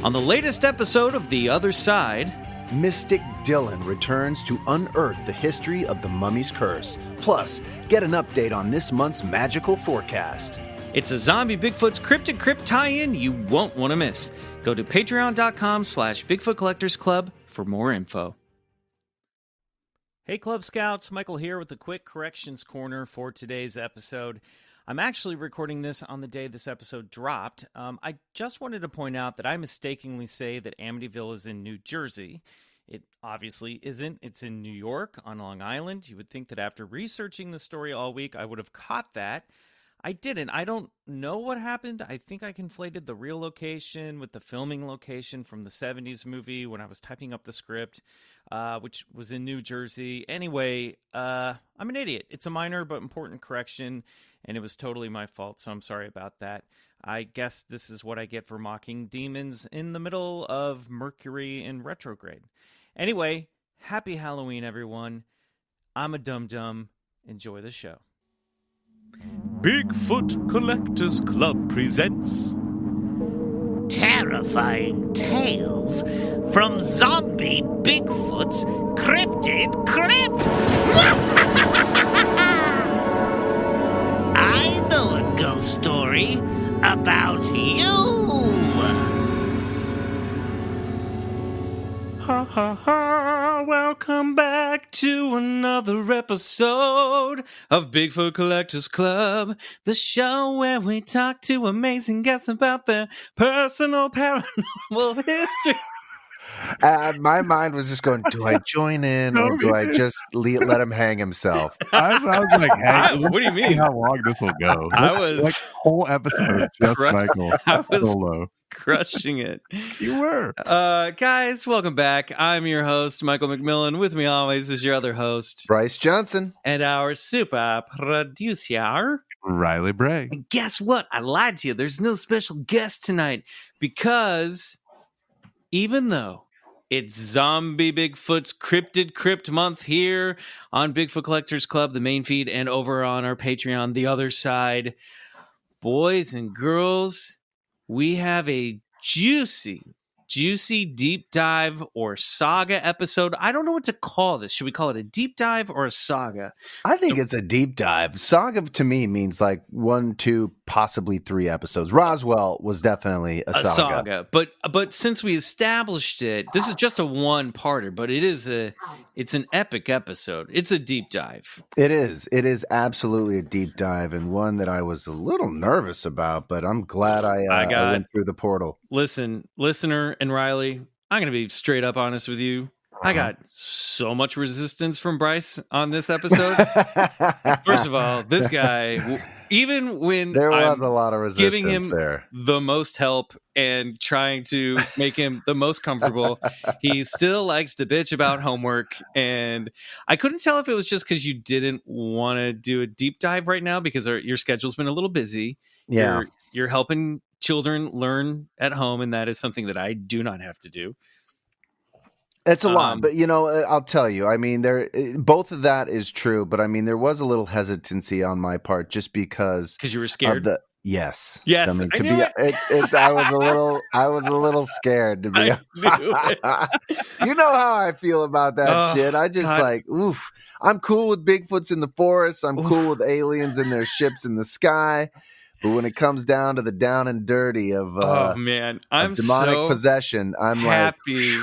On the latest episode of The Other Side, Mystic Dylan returns to unearth the history of the mummy's curse. Plus, get an update on this month's magical forecast. it's a Zombie Bigfoot's Cryptid Crypt tie-in you won't want to miss. Go to patreon.com/BigfootCollectorsClub for more info. Hey Club Scouts, Michael here with a quick corrections corner for today's episode. I'm actually recording this on the day this episode dropped. I just wanted to point out that I mistakenly say that Amityville is in New Jersey. It obviously isn't. It's in New York on Long Island. You would think that after researching the story all week, I would have caught that. I didn't. I don't know what happened. I think I conflated the real location with the filming location from the 70s movie when I was typing up the script, which was in New Jersey. Anyway, I'm an idiot. It's a minor but important correction, and it was totally my fault, so I'm sorry about that. I guess this is what I get for mocking demons in the middle of Mercury in retrograde. Anyway, happy Halloween, everyone. I'm a dum-dum. Enjoy the show. Bigfoot Collectors Club presents Terrifying tales from Zombie Bigfoot's Cryptid Crypt. I know a ghost story about you. Ha ha ha, welcome back to another episode of Bigfoot Collectors Club, the show where we talk to amazing guests about their personal paranormal history. My mind was just going, do I join in or do I just let him hang himself? I was like, hey, What do you mean? See how long this will go. I was like whole episode just Michael solo. Crushing it. You were. Guys, welcome back. I'm your host, Michael McMillan. With me always is your other host, Bryce Johnson. and our super producer, Riley Bray. And guess what? I lied to you. There's no special guest tonight because even though it's Zombie Bigfoot's Cryptid Crypt month here on Bigfoot Collectors Club, the main feed, and over on our Patreon, The Other Side, boys and girls, we have a juicy deep dive or saga episode. I don't know what to call this. Should we call it a deep dive or a saga? I think it's a deep dive. Saga to me means like 1, 2, possibly 3 episodes. Roswell was definitely a saga. But since we established it, this is just a one-parter, but it's an epic episode. It's a deep dive. It is absolutely a deep dive, and one that I was a little nervous about, but I'm glad I went through the portal. Listen, listener and Riley, I'm going to be straight up honest with you. I got so much resistance from Bryce on this episode. First of all, this guy, even when there was a lot of resistance giving him there, the most help and trying to make him the most comfortable, he still likes to bitch about homework. And I couldn't tell if it was just because you didn't want to do a deep dive right now because your schedule's been a little busy. Yeah, you're helping children learn at home, and that is something that I do not have to do. It's a lot, but I'll tell you. I mean, both of that is true, but I mean, there was a little hesitancy on my part just because you were scared. Yes. I mean, knew it. I was a little scared to be. You know how I feel about that shit. I just oof. I'm cool with Bigfoots in the forest. I'm cool with aliens and their ships in the sky. But when it comes down to the down and dirty of I'm demonic so possession, I'm happy.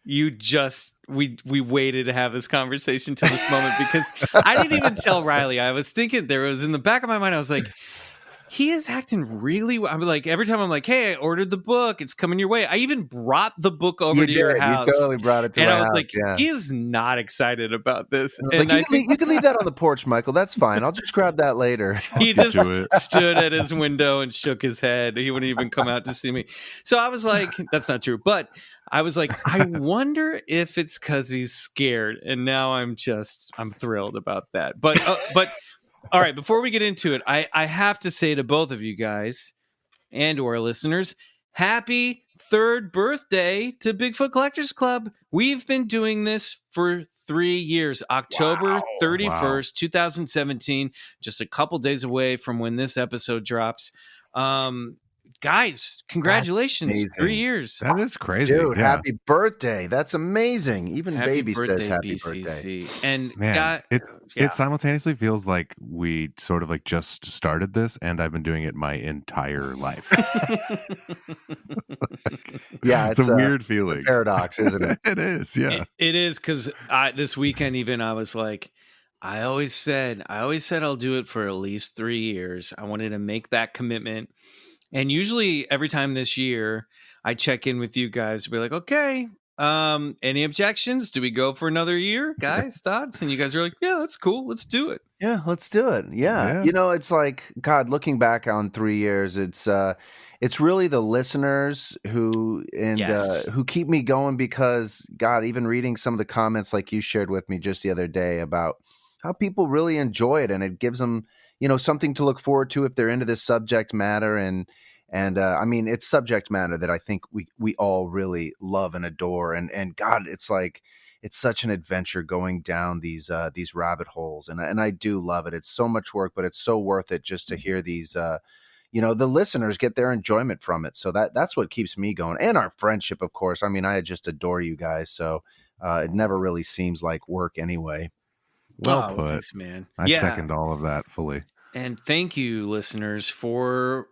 You just we waited to have this conversation till this moment because I didn't even tell Riley. I was thinking there was in the back of my mind. I was like, he is acting really well. I'm like, every time I'm like, hey, I ordered the book. It's coming your way. I even brought the book over to your house. You totally brought it to my house. And I was like, he is not excited about this. And you can leave that on the porch, Michael. That's fine. I'll just grab that later. He just stood at his window and shook his head. He wouldn't even come out to see me. So I was like, that's not true. But I was like, I wonder if it's because he's scared. And now I'm thrilled about that. But all right, before we get into it, I have to say to both of you guys and to our listeners, happy 3rd birthday to Bigfoot Collectors Club. We've been doing this for 3 years, October 31st, 2017, just a couple days away from when this episode drops. guys, congratulations. 3 years. That is crazy. Dude, happy birthday. That's amazing. Even baby says happy BCC. birthday. And man, it simultaneously feels like we sort of like just started this and I've been doing it my entire life. Yeah, it's a weird feeling. It's a paradox, isn't it? It is, yeah. It is, because this weekend even I was like, I always said I'll do it for at least 3 years. I wanted to make that commitment. And usually every time this year, I check in with you guys to be like, okay, any objections? Do we go for another year, guys? Thoughts? And you guys are like, yeah, that's cool. Let's do it. Yeah, let's do it. Yeah. You know, it's like, God, looking back on 3 years, it's really the listeners who keep me going, because, God, even reading some of the comments like you shared with me just the other day about how people really enjoy it, and it gives them, you know, something to look forward to if they're into this subject matter. And I mean, it's subject matter that I think we all really love and adore. And God, it's like, it's such an adventure going down these rabbit holes. And I do love it. It's so much work, but it's so worth it just to hear these, you know, the listeners get their enjoyment from it. So that's what keeps me going. And our friendship, of course. I mean, I just adore you guys. So it never really seems like work anyway. Well put. Thanks, man. I second all of that fully. And thank you, listeners, for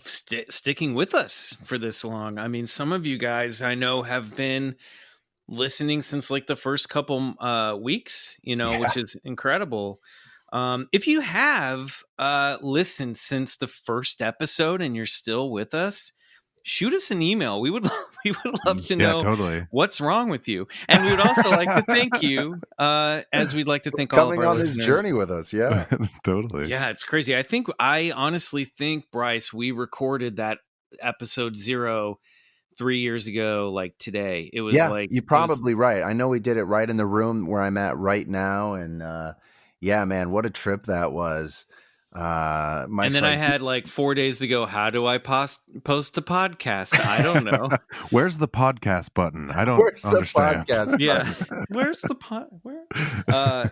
sticking with us for this long. I mean, some of you guys I know have been listening since like the first couple weeks, you know, which is incredible. If you have listened since the first episode and you're still with us, shoot us an email. We would love to know what's wrong with you. And we would also like to thank you, as we'd like to thank all of our listeners. Coming on this journey with us, yeah. Totally. Yeah, it's crazy. I honestly think, Bryce, we recorded that episode 0 3 years ago, like today. It was like... You're probably right. I know we did it right in the room where I'm at right now. And yeah, man, what a trip that was. And then I had like 4 days to go. How do I post a podcast? I don't know. Where's the podcast button? I don't understand. The podcast button? Where's the where?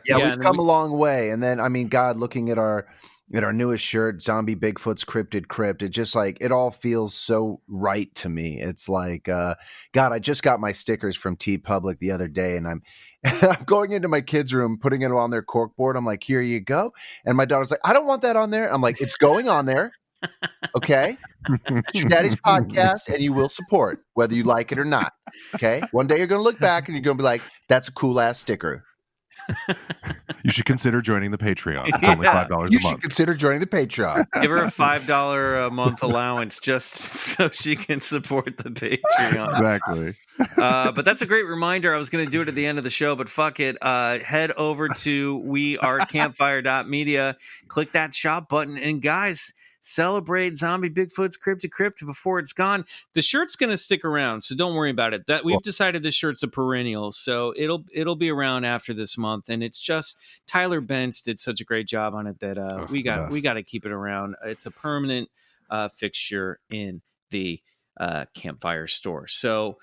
We've come a long way. And then, I mean, God, looking at our newest shirt, Zombie Bigfoot's Cryptid Crypt, it just like, it all feels so right to me. It's like, God, I just got my stickers from TeePublic the other day, and I'm going into my kids' room, putting it on their corkboard. I'm like, here you go. And my daughter's like, I don't want that on there. I'm like, it's going on there. Okay. It's your daddy's podcast, and you will support whether you like it or not. Okay. One day you're going to look back and you're going to be like, that's a cool ass sticker. You should consider joining the Patreon. It's only $5 a month. You should consider joining the Patreon. Give her a $5 a month allowance just so she can support the Patreon. Exactly. But that's a great reminder. I was going to do it at the end of the show, but fuck it. Head over to wearecampfire.media, click that shop button, and guys, celebrate Zombie Bigfoot's Cryptid Crypt before it's gone. The shirt's going to stick around, so don't worry about it. That we've decided this shirt's a perennial, so it'll be around after this month. And it's just Tyler Bentz did such a great job on it that we got to keep it around. It's a permanent fixture in the Campfire store. So,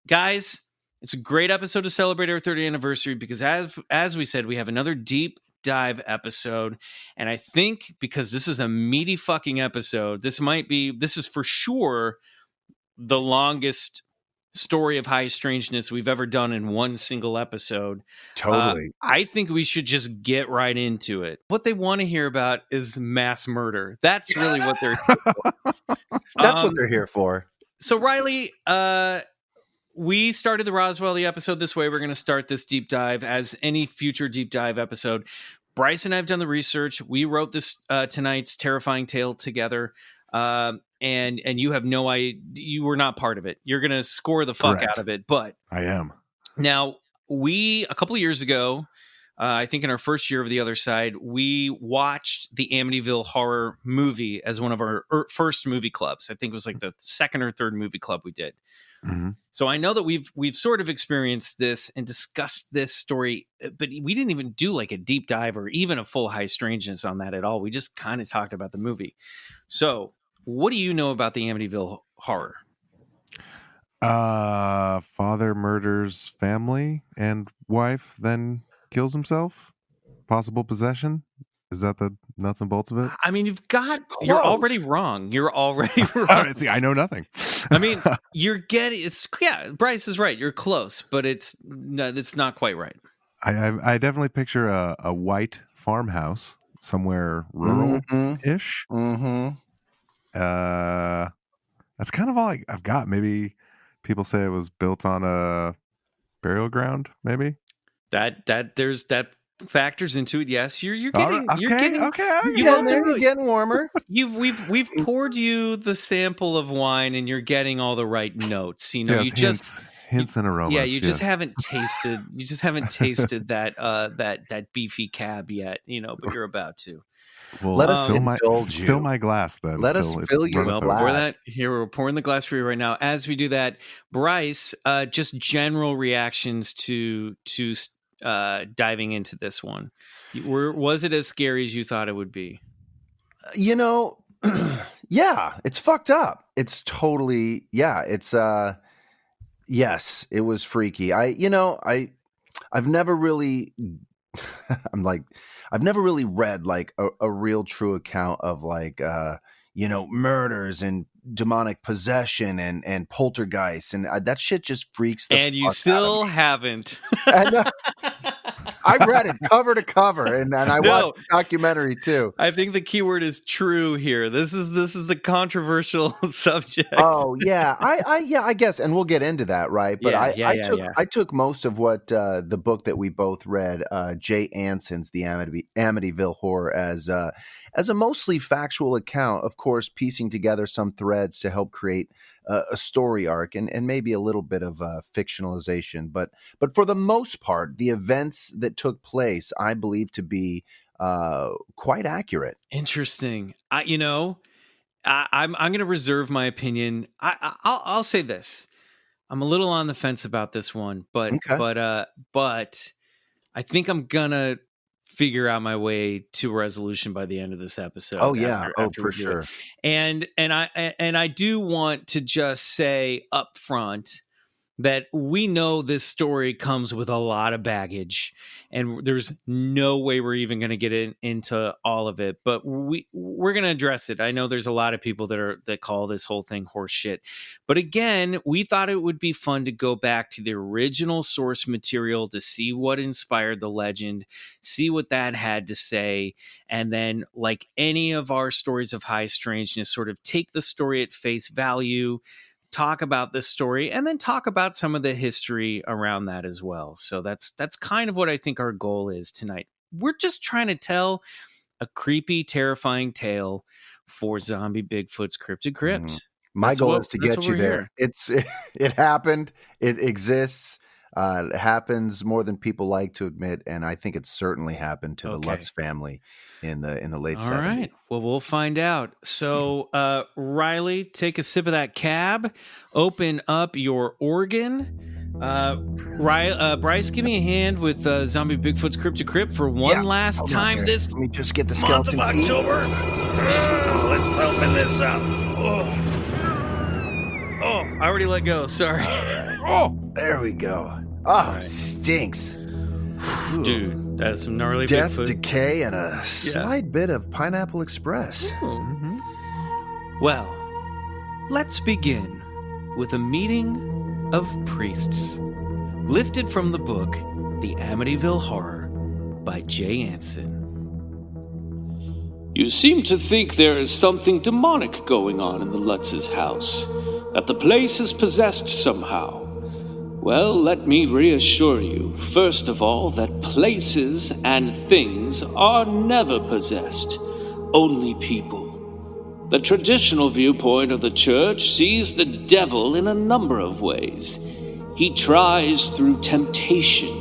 guys, it's a great episode to celebrate our 30th anniversary because, as we said, we have another deep dive episode, and I think because this is a meaty fucking episode, this is for sure the longest story of high strangeness we've ever done in one single episode. Totally. I think we should just get right into it. What they want to hear about is mass murder. That's really what they're here for. That's what they're here for. So Riley, we started the Roswell episode this way. We're going to start this deep dive as any future deep dive episode. Bryce and I have done the research. We wrote this tonight's terrifying tale together. And you have no idea. You were not part of it. You're going to score the fuck out of it. But I am. Now, a couple of years ago, I think in our first year of The Other Side, we watched the Amityville Horror movie as one of our first movie clubs. I think it was like the second or third movie club we did. Mm-hmm. So I know that we've sort of experienced this and discussed this story, but we didn't even do like a deep dive or even a full high strangeness on that at all. We just kind of talked about the movie. So what do you know about the Amityville Horror? Father murders family and wife, then kills himself. Possible possession. Is that the nuts and bolts of it? I mean, you're already wrong. You're already wrong. See, I know nothing. I mean, Bryce is right. You're close, but it's not quite right. I definitely picture a white farmhouse somewhere rural-ish. Mm-hmm. That's kind of all I've got. Maybe people say it was built on a burial ground.Maybe that factors into it. Yes, you're getting getting warmer. We've poured you the sample of wine, and you're getting all the right notes. You know, hints and aromas. Yeah, you just haven't tasted. You just haven't tasted that beefy cab yet. You know, but you're about to. Well, let us indulge you. Fill my glass then. Let us fill your glass. We're pouring the glass for you right now. As we do that, Bryce, just general reactions to diving into this one. Was it as scary as you thought it would be? You know, yeah, it's fucked up. It's totally, it's yes, it was freaky. I've never really I've never really read like a real true account of like murders and demonic possession and poltergeists, and that shit just freaks the fuck out of me. And you still haven't. I read it cover to cover, and I watched the documentary too. I think the keyword is true here. This is the controversial subject. Oh yeah, I guess, and we'll get into that, right? But I took most of what the book that we both read, Jay Anson's The Amityville Horror, as a mostly factual account, of course, piecing together some threads to help create a story arc and maybe a little bit of fictionalization. But for the most part, the events that took place, I believe to be quite accurate. Interesting. I'm going to reserve my opinion. I'll say this. I'm a little on the fence about this one, but I think I'm going to figure out my way to a resolution by the end of this episode. Oh yeah. After for sure. And I do want to just say up front that we know this story comes with a lot of baggage, and there's no way we're even going to get into all of it, but we're going to address it. I know there's a lot of people that call this whole thing horse shit, but again, we thought it would be fun to go back to the original source material to see what inspired the legend, see what that had to say, and then, like any of our stories of high strangeness, sort of take the story at face value, talk about this story, and then talk about some of the history around that as well. So that's kind of what I think our goal is tonight. We're just trying to tell a creepy, terrifying tale for Zombie Bigfoot's Cryptid Crypt. My goal is to get you there. It happened. It exists. It happens more than people like to admit, and I think it certainly happened to the Lutz family in the late 70s. All right. Well, we'll find out. So, Riley, take a sip of that cab. Open up your organ. Bryce, give me a hand with Zombie Bigfoot's Cryptid Crypt for one last time. Let me just get the skeleton month of October. Let's open this up. Oh, I already let go. Sorry. Oh, there we go. Oh, right. Stinks. Dude, that's some gnarly Death, Bigfoot. decay, and a slight bit of Pineapple Express. Mm-hmm. Well, let's begin with a meeting of priests, lifted from the book The Amityville Horror by Jay Anson. You seem to think there is something demonic going on in the Lutz's house, that the place is possessed somehow. Well, let me reassure you, first of all, that places and things are never possessed, only people. The traditional viewpoint of the church sees the devil in a number of ways. He tries through temptation,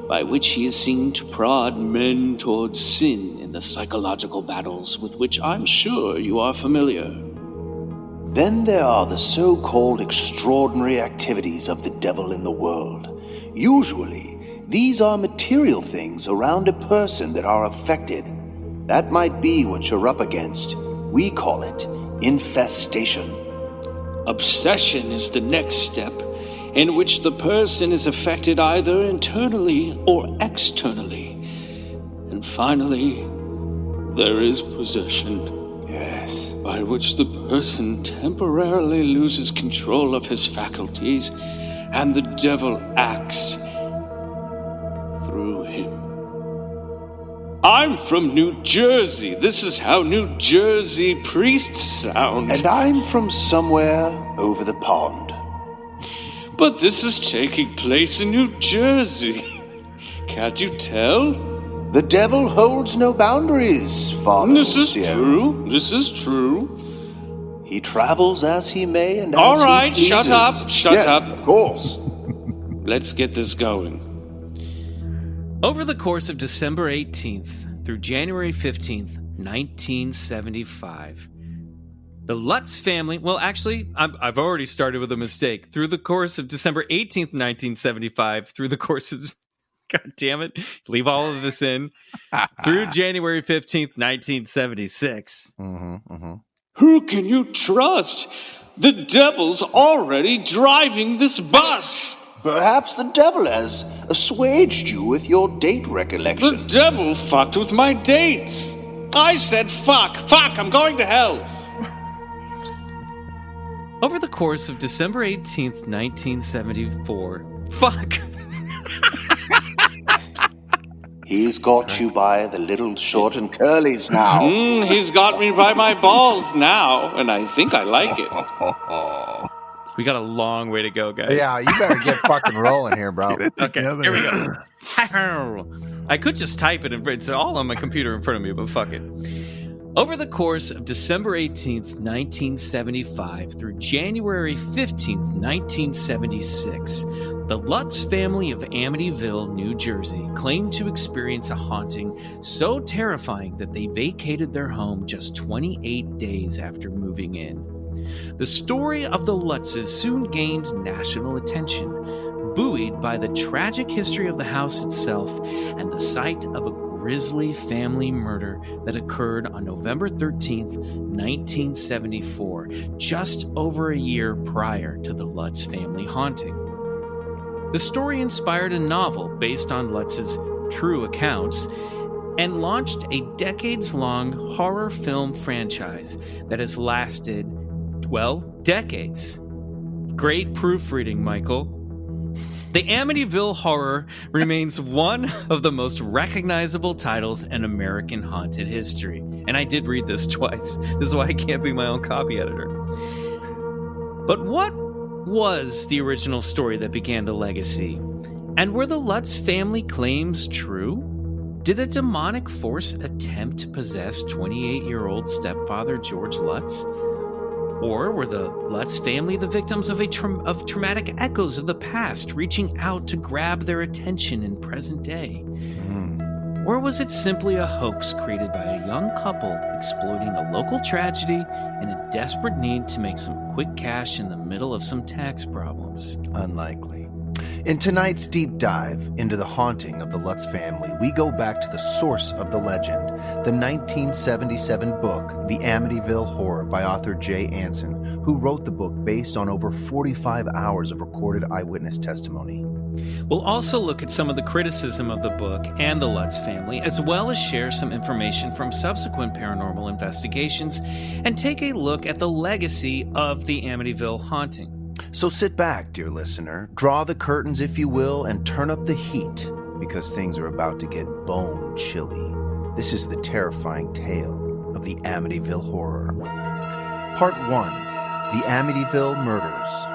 by which he is seen to prod men towards sin in the psychological battles with which I'm sure you are familiar. Then there are the so-called extraordinary activities of the devil in the world. Usually, these are material things around a person that are affected. That might be what you're up against. We call it infestation. Obsession is the next step, in which the person is affected either internally or externally. And finally, there is possession. Yes. By which the person temporarily loses control of his faculties, and the devil acts through him. I'm from New Jersey. This is how New Jersey priests sound. And I'm from somewhere over the pond. But this is taking place in New Jersey. Can't you tell? The devil holds no boundaries, Father. This is Lucio. true. This is true. He travels as he may and as All right, he pleases. shut up. Shut yes, up. Of course. Let's get this going. Over the course of December 18th through January 15th, 1975, the Lutz family... Well, actually, I've already started with a mistake. Through the course of December 18th, 1975, through the course of... God damn it. Leave all of this in. Through January 15th, 1976. Who can you trust? The devil's already driving this bus. Perhaps the devil has assuaged you with your date recollection. The devil fucked with my dates. I said fuck. Fuck, I'm going to hell. Over the course of December 18th, 1974... Fuck! He's got you by the little short and curlies now. He's got me by my balls now, and I think I like it. We got a long way to go, guys. Yeah, you better get fucking rolling here, bro. Okay, here we go. I could just type it, and it's all on my computer in front of me, but fuck it. Over the course of December 18th, 1975 through January 15th, 1976, the Lutz family of Amityville, New Jersey, claimed to experience a haunting so terrifying that they vacated their home just 28 days after moving in. The story of the Lutzes soon gained national attention, buoyed by the tragic history of the house itself and the sight of a grisly family murder that occurred on November 13th, 1974, just over a year prior to the Lutz family haunting. The story inspired a novel based on Lutz's true accounts and launched a decades-long horror film franchise that has lasted, well, decades. Great proofreading, Michael. The Amityville Horror remains one of the most recognizable titles in American haunted history. And I did read this twice. This is why I can't be my own copy editor. But what was the original story that began the legacy? And were the Lutz family claims true? Did a demonic force attempt to possess 28-year-old stepfather George Lutz? Or were the Lutz family the victims of traumatic echoes of the past, reaching out to grab their attention in present day? Or was it simply a hoax created by a young couple exploiting a local tragedy and a desperate need to make some quick cash in the middle of some tax problems? Unlikely. In tonight's deep dive into the haunting of the Lutz family, we go back to the source of the legend, the 1977 book, The Amityville Horror by author Jay Anson, who wrote the book based on over 45 hours of recorded eyewitness testimony. We'll also look at some of the criticism of the book and the Lutz family, as well as share some information from subsequent paranormal investigations, and take a look at the legacy of the Amityville haunting. So sit back, dear listener, draw the curtains if you will, and turn up the heat, because things are about to get bone chilly. This is the terrifying tale of the Amityville Horror. Part 1, The Amityville Murders.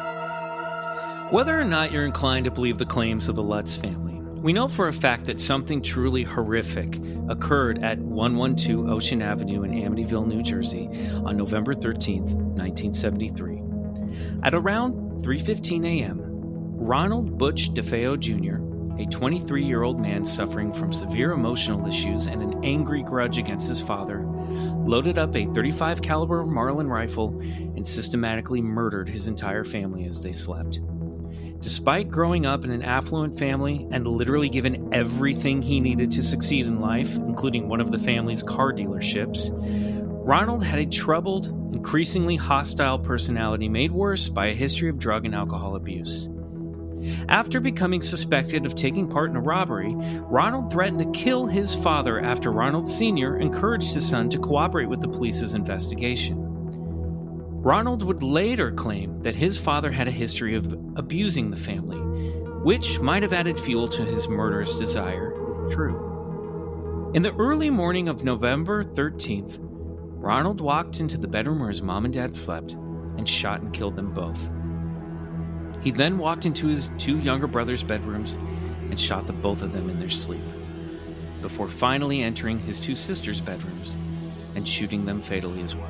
Whether or not you're inclined to believe the claims of the Lutz family, we know for a fact that something truly horrific occurred at 112 Ocean Avenue in Amityville, New Jersey on November 13th, 1973. At around 3:15 a.m., Ronald Butch DeFeo Jr., a 23-year-old man suffering from severe emotional issues and an angry grudge against his father, loaded up a .35 caliber Marlin rifle and systematically murdered his entire family as they slept. Despite growing up in an affluent family and literally given everything he needed to succeed in life, including one of the family's car dealerships, Ronald had a troubled, increasingly hostile personality made worse by a history of drug and alcohol abuse. After becoming suspected of taking part in a robbery, Ronald threatened to kill his father after Ronald Sr. encouraged his son to cooperate with the police's investigation. Ronald would later claim that his father had a history of abusing the family, which might have added fuel to his murderous desire, if true. In the early morning of November 13th, Ronald walked into the bedroom where his mom and dad slept and shot and killed them both. He then walked into his 2 younger brothers' bedrooms and shot the both of them in their sleep, before finally entering his 2 sisters' bedrooms and shooting them fatally as well.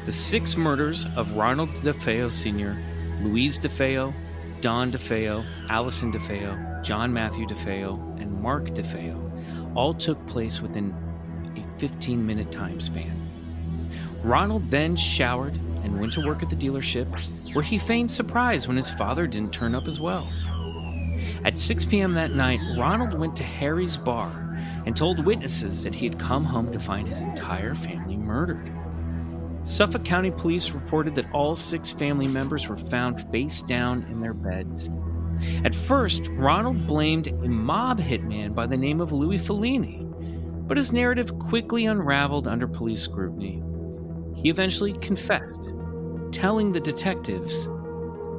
The 6 murders of Ronald DeFeo Sr., Louise DeFeo, Don DeFeo, Allison DeFeo, John Matthew DeFeo, and Mark DeFeo all took place within a 15-minute time span. Ronald then showered and went to work at the dealership, where he feigned surprise when his father didn't turn up as well. At 6 p.m. that night, Ronald went to Harry's bar and told witnesses that he had come home to find his entire family murdered. Suffolk County Police reported that all 6 family members were found face down in their beds. At first, Ronald blamed a mob hitman by the name of Louis Fellini, but his narrative quickly unraveled under police scrutiny. He eventually confessed, telling the detectives,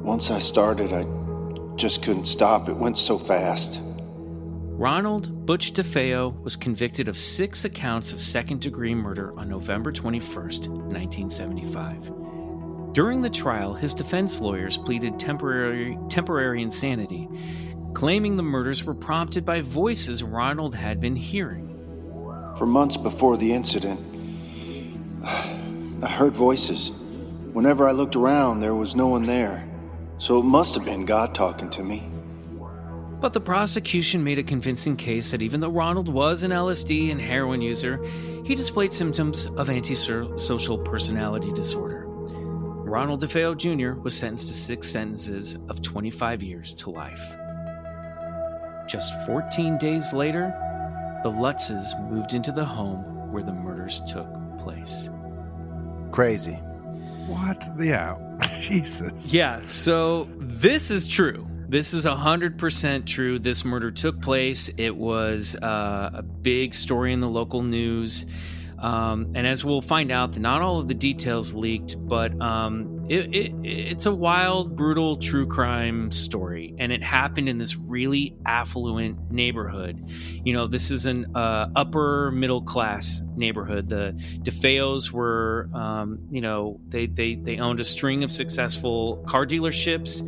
"Once I started, I just couldn't stop. It went so fast." Ronald Butch DeFeo was convicted of 6 accounts of second-degree murder on November 21st, 1975. During the trial, his defense lawyers pleaded temporary insanity, claiming the murders were prompted by voices Ronald had been hearing. For months before the incident, I heard voices. Whenever I looked around, there was no one there. So it must have been God talking to me. But the prosecution made a convincing case that even though Ronald was an LSD and heroin user, he displayed symptoms of antisocial personality disorder. Ronald DeFeo Jr. was sentenced to 6 sentences of 25 years to life. Just 14 days later, the Lutzes moved into the home where the murders took place. Crazy. What? Yeah. Jesus. Yeah, so this is true. This is 100% true. This murder took place. It was a big story in the local news. And as we'll find out, not all of the details leaked, but it's a wild, brutal true crime story. And it happened in this really affluent neighborhood. You know, this is an upper middle class neighborhood. The DeFeos were, they owned a string of successful car dealerships.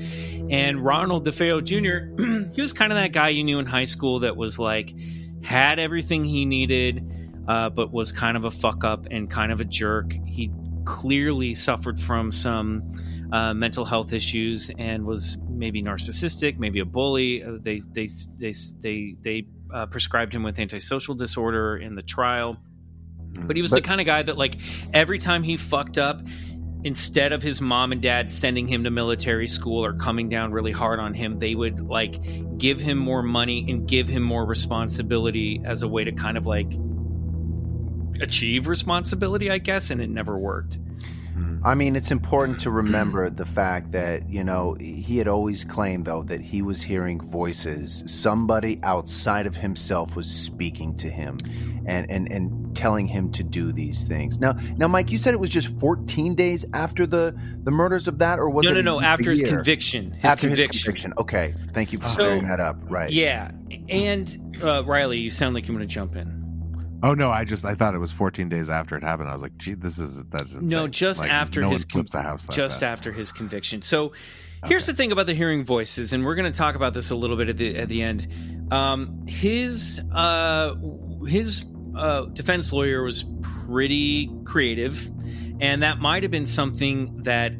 And Ronald DeFeo Jr., he was kind of that guy you knew in high school that was like, had everything he needed, but was kind of a fuck up and kind of a jerk. He clearly suffered from some mental health issues and was maybe narcissistic, maybe a bully. They prescribed him with antisocial disorder in the trial. But he was the kind of guy that, like, every time he fucked up, instead of his mom and dad sending him to military school or coming down really hard on him, they would, like, give him more money and give him more responsibility as a way to kind of, like, achieve responsibility, I guess, and it never worked. I mean, it's important to remember the fact that, you know, he had always claimed, though, that he was hearing voices. Somebody outside of himself was speaking to him and telling him to do these things. Now, Mike, you said it was just 14 days after the murders of that, or was it? No, after his conviction. His conviction. Okay, thank you for clearing that up. Right. Yeah, and Riley, you sound like you want to jump in. Oh no! I thought it was 14 days after it happened. I was like, "Gee, that's insane." No, just like, after no his after his conviction. So, here's the thing about the hearing voices, and we're going to talk about this a little bit at the end. His defense lawyer was pretty creative, and that might have been something that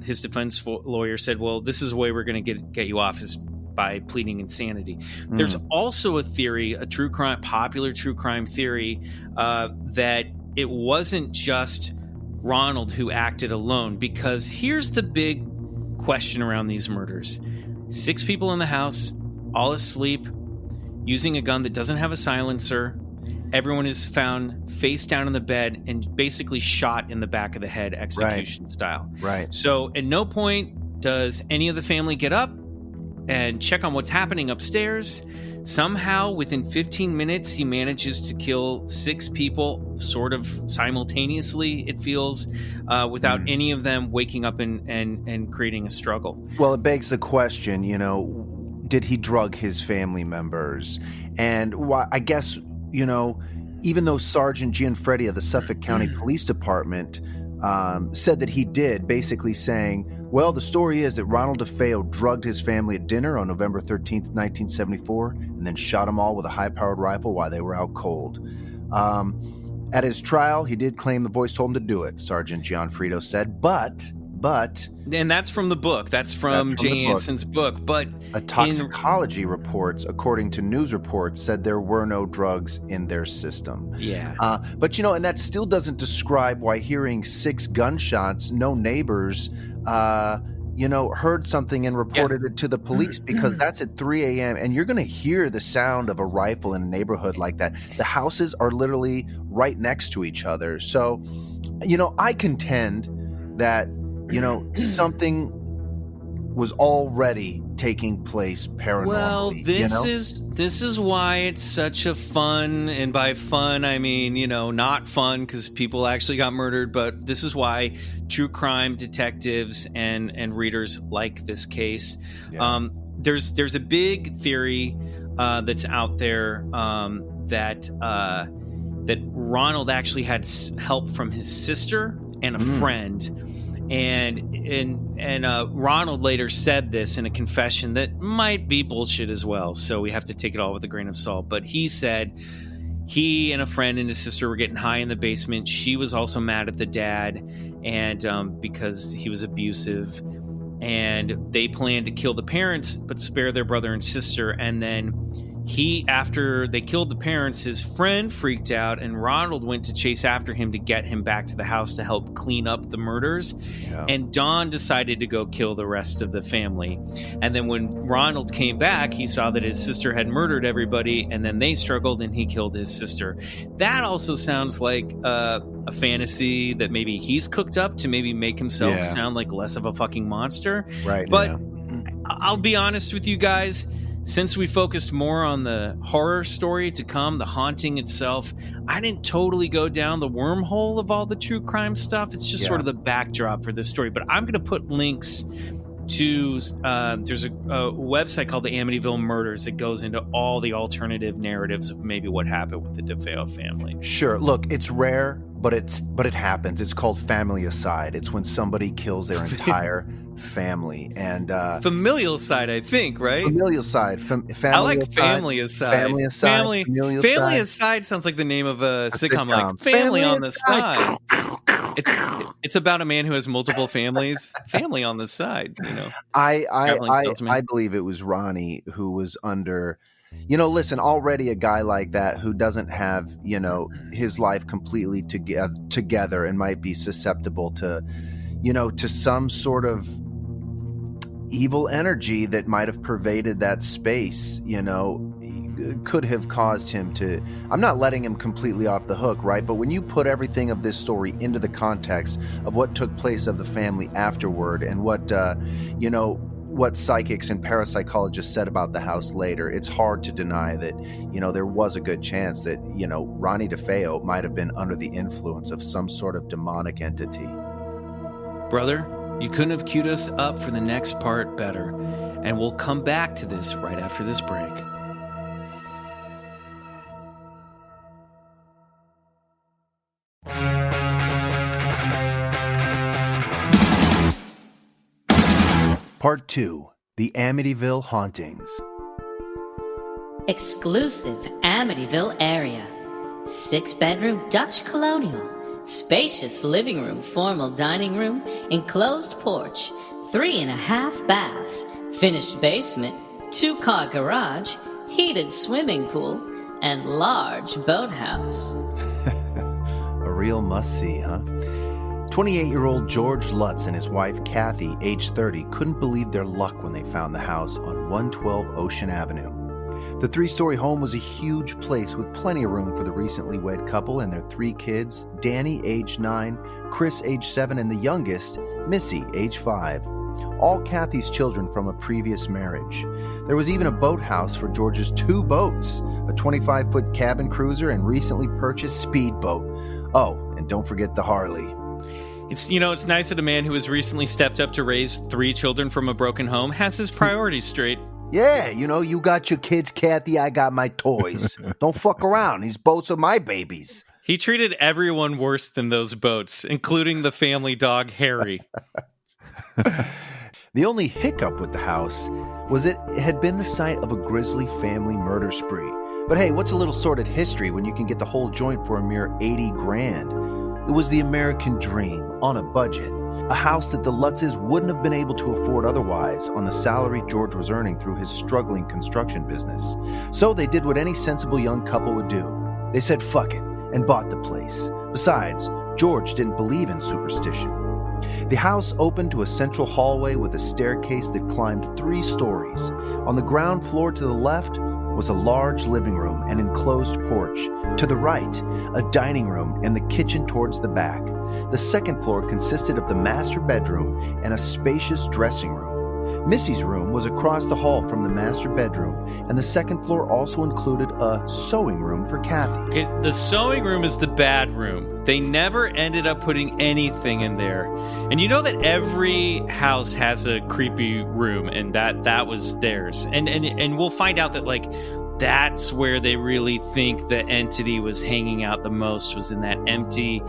his defense lawyer said, "Well, this is the way we're going to get you off is by pleading insanity." There's also a theory, popular true crime theory, that it wasn't just Ronald who acted alone, because here's the big question around these murders. 6 people in the house, all asleep, using a gun that doesn't have a silencer. Everyone is found face down in the bed and basically shot in the back of the head, execution style. Right. So at no point does any of the family get up and check on what's happening upstairs. Somehow, within 15 minutes, he manages to kill 6 people, sort of simultaneously, it feels, without any of them waking up and creating a struggle. Well, it begs the question, did he drug his family members? And I guess, even though Sergeant Gianfredi of the Suffolk County Police Department said that he did, basically saying, well, the story is that Ronald DeFeo drugged his family at dinner on November 13th, 1974, and then shot them all with a high-powered rifle while they were out cold. At his trial, he did claim the voice told him to do it, Sergeant Gianfredo said, but... And that's from the book. That's from Jay Anson's book. But a toxicology reports, according to news reports, said there were no drugs in their system. Yeah. But, and that still doesn't describe why hearing 6 gunshots, no neighbors, heard something and reported it to the police, because that's at 3 a.m. And you're going to hear the sound of a rifle in a neighborhood like that. The houses are literally right next to each other. So, I contend that something was already taking place paranormally. Well, this is why it's such a fun, and by fun I mean, not fun because people actually got murdered, but this is why true crime detectives and readers like this case. Yeah. There's a big theory that's out there that Ronald actually had help from his sister and a friend. And Ronald later said this in a confession that might be bullshit as well, so we have to take it all with a grain of salt. But he said he and a friend and his sister were getting high in the basement. She was also mad at the dad, and because he was abusive, and they planned to kill the parents but spare their brother and sister. And then after they killed the parents, his friend freaked out, and Ronald went to chase after him to get him back to the house to help clean up the murders. Yeah. And Don decided to go kill the rest of the family. And then when Ronald came back, he saw that his sister had murdered everybody, and then they struggled, and he killed his sister. That also sounds like a fantasy that maybe he's cooked up to maybe make himself sound like less of a fucking monster. Right. But I'll be honest with you guys. Since we focused more on the horror story to come, the haunting itself, I didn't totally go down the wormhole of all the true crime stuff. It's just sort of the backdrop for this story. But I'm going to put links to, there's a website called the Amityville Murders that goes into all the alternative narratives of maybe what happened with the DeFeo family. Sure. Look, it's rare, but it happens. It's called familicide. It's when somebody kills their entire family. And familicide, I think, right? Familicide. I like family aside. Family aside. Family aside sounds like the name of a sitcom. Like Family on the Side. It's about a man who has multiple families. Family on the Side. I believe it was Ronnie who was under. Listen, already a guy like that who doesn't have, his life completely together and might be susceptible to, to some sort of evil energy that might have pervaded that space, could have caused him to. I'm not letting him completely off the hook, right? But when you put everything of this story into the context of what took place of the family afterward and what psychics and parapsychologists said about the house later, it's hard to deny that, there was a good chance that, Ronnie DeFeo might have been under the influence of some sort of demonic entity. Brother, you couldn't have queued us up for the next part better, and we'll come back to this right after this break. Part 2, The Amityville Hauntings. Exclusive Amityville area. 6-bedroom Dutch colonial. Spacious living room, formal dining room, enclosed porch, 3.5 baths, finished basement, 2-car garage, heated swimming pool, and large boathouse. A real must-see, huh? 28-year-old George Lutz and his wife Kathy, age 30, couldn't believe their luck when they found the house on 112 Ocean Avenue. The 3-story home was a huge place with plenty of room for the recently wed couple and their 3 kids, Danny, age 9, Chris, age 7, and the youngest, Missy, age 5. all Kathy's children from a previous marriage. There was even a boathouse for George's 2 boats, a 25-foot cabin cruiser and recently purchased speedboat. Oh, and don't forget the Harley. It's nice that a man who has recently stepped up to raise 3 children from a broken home has his priorities straight. Yeah, you got your kids, Kathy, I got my toys. Don't fuck around. These boats are my babies. He treated everyone worse than those boats, including the family dog, Harry. The only hiccup with the house was it had been the site of a grisly family murder spree. But hey, what's a little sordid history when you can get the whole joint for a mere $80 grand? It was the American dream on a budget. A house that the Lutzes wouldn't have been able to afford otherwise on the salary George was earning through his struggling construction business. So they did what any sensible young couple would do. They said fuck it and bought the place. Besides, George didn't believe in superstition. The house opened to a central hallway with a staircase that climbed 3 stories. On the ground floor to the left was a large living room and enclosed porch. To the right, a dining room and the kitchen towards the back. The second floor consisted of the master bedroom and a spacious dressing room. Missy's room was across the hall from the master bedroom, and the second floor also included a sewing room for Kathy. Okay, the sewing room is the bad room. They never ended up putting anything in there. And you know that every house has a creepy room, and that was theirs. And we'll find out that, like, that's where they really think the entity was hanging out the most, was in that empty,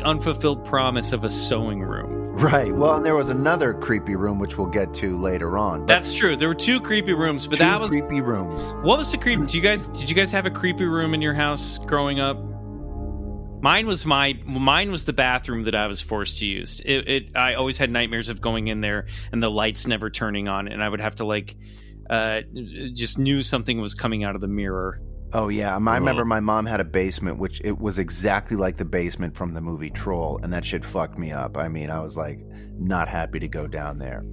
unfulfilled promise of a sewing room. Right. Well, and there was another creepy room, which we'll get to later on. That's true. There were 2 creepy rooms, but that was creepy rooms. What was the creepy? Did you guys have a creepy room in your house growing up? Mine was the bathroom that I was forced to use. I always had nightmares of going in there and the lights never turning on, and I would have to just knew something was coming out of the mirror. Oh, yeah. I remember my mom had a basement, which it was exactly like the basement from the movie Troll, and that shit fucked me up. I mean, I was, like, not happy to go down there.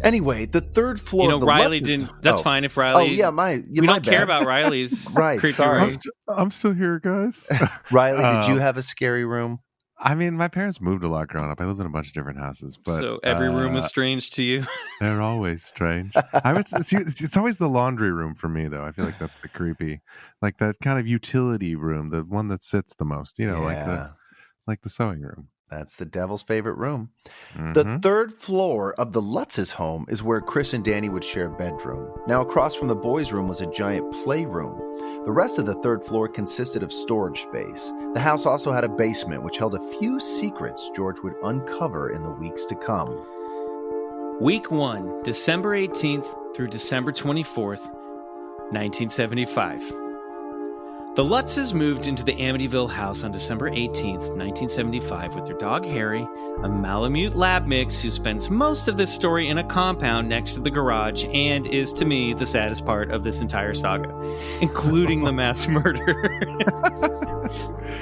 Anyway, the 3rd floor... Riley didn't... That's fine if Riley... Oh, yeah, we don't care about Riley's right, creepy sorry. room. I'm still here, guys. Riley, did you have a scary room? I mean, my parents moved a lot growing up. I lived in a bunch of different houses, but so every room was strange to you. They're always strange. It's always the laundry room for me, though. I feel like that's the creepy, like that kind of utility room, the one that sits the most. Like the sewing room. That's the devil's favorite room. Mm-hmm. The 3rd floor of the Lutz's home is where Chris and Danny would share a bedroom. Now, across from the boys' room was a giant playroom. The rest of the 3rd floor consisted of storage space. The house also had a basement, which held a few secrets George would uncover in the weeks to come. Week 1, December 18th through December 24th, 1975. The Lutzes moved into the Amityville house on December 18th, 1975 with their dog Harry, a Malamute lab mix who spends most of this story in a compound next to the garage and is, to me, the saddest part of this entire saga, including the mass murder.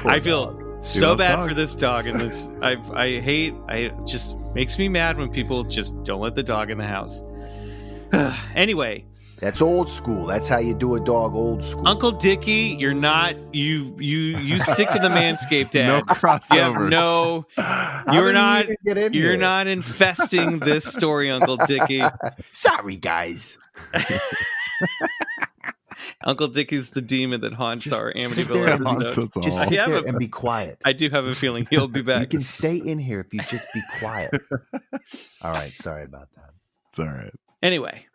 I feel so bad for this dog, and this it just makes me mad when people just don't let the dog in the house. Anyway, that's old school. That's how you do a dog, old school. Uncle Dickie, you're not you stick to the Manscaped ad. No crossovers. You're not infesting this story, Uncle Dickie. Sorry, guys. Uncle Dickie's the demon that haunts our Amityville episode. Just sit there and be quiet. I do have a feeling he'll be back. You can stay in here if you just be quiet. All right, sorry about that. It's all right. Anyway,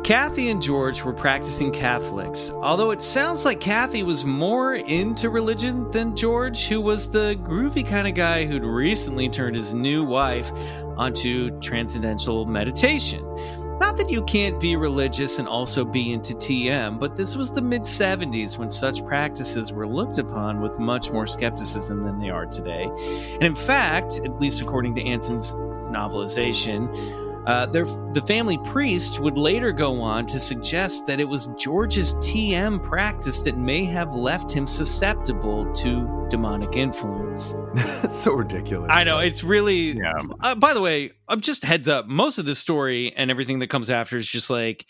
Kathy and George were practicing Catholics, although it sounds like Kathy was more into religion than George, who was the groovy kind of guy who'd recently turned his new wife onto transcendental meditation. Not that you can't be religious and also be into TM, but this was the mid-70s when such practices were looked upon with much more skepticism than they are today. And in fact, at least according to Anson's novelization, the family priest would later go on to suggest that it was George's TM practice that may have left him susceptible to demonic influence. That's so ridiculous. I know, it's really... Yeah. By the way, just heads up, most of this story and everything that comes after is just like...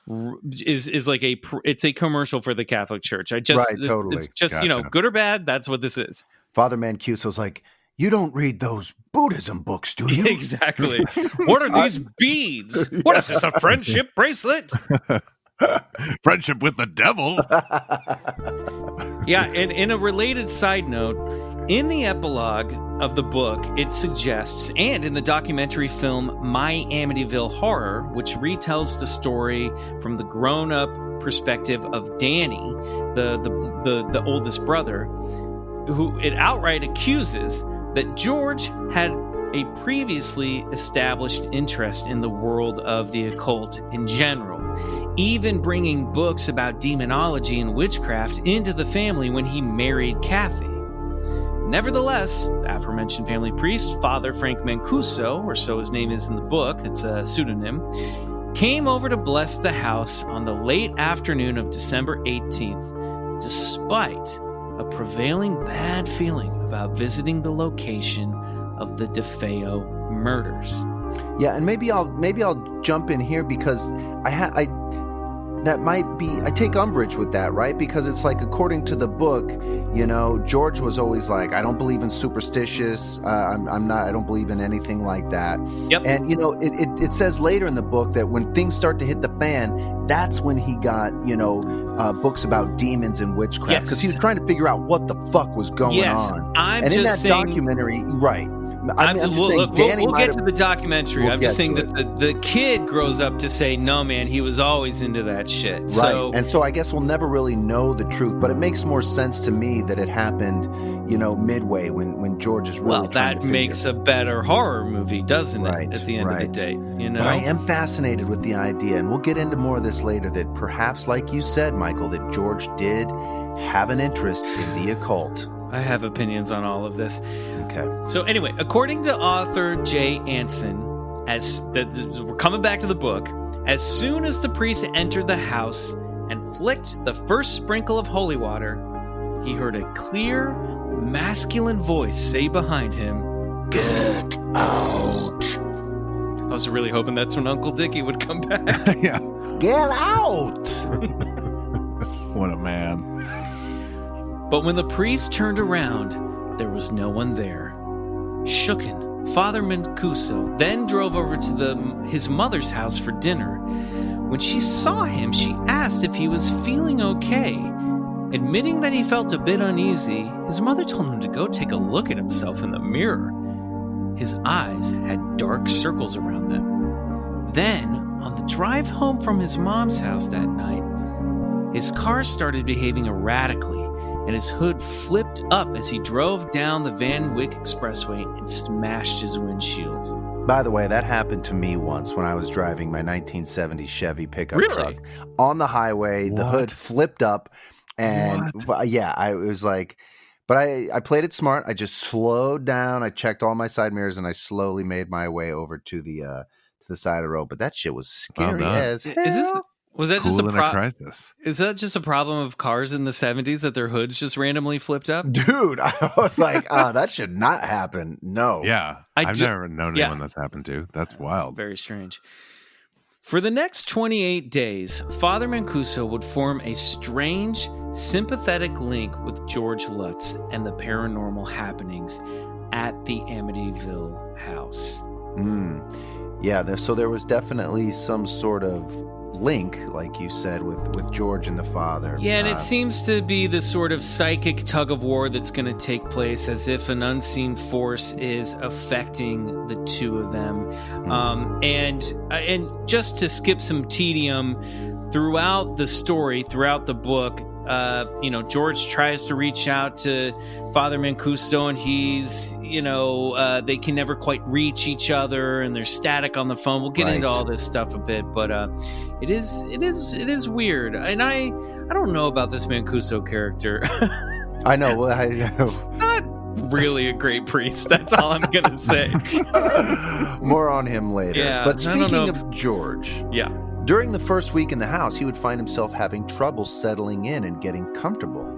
is like it's a commercial for the Catholic Church. Totally. It's just, Gotcha. good or bad, that's what this is. Father Mancuso's like, You don't read those Buddhism books, do you? Exactly. What are these beads? What is this, a friendship bracelet? Friendship with the devil. Yeah, and in a related side note, in the epilogue of the book, it suggests, and in the documentary film My Amityville Horror, which retells the story from the grown-up perspective of Danny, the oldest brother, who it outright accuses that George had a previously established interest in the world of the occult in general, even bringing books about demonology and witchcraft into the family when he married Kathy. Nevertheless, the aforementioned family priest, Father Frank Mancuso, or so his name is in the book, it's a pseudonym, came over to bless the house on the late afternoon of December 18th, despite a prevailing bad feeling about visiting the location of the DeFeo murders. Yeah, and maybe I'll jump in here because I take umbrage with that, right? Because it's like, according to the book, George was always like, I don't believe in superstitious. I don't believe in anything like that. Yep. And it says later in the book that when things start to hit the fan, that's when he got books about demons and witchcraft, because he was trying to figure out what the fuck was going on. In that documentary, right? We'll get to the documentary. I'm just saying that the kid grows up to say, no, man, he was always into that shit. Right. And so I guess we'll never really know the truth, but it makes more sense to me that it happened, midway when George is really trying to figure. Makes a better horror movie, doesn't it, at the end of the day? But I am fascinated with the idea, and we'll get into more of this later, that perhaps, like you said, Michael, that George did have an interest in the occult. I have opinions on all of this. Okay. So anyway, according to author Jay Anson, we're coming back to the book, as soon as the priest entered the house and flicked the first sprinkle of holy water, he heard a clear, masculine voice say behind him, "Get out." I was really hoping that's when Uncle Dickie would come back. Yeah. Get out. What a man. But when the priest turned around, there was no one there. Shooken, Father Mancuso then drove over to his mother's house for dinner. When she saw him, she asked if he was feeling okay. Admitting that he felt a bit uneasy, his mother told him to go take a look at himself in the mirror. His eyes had dark circles around them. Then, on the drive home from his mom's house that night, his car started behaving erratically, and his hood flipped up as he drove down the Van Wyck Expressway and smashed his windshield. By the way, that happened to me once when I was driving my 1970 Chevy pickup truck on the highway. What? The hood flipped up, and I was like, but I played it smart. I just slowed down. I checked all my side mirrors, and I slowly made my way over to the side of the road. But that shit was scary as hell. Was that just crisis? Is that just a problem of cars in the 70s that their hoods just randomly flipped up? Dude, I was like, that should not happen. No. Yeah. I've never known anyone that's happened to. That's wild. Very strange. For the next 28 days, Father Mancuso would form a strange, sympathetic link with George Lutz and the paranormal happenings at the Amityville house. Yeah, so there was definitely some sort of link, like you said, with George and the father. Yeah, and it seems to be the sort of psychic tug of war that's going to take place, as if an unseen force is affecting the two of them. And just to skip some tedium, throughout the story, throughout the book, George tries to reach out to Father Mancuso, and he's, they can never quite reach each other, and there's static on the phone. We'll get into all this stuff a bit, but it is weird, and I don't know about this Mancuso character. I know. I know. Not really a great priest. That's all I'm gonna say. More on him later. Yeah, but speaking of George, During the first week in the house, he would find himself having trouble settling in and getting comfortable.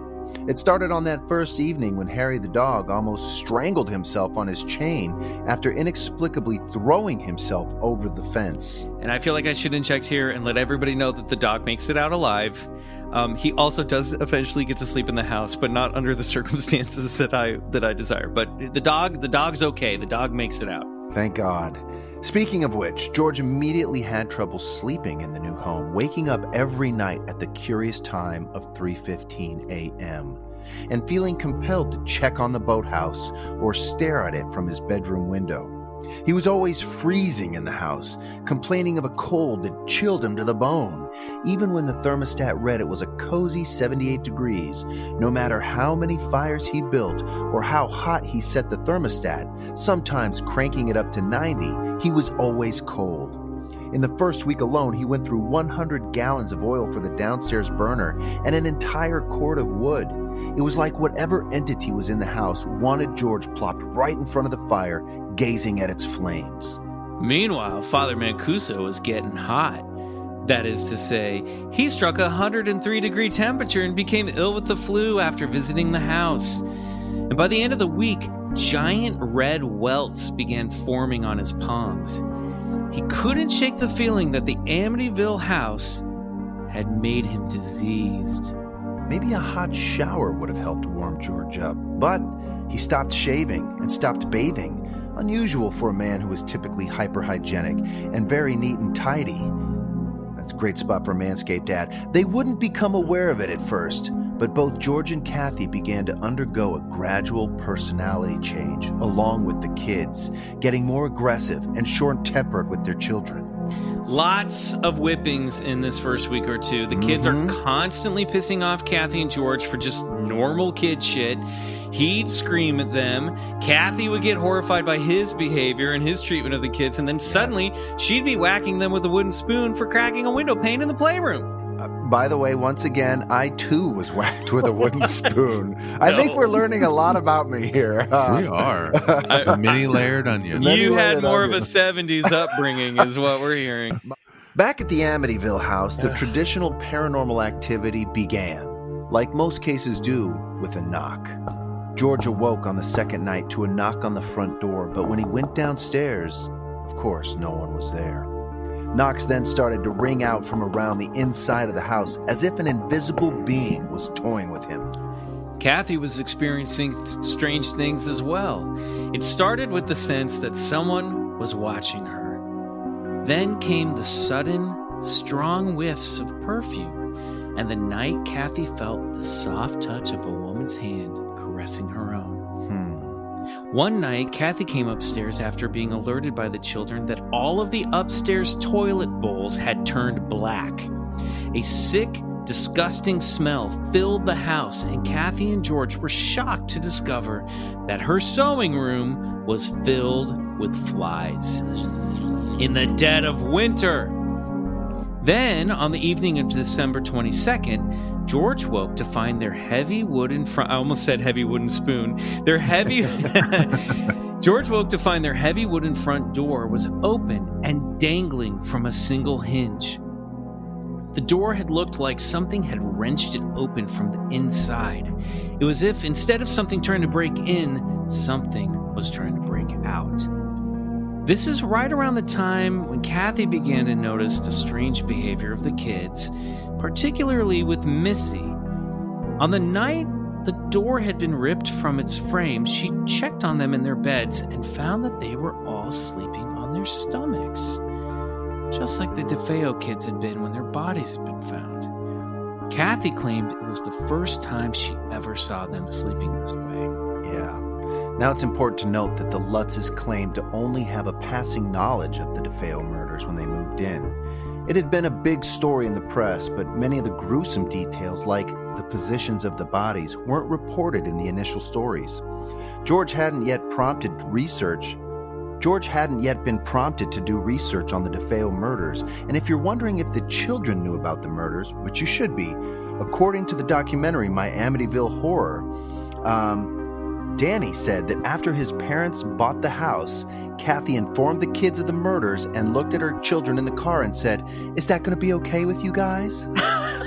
It started on that first evening when Harry the dog almost strangled himself on his chain after inexplicably throwing himself over the fence. And I feel like I should inject here and let everybody know that the dog makes it out alive. He also does eventually get to sleep in the house, but not under the circumstances that I desire. But the dog's okay. The dog makes it out. Thank God. Speaking of which, George immediately had trouble sleeping in the new home, waking up every night at the curious time of 3:15 a.m. and feeling compelled to check on the boathouse or stare at it from his bedroom window. He was always freezing in the house, complaining of a cold that chilled him to the bone. Even when the thermostat read it was a cozy 78 degrees, no matter how many fires he built or how hot he set the thermostat, sometimes cranking it up to 90, he was always cold. In the first week alone, he went through 100 gallons of oil for the downstairs burner and an entire cord of wood. It was like whatever entity was in the house wanted George plopped right in front of the fire, gazing at its flames. Meanwhile, Father Mancuso was getting hot. That is to say, he struck a 103-degree temperature and became ill with the flu after visiting the house. And by the end of the week, giant red welts began forming on his palms. He couldn't shake the feeling that the Amityville house had made him diseased. Maybe a hot shower would have helped warm George up, but he stopped shaving and stopped bathing, unusual for a man who was typically hyper-hygienic and very neat and tidy. That's a great spot for a Manscaped ad. They wouldn't become aware of it at first, but both George and Kathy began to undergo a gradual personality change, along with the kids, getting more aggressive and short-tempered with their children. Lots of whippings in this first week or two. The kids are constantly pissing off Kathy and George for just normal kid shit. He'd scream at them. Kathy would get horrified by his behavior and his treatment of the kids, and then suddenly she'd be whacking them with a wooden spoon for cracking a window pane in the playroom. By the way, once again, I too was whacked with a wooden spoon. I think we're learning a lot about me here. We are. A mini layered onion. You had more of a 70s upbringing is what we're hearing. Back at the Amityville house, the traditional paranormal activity began, like most cases do, with a knock. George awoke on the second night to a knock on the front door, but when he went downstairs, of course, no one was there. Knocks then started to ring out from around the inside of the house as if an invisible being was toying with him. Kathy was experiencing strange things as well. It started with the sense that someone was watching her. Then came the sudden, strong whiffs of perfume, and the night Kathy felt the soft touch of a woman's hand caressing her own. One night, Kathy came upstairs after being alerted by the children that all of the upstairs toilet bowls had turned black. A sick, disgusting smell filled the house, and Kathy and George were shocked to discover that her sewing room was filled with flies. In the dead of winter. Then, on the evening of December 22nd, George woke to find their heavy wooden I almost said heavy wooden spoon. Their heavy George woke to find their heavy wooden front door was open and dangling from a single hinge. The door had looked like something had wrenched it open from the inside. It was as if instead of something trying to break in, something was trying to break out. This is right around the time when Kathy began to notice the strange behavior of the kids, particularly with Missy. On the night the door had been ripped from its frame, she checked on them in their beds and found that they were all sleeping on their stomachs, just like the DeFeo kids had been when their bodies had been found. Kathy claimed it was the first time she ever saw them sleeping this way. Yeah. Now it's important to note that the Lutzes claimed to only have a passing knowledge of the DeFeo murders when they moved in. It had been a big story in the press, but many of the gruesome details, like the positions of the bodies, weren't reported in the initial stories. George hadn't yet been prompted to do research on the DeFeo murders, and if you're wondering if the children knew about the murders, which you should be, according to the documentary My Amityville Horror, Danny said that after his parents bought the house, Kathy informed the kids of the murders and looked at her children in the car and said, "Is that going to be okay with you guys?"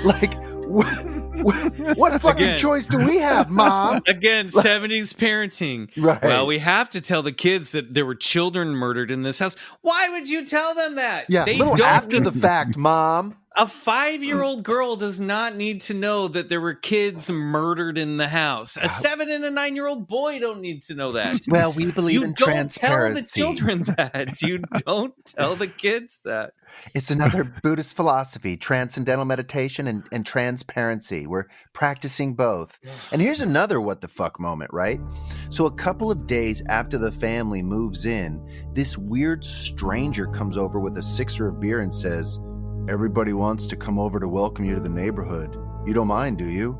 Like, what fucking choice do we have, Mom? Again, 70s parenting. Right. Well, we have to tell the kids that there were children murdered in this house. Why would you tell them that? Yeah, they little don't after the fact, Mom. A 5-year-old girl does not need to know that there were kids murdered in the house. A 7 and a 9-year-old boy don't need to know that. Well, we believe in transparency. You don't tell the children that. You don't tell the kids that. It's another Buddhist philosophy, transcendental meditation and transparency. We're practicing both. And here's another what the fuck moment, right? So a couple of days after the family moves in, this weird stranger comes over with a 6er of beer and says, "Everybody wants to come over to welcome you to the neighborhood. You don't mind, do you?"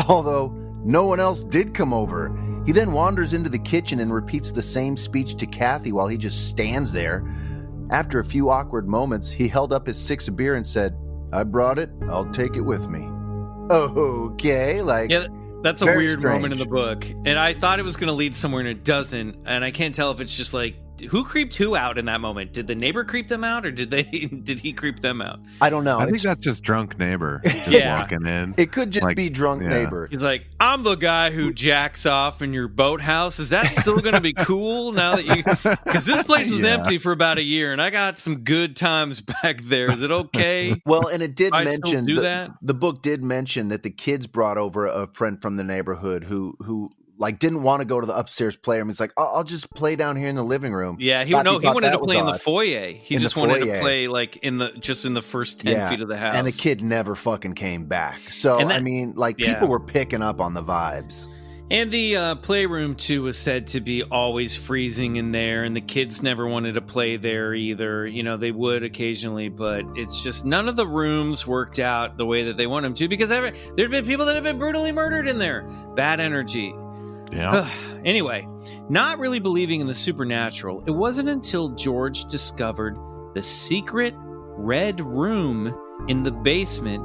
Although no one else did come over. He then wanders into the kitchen and repeats the same speech to Kathy while he just stands there. After a few awkward moments, he held up his 6 of beer and said, "I brought it. I'll take it with me." Okay, like... Yeah, that's a weird strange moment in the book. And I thought it was going to lead somewhere and it doesn't. And I can't tell if it's just like, who creeped who out in that moment? Did the neighbor creep them out, or did he creep them out? I don't know. I think that's just drunk neighbor just walking in. It could just be drunk neighbor. He's like, "I'm the guy who jacks off in your boathouse. Is that still going to be cool now that you... Because this place was empty for about a year, and I got some good times back there. Is it okay?" Well, and it did mention... that? The book did mention that the kids brought over a friend from the neighborhood who like didn't want to go to the upstairs playroom. He's like, I'll just play down here in the living room. Yeah, he wanted to play in the foyer. He just wanted to play like in the first 10 feet of the house. And the kid never fucking came back. So I mean, like people were picking up on the vibes. And the playroom too was said to be always freezing in there, and the kids never wanted to play there either. You know, they would occasionally, but it's just none of the rooms worked out the way that they want them to, because there'd been people that have been brutally murdered in there. Bad energy. Yeah. Anyway, not really believing in the supernatural, it wasn't until George discovered the secret red room in the basement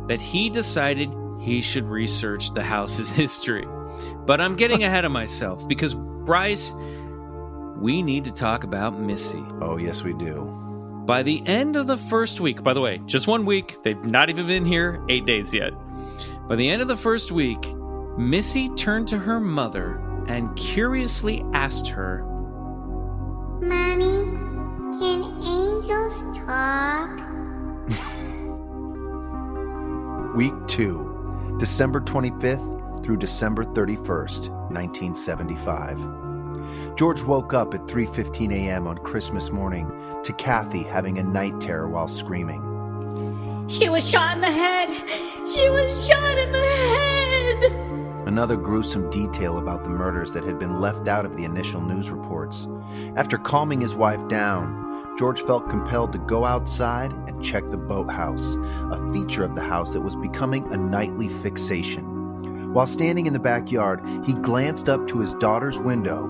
that he decided he should research the house's history. But I'm getting ahead of myself because, Bryce, we need to talk about Missy. Oh, yes, we do. By the end of the first week, by the way, just 1 week, they've not even been here 8 days yet. By the end of the first week, Missy turned to her mother and curiously asked her, "Mommy, can angels talk?" Week 2, December 25th through December 31st, 1975. George woke up at 3:15 a.m. on Christmas morning to Kathy having a night terror while screaming. She was shot in the head! She was shot in the head! Another gruesome detail about the murders that had been left out of the initial news reports. After calming his wife down, George felt compelled to go outside and check the boathouse, a feature of the house that was becoming a nightly fixation. While standing in the backyard, he glanced up to his daughter's window,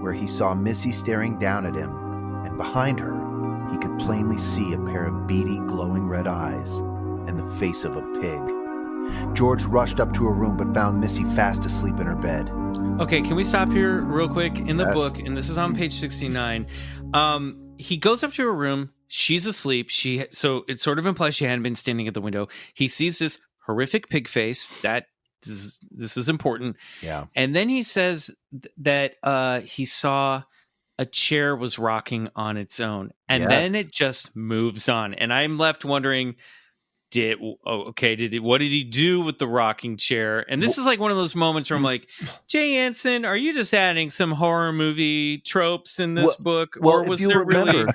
where he saw Missy staring down at him, and behind her, he could plainly see a pair of beady, glowing red eyes and the face of a pig. George rushed up to her room but found Missy fast asleep in her bed. Okay, can we stop here real quick? In the book, and this is on page 69, he goes up to her room. She's asleep. So it sort of implies she hadn't been standing at the window. He sees this horrific pig face. This is important. Yeah. And then he says that he saw a chair was rocking on its own. And then it just moves on. And I'm left wondering... what did he do with the rocking chair? And this is like one of those moments where I'm like, Jay Anson, are you just adding some horror movie tropes in this book? Well, or was there really...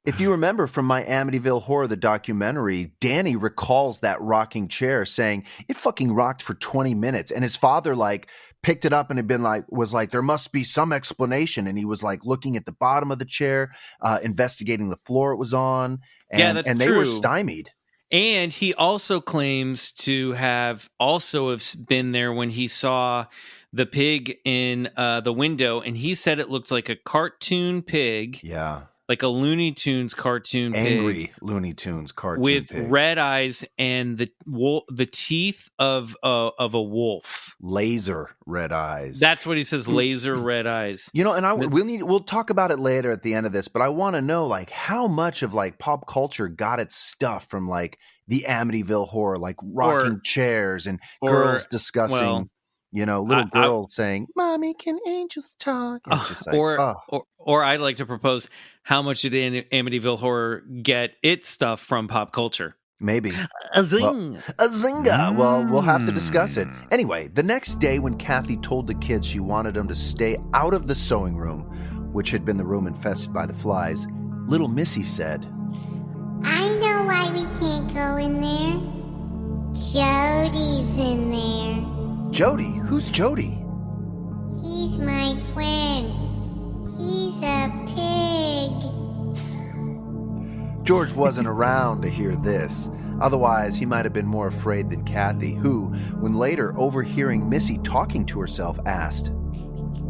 If you remember from my Amityville Horror, the documentary, Danny recalls that rocking chair saying it fucking rocked for 20 minutes. And his father like picked it up and was like, there must be some explanation. And he was like looking at the bottom of the chair, investigating the floor it was on. And, that's and they true. were stymied. And he also claims to have been there when he saw the pig in the window, and he said it looked like a cartoon pig. Yeah. Like a Looney Tunes cartoon pig. Angry Looney Tunes cartoon with pig. red eyes and the teeth of a wolf. Laser red eyes. That's what he says, laser red eyes. You know, and we'll talk about it later at the end of this, but I want to know like how much of like pop culture got its stuff from like the Amityville Horror, like rocking chairs and girls discussing, little girls saying, "Mommy, can angels talk?" And it's just like, or I'd like to propose, how much did Amityville Horror get its stuff from pop culture? Maybe. A zing. Well, a zinga. Well, we'll have to discuss it. Anyway, the next day when Kathy told the kids she wanted them to stay out of the sewing room, which had been the room infested by the flies, little Missy said, I know why we can't go in there. Jody's in there. Jody? Who's Jody? He's my friend. He's a pig. George wasn't around to hear this. Otherwise, he might have been more afraid than Kathy, who, when later overhearing Missy talking to herself, asked,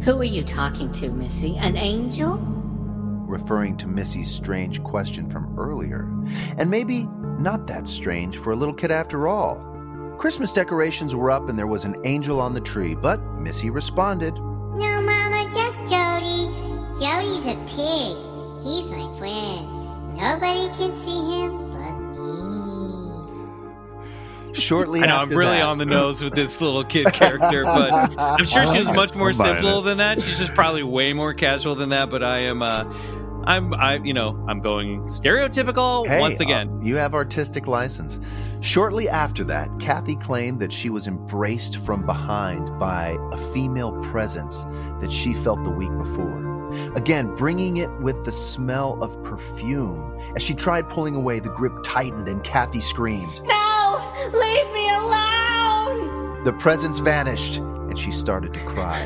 Who are you talking to, Missy? An angel? referring to Missy's strange question from earlier. And maybe not that strange for a little kid after all. Christmas decorations were up and there was an angel on the tree, but Missy responded, No, Mama, just Jody. Jody's a pig. He's my friend. Nobody can see him but me. Shortly I know, after I'm really that, on the nose with this little kid character, but I'm sure she was much more simple than that. She's just probably way more casual than that, but I'm going stereotypical once again. You have artistic license. Shortly after that, Kathy claimed that she was embraced from behind by a female presence that she felt the week before. Again, bringing it with the smell of perfume. As she tried pulling away, the grip tightened and Kathy screamed, No! Leave me alone! The presence vanished and she started to cry.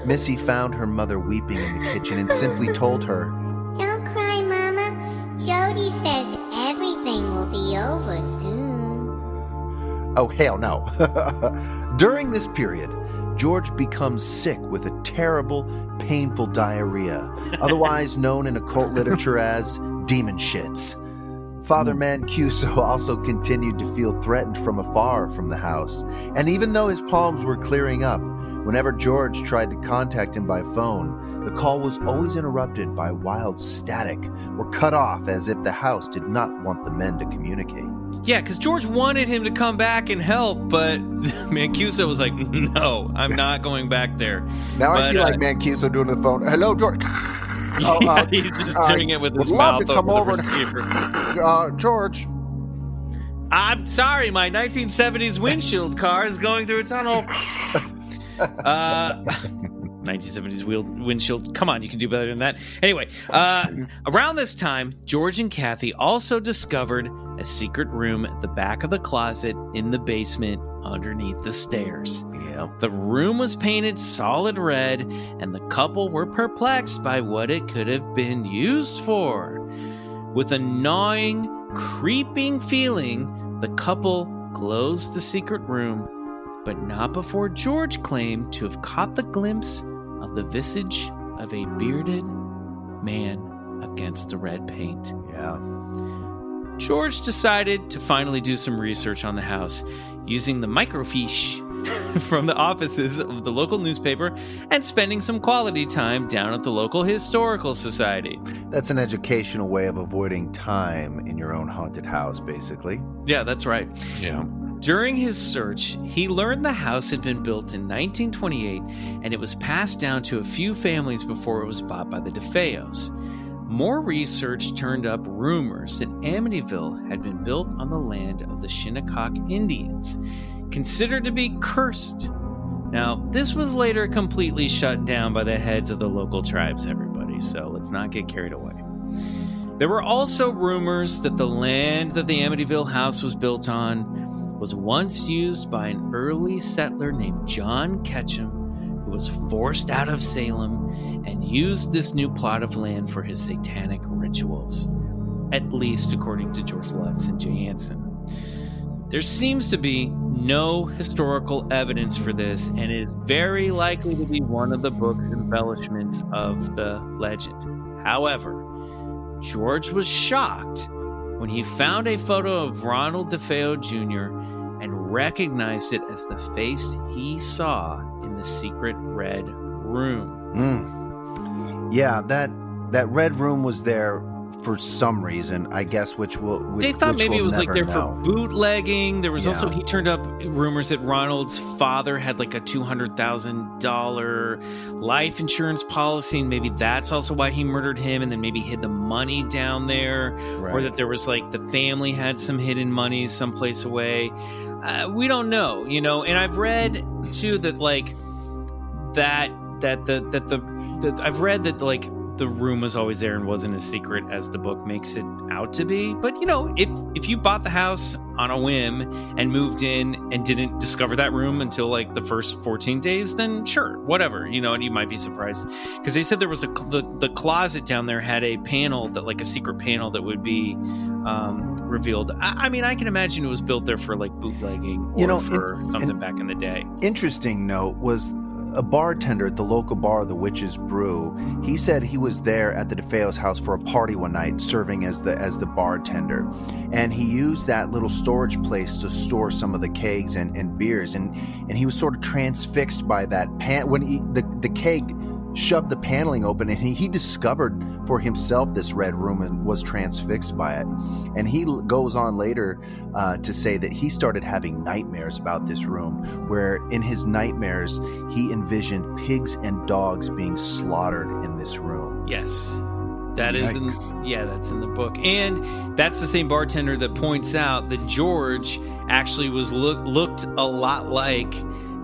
Missy found her mother weeping in the kitchen and simply told her, Don't cry, Mama. Jody says everything will be over soon. Oh, hell no. During this period, George becomes sick with a terrible, painful diarrhea, otherwise known in occult literature as demon shits. Father Mancuso also continued to feel threatened from afar from the house, and even though his palms were clearing up, whenever George tried to contact him by phone, the call was always interrupted by wild static or cut off as if the house did not want the men to communicate. Yeah, because George wanted him to come back and help, but Mancuso was like, no, I'm not going back there. Now I see like Mancuso doing the phone. Hello, George. He's just doing it with his mouth over the receiver. George. I'm sorry, my 1970s windshield car is going through a tunnel. 1970s windshield. Come on, you can do better than that. Anyway, around this time, George and Kathy also discovered a secret room at the back of the closet in the basement underneath the stairs. Yeah. The room was painted solid red, and the couple were perplexed by what it could have been used for. With a gnawing, creeping feeling, the couple closed the secret room, but not before George claimed to have caught the glimpse of the visage of a bearded man against the red paint. Yeah. George decided to finally do some research on the house using the microfiche from the offices of the local newspaper and spending some quality time down at the local historical society. That's an educational way of avoiding time in your own haunted house, basically. Yeah, that's right. Yeah. During his search, he learned the house had been built in 1928 and it was passed down to a few families before it was bought by the DeFeos. More research turned up rumors that Amityville had been built on the land of the Shinnecock Indians, considered to be cursed. Now, this was later completely shut down by the heads of the local tribes, everybody, so let's not get carried away. There were also rumors that the land that the Amityville house was built on was once used by an early settler named John Ketchum, who was forced out of Salem and used this new plot of land for his satanic rituals, at least according to George Lutz and Jay Anson. There seems to be no historical evidence for this, and is very likely to be one of the book's embellishments of the legend. However, George was shocked when he found a photo of Ronald DeFeo Jr. and recognized it as the face he saw in the secret red room. Yeah, that red room was there for some reason, I guess, they thought maybe it was like there for bootlegging. There was also, he turned up rumors that Ronald's father had like a $200,000 life insurance policy, and maybe that's also why he murdered him, and then maybe hid the money down there, or that there was like the family had some hidden money someplace away. We don't know, and I've read too that like I've read that like the room was always there and wasn't as secret as the book makes it out to be. But if you bought the house on a whim and moved in and didn't discover that room until like the first 14 days, then sure, whatever, and you might be surprised, because they said there was the closet down there had a panel that like a secret panel that would be revealed. I mean, I can imagine it was built there for like bootlegging or for something back in the day. Interesting note was a bartender at the local bar, the Witch's Brew. He said he was there at the DeFeo's house for a party one night, serving as the bartender, and he used that little storage place to store some of the kegs and beers, and he was sort of transfixed by that when the keg shoved the paneling open, and he discovered for himself this red room and was transfixed by it. And he goes on later to say that he started having nightmares about this room, where in his nightmares he envisioned pigs and dogs being slaughtered in this room. Yes. That is that's in the book. And that's the same bartender that points out that George actually was looked a lot like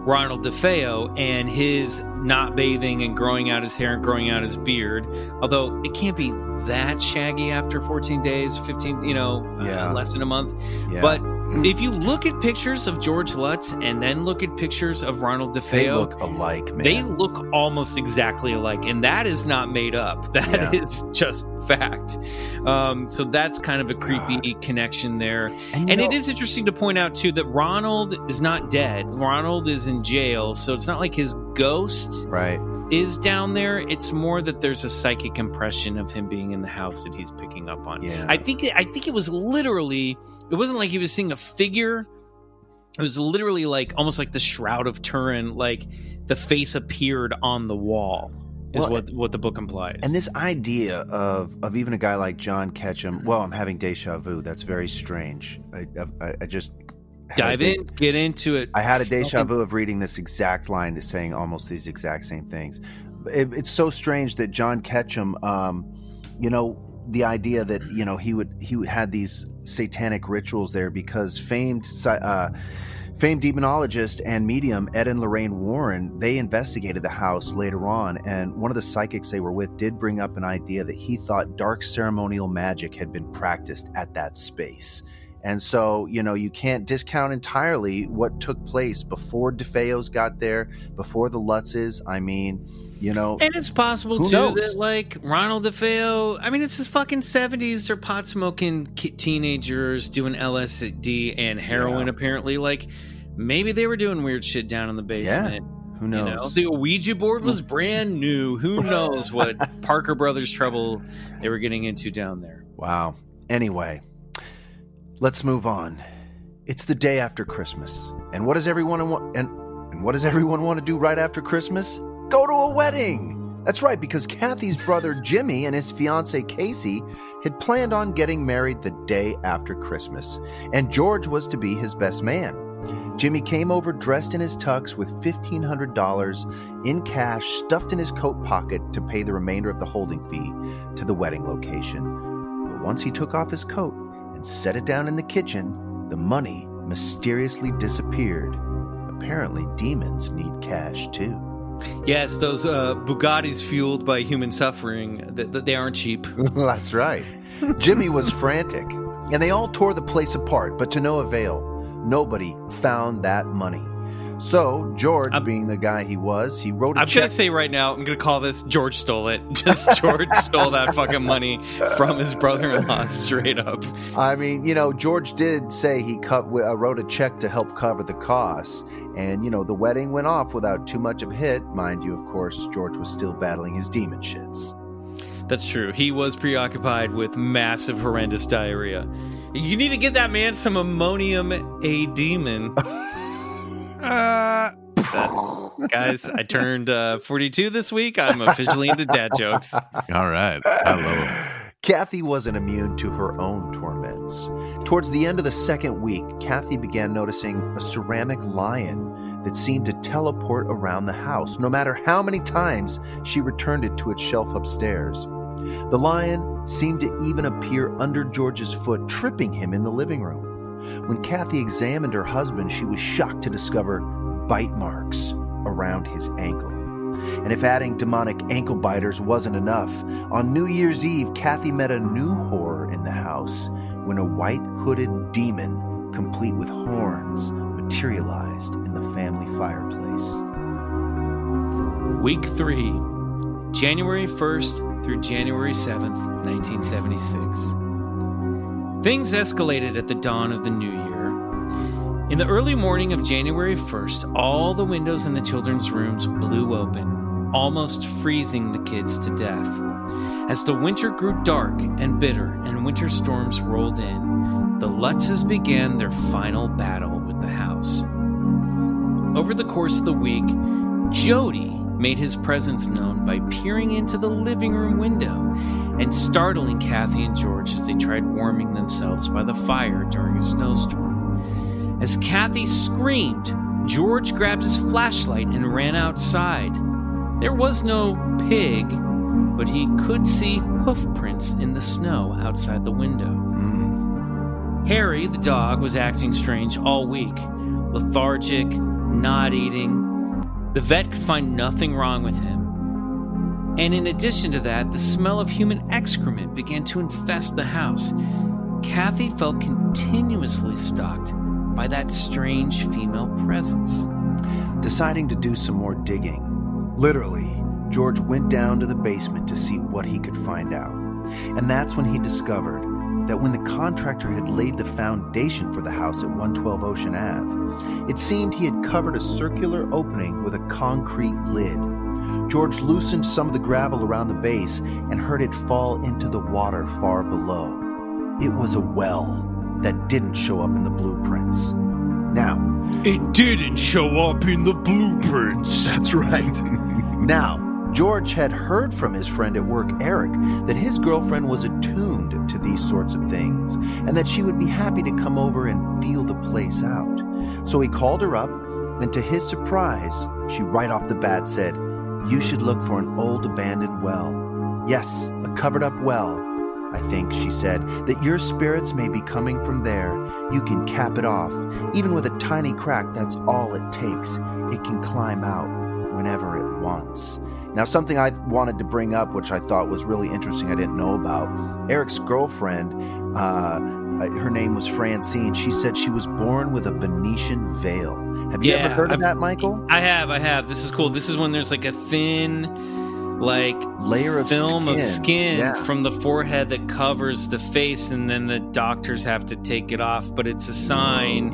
Ronald DeFeo, and his not bathing and growing out his hair and growing out his beard, although it can't be that shaggy after 14 days, 15, less than a month. Yeah. But if you look at pictures of George Lutz and then look at pictures of Ronald DeFeo, they look alike, man. They look almost exactly alike, and that is not made up. That is just fact. So that's kind of a creepy connection there. And it is interesting to point out too that Ronald is not dead. Ronald is in jail, so it's not like his ghost is down there. It's more that there's a psychic impression of him being in the house that he's picking up on. Yeah. I think it was literally, it wasn't like he was seeing a figure. It was literally like almost like the Shroud of Turin, like the face appeared on the wall. Is what the book implies. And this idea of even a guy like John Ketchum, well, I'm having deja vu. That's very strange. I just dive in, get into it. I had a deja vu of reading this exact line, saying almost these exact same things. It's so strange that John Ketchum, the idea that he had these satanic rituals there, because famed demonologist and medium Ed and Lorraine Warren, they investigated the house later on, and one of the psychics they were with did bring up an idea that he thought dark ceremonial magic had been practiced at that space. And so, you can't discount entirely what took place before DeFeo's got there, before the Lutzes. I mean, and it's possible too that like Ronald DeFeo, I mean, it's his fucking 70s. They're pot smoking teenagers doing LSD and heroin. Apparently, like maybe they were doing weird shit down in the basement. Yeah. Who knows? The Ouija board was brand new. Who knows what Parker Brothers trouble they were getting into down there. Wow. Anyway, let's move on. It's the day after Christmas, and what does everyone want? And what does everyone want to do right after Christmas? Go to a wedding. That's right, because Kathy's brother Jimmy and his fiancée Casey had planned on getting married the day after Christmas, and George was to be his best man. Jimmy came over dressed in his tux with $1,500 in cash stuffed in his coat pocket to pay the remainder of the holding fee to the wedding location. But once he took off his coat and set it down in the kitchen, the money mysteriously disappeared. Apparently, demons need cash too. Yes, those Bugattis fueled by human suffering, they aren't cheap. That's right. Jimmy was frantic, and they all tore the place apart, but to no avail. Nobody found that money. So George, being the guy he was, he wrote a check. I'm going to say right now, I'm going to call this George stole it. Just George stole that fucking money from his brother-in-law straight up. I mean, George did say he wrote a check to help cover the costs. And, the wedding went off without too much of a hit. Mind you, of course, George was still battling his demon shits. That's true. He was preoccupied with massive, horrendous diarrhea. You need to get that man some ammonium A-demon. Guys, I turned 42 this week. I'm officially into dad jokes. All right. I love them. Kathy wasn't immune to her own torments. Towards the end of the second week, Kathy began noticing a ceramic lion that seemed to teleport around the house, no matter how many times she returned it to its shelf upstairs. The lion seemed to even appear under George's foot, tripping him in the living room. When Kathy examined her husband, she was shocked to discover bite marks around his ankle. And if adding demonic ankle biters wasn't enough, on New Year's Eve, Kathy met a new horror in the house when a white hooded demon, complete with horns, materialized in the family fireplace. Week 3, January 1st through January 7th, 1976. Things escalated at the dawn of the new year. In the early morning of January 1st, all the windows in the children's rooms blew open, almost freezing the kids to death. As the winter grew dark and bitter and winter storms rolled in, the Lutzes began their final battle with the house. Over the course of the week, Jody made his presence known by peering into the living room window and startling Kathy and George as they tried warming themselves by the fire during a snowstorm. As Kathy screamed, George grabbed his flashlight and ran outside. There was no pig, but he could see hoof prints in the snow outside the window. Harry, the dog, was acting strange all week, lethargic, not eating. The vet could find nothing wrong with him. And in addition to that, the smell of human excrement began to infest the house. Kathy felt continuously stalked by that strange female presence. Deciding to do some more digging, literally, George went down to the basement to see what he could find out. And that's when he discovered that when the contractor had laid the foundation for the house at 112 Ocean Ave, it seemed he had covered a circular opening with a concrete lid. George loosened some of the gravel around the base and heard it fall into the water far below. It was a well that didn't show up in the blueprints. Now, it didn't show up in the blueprints. That's right. Now, George had heard from his friend at work, Eric, that his girlfriend was attuned to these sorts of things and that she would be happy to come over and feel the place out. So he called her up, and to his surprise, she right off the bat said, "You should look for an old abandoned well. Yes, a covered up well. I think," she said, "that your spirits may be coming from there. You can cap it off. Even with a tiny crack, that's all it takes. It can climb out whenever it wants." Now, something I wanted to bring up, which I thought was really interesting I didn't know about. Eric's girlfriend, her name was Francine. She said she was born with a Venetian veil. Have you ever heard of that, Michael? I have. This is cool. This is when there's like a thin, layer of film skin. of skin from the forehead that covers the face, and then the doctors have to take it off. But it's a sign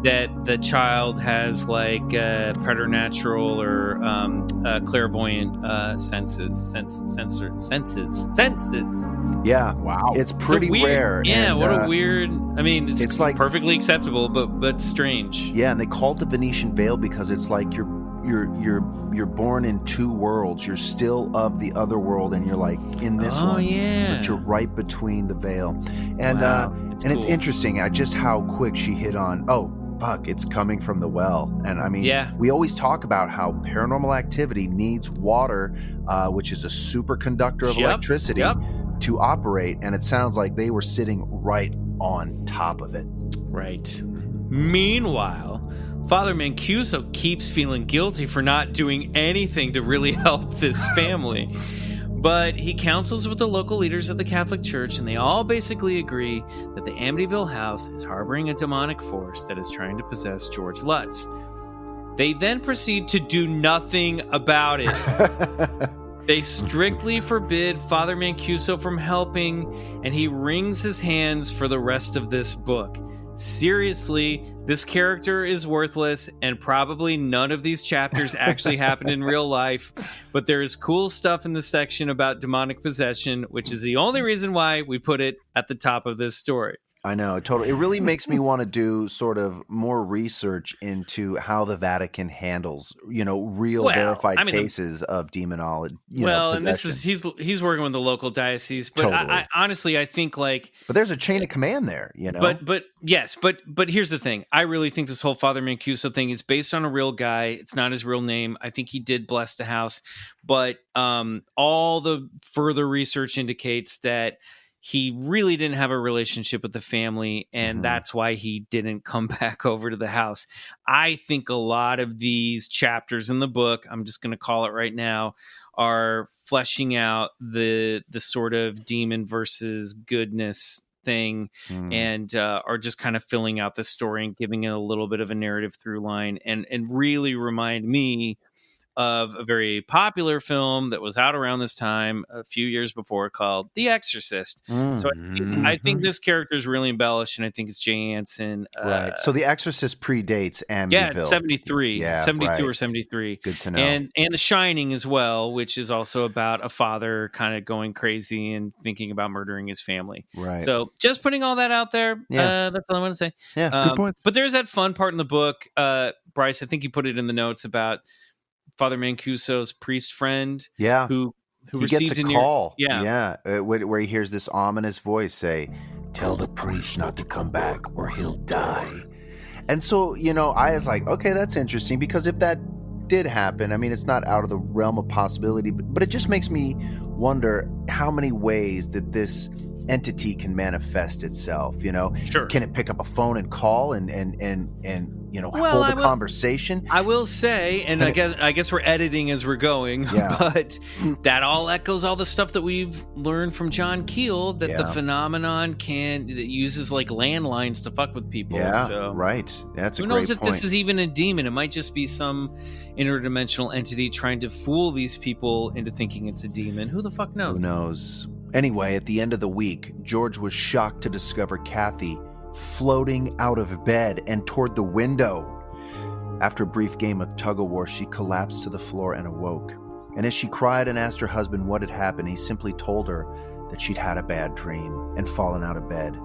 that the child has preternatural or clairvoyant senses. Yeah, wow, it's pretty rare. Yeah, and, what a weird. I mean, it's like perfectly acceptable, but strange. Yeah, and they call it the Venetian veil because it's like you're born in two worlds. You're still of the other world, and you're like in this one, but you're right between the veil. And cool. It's interesting just how quick she hit on. Oh, fuck! It's coming from the well. And I mean, we always talk about how paranormal activity needs water, which is a superconductor of electricity, to operate. And it sounds like they were sitting right on top of it. Right. Meanwhile, Father Mancuso keeps feeling guilty for not doing anything to really help this family. But he counsels with the local leaders of the Catholic Church, and they all basically agree that the Amityville house is harboring a demonic force that is trying to possess George Lutz. They then proceed to do nothing about it. They strictly forbid Father Mancuso from helping, and he wrings his hands for the rest of this book. Seriously, this character is worthless, and probably none of these chapters actually happened in real life, but there is cool stuff in the section about demonic possession, which is the only reason why we put it at the top of this story. I know, totally. It really makes me want to do sort of more research into how the Vatican handles, real verified cases of demonology. And this is he's working with the local diocese, but totally. I honestly I think but there's a chain of command there, But here's the thing. I really think this whole Father Mancuso thing is based on a real guy. It's not his real name. I think he did bless the house, but all the further research indicates that he really didn't have a relationship with the family, and that's why he didn't come back over to the house. I think a lot of these chapters in the book, I'm just going to call it right now, are fleshing out the sort of demon versus goodness thing, and are just kind of filling out the story and giving it a little bit of a narrative through line, and really remind me of a very popular film that was out around this time a few years before called The Exorcist. So I think this character is really embellished, and I think it's Jay Anson. Right. So The Exorcist predates Amityville. Yeah, 73. Yeah, 72 right. Or 73. Good to know. And The Shining as well, which is also about a father kind of going crazy and thinking about murdering his family. Right. So just putting all that out there. Yeah. That's all I want to say. Yeah, good point. But there's that fun part in the book, Bryce, I think you put it in the notes about Father Mancuso's priest friend, who he gets a call, where he hears this ominous voice say, "Tell the priest not to come back, or he'll die." And so, I was like, okay, that's interesting, because if that did happen, I mean, it's not out of the realm of possibility, but it just makes me wonder how many ways that this entity can manifest itself. Sure. Can it pick up a phone and call and hold a conversation? I will say, and I guess we're editing as we're going, but that all echoes all the stuff that we've learned from John Keel, that the phenomenon that uses landlines to fuck with people. Yeah, so right. That's a great point. Who knows if this is even a demon? It might just be some interdimensional entity trying to fool these people into thinking it's a demon. Who the fuck knows? Who knows? Anyway, at the end of the week, George was shocked to discover Kathy floating out of bed and toward the window. After a brief game of tug-of-war, she collapsed to the floor and awoke. And as she cried and asked her husband what had happened, he simply told her that she'd had a bad dream and fallen out of bed.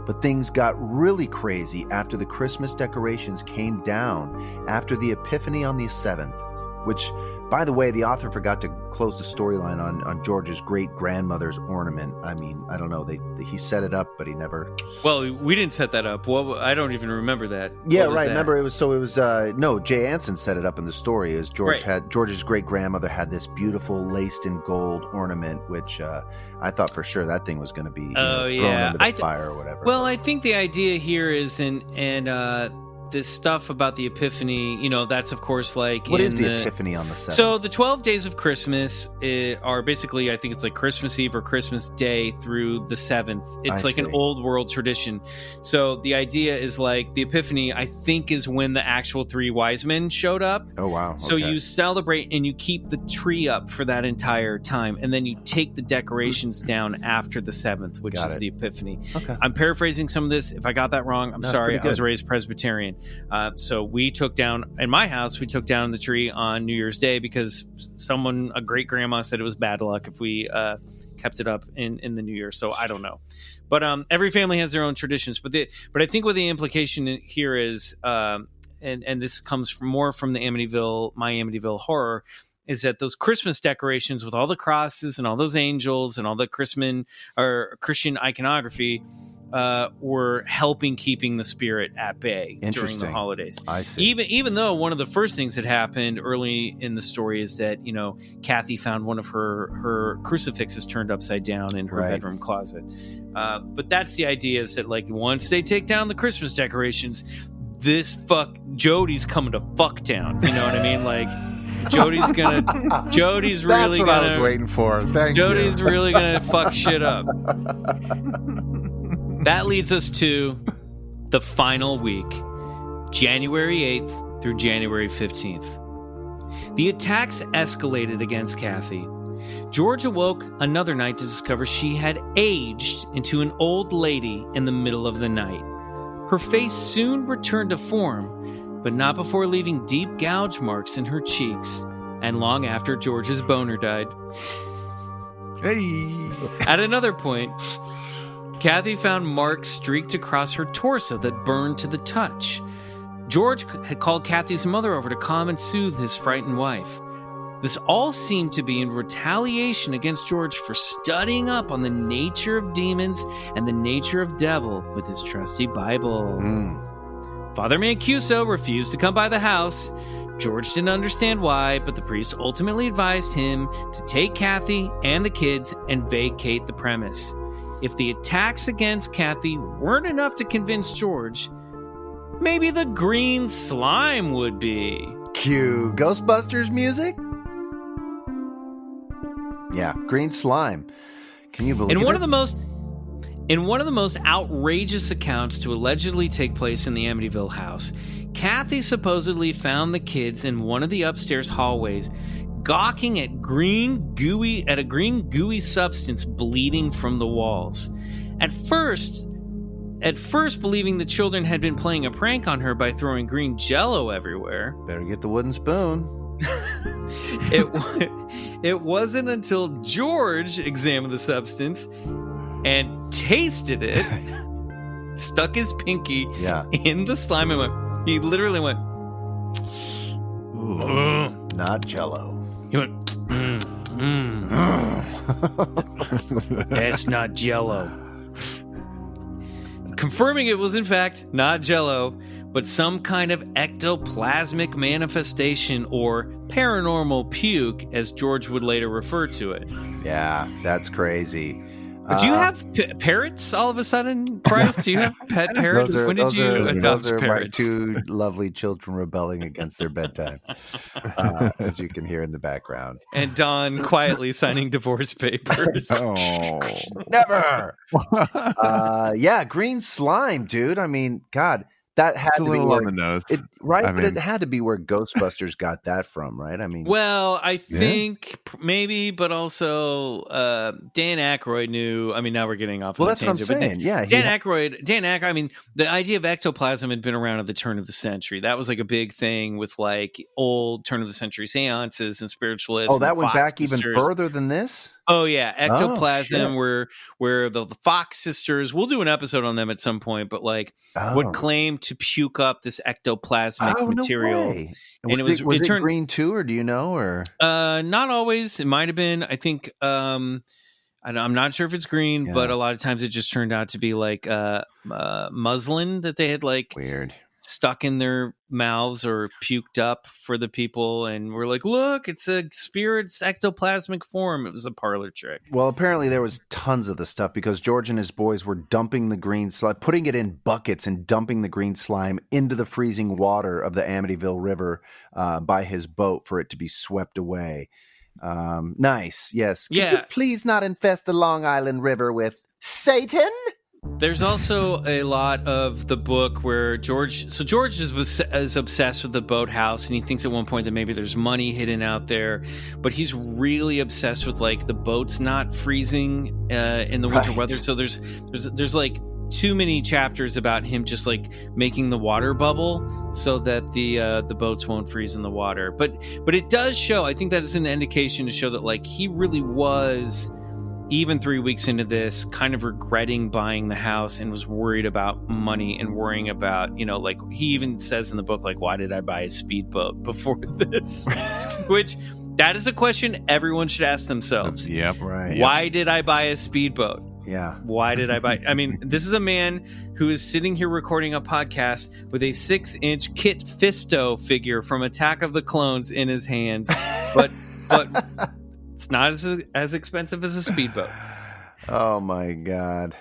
But things got really crazy after the Christmas decorations came down after the Epiphany on the 7th, which, by the way, the author forgot to close the storyline on George's great-grandmother's ornament. I mean, I don't know. He set it up, but he never... Well, we didn't set that up. Well, I don't even remember that. Yeah, right. That? Remember, Jay Anson set it up in the story. As George's great-grandmother had this beautiful laced in gold ornament, which I thought for sure that thing was going to be thrown into the fire or whatever. Well, I think the idea here is, this stuff about the Epiphany, that's of course what is the Epiphany on the 7th? So the 12 days of Christmas are basically, I think it's Christmas Eve or Christmas Day through the 7th. It's an old world tradition. So the idea is the Epiphany, I think, is when the actual 3 wise men showed up. Oh, wow. So you celebrate and you keep the tree up for that entire time. And then you take the decorations down after the 7th, which is the Epiphany. Okay. I'm paraphrasing some of this. If I got that wrong, I'm sorry. I was raised Presbyterian. So we took down, in my house, the tree on New Year's Day because a great grandma said it was bad luck if we kept it up in the New Year. So I don't know. But every family has their own traditions. But I think what the implication here is, and this comes more from the my Amityville horror, is that those Christmas decorations with all the crosses and all those angels and all the Christian iconography were helping keeping the spirit at bay during the holidays. I see. Even though one of the first things that happened early in the story is that Kathy found one of her crucifixes turned upside down in her bedroom closet. But that's the idea, is that once they take down the Christmas decorations, Jody's coming to fuck town. You know what I mean? Jody's really That's what gonna. I was waiting for. Thank you. Jody's really gonna fuck shit up. That leads us to the final week, January 8th through January 15th. The attacks escalated against Kathy. George awoke another night to discover she had aged into an old lady in the middle of the night. Her face soon returned to form, but not before leaving deep gouge marks in her cheeks, and long after George's boner died. Hey! At another point, Kathy found marks streaked across her torso that burned to the touch. George had called Kathy's mother over to calm and soothe his frightened wife. This all seemed to be in retaliation against George for studying up on the nature of demons and the nature of devil with his trusty Bible. Father Mancuso refused to come by the house. George didn't understand why, but the priest ultimately advised him to take Kathy and the kids and vacate the premise. If the attacks against Kathy weren't enough to convince George, maybe the green slime would be. Cue Ghostbusters music? Yeah, green slime. Can you believe it? In one of the most outrageous accounts to allegedly take place in the Amityville house, Kathy supposedly found the kids in one of the upstairs hallways gawking at a green gooey substance bleeding from the walls. At first believing the children had been playing a prank on her by throwing green Jell-O everywhere. Better get the wooden spoon. It wasn't until George examined the substance and tasted it, stuck his pinky in the slime and he literally went, not Jell-O. He went, that's not Jell-O. Confirming it was in fact not Jell-O, but some kind of ectoplasmic manifestation or paranormal puke, as George would later refer to it. Yeah, that's crazy. Do you have parrots all of a sudden, Bryce? Do you have pet parrots? When did you adopt parrots? My two lovely children rebelling against their bedtime, as you can hear in the background. And Don quietly signing divorce papers. Oh, never. Yeah, green slime, dude. I mean, God. That had to be on the nose, but it had to be where Ghostbusters got that from, right? I mean, well, I think maybe, but also Dan Aykroyd knew. I mean, now we're getting off. Well, that's what I'm saying. Dan Aykroyd. I mean, the idea of ectoplasm had been around at the turn of the century. That was like a big thing with like old turn of the century seances and spiritualists. Oh, that went back even further than this. Oh yeah, ectoplasm, where the Fox sisters. We'll do an episode on them at some point, but like would claim to puke up this ectoplasmic material. No way. And was it green too, or do you know? Or not always. It might have been. I think I'm not sure if it's green, but a lot of times it just turned out to be like muslin that they had like weird stuck in their mouths or puked up for the people, and we're like, look, it's a spirit's ectoplasmic form. It was a parlor trick. Well, apparently there was tons of the stuff because George and his boys were dumping the green slime, putting it in buckets and dumping the green slime into the freezing water of the Amityville River by his boat for it to be swept away. Nice. Yes. Could you please not infest the Long Island River with Satan? There's also a lot of the book where George is obsessed with the boathouse, and he thinks at one point that maybe there's money hidden out there, but he's really obsessed with like the boats not freezing in the winter weather. So there's like too many chapters about him just like making the water bubble so that the boats won't freeze in the water. But it does show. I think that is an indication to show that like he really was, even 3 weeks into this, kind of regretting buying the house and was worried about money and worrying about, like he even says in the book, like, why did I buy a speedboat before this? Which that is a question everyone should ask themselves. Yep, right. Why did I buy a speedboat? Yeah. Why did I buy? I mean, this is a man who is sitting here recording a podcast with a 6-inch Kit Fisto figure from Attack of the Clones in his hands, but it's not as expensive as a speedboat. Oh, my God.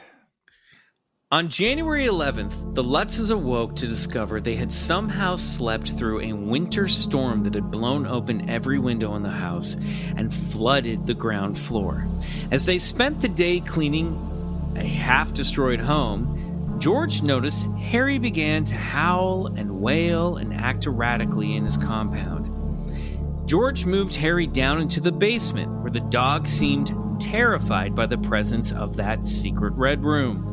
On January 11th, the Lutzes awoke to discover they had somehow slept through a winter storm that had blown open every window in the house and flooded the ground floor. As they spent the day cleaning a half-destroyed home, George noticed Harry began to howl and wail and act erratically in his compound. George moved Harry down into the basement, where the dog seemed terrified by the presence of that secret red room.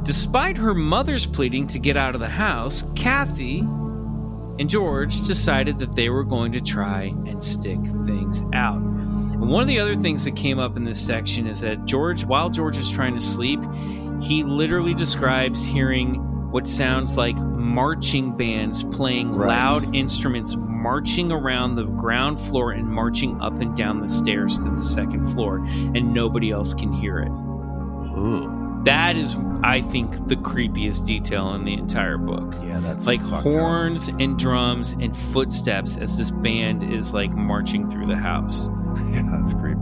Despite her mother's pleading to get out of the house, Kathy and George decided that they were going to try and stick things out. And one of the other things that came up in this section is that while George is trying to sleep, he literally describes hearing what sounds like marching bands playing loud instruments, marching around the ground floor and marching up and down the stairs to the second floor, and nobody else can hear it. Ooh. That is, I think, the creepiest detail in the entire book. Yeah, that's like horns and drums and footsteps as this band is like marching through the house. Yeah, that's creepy.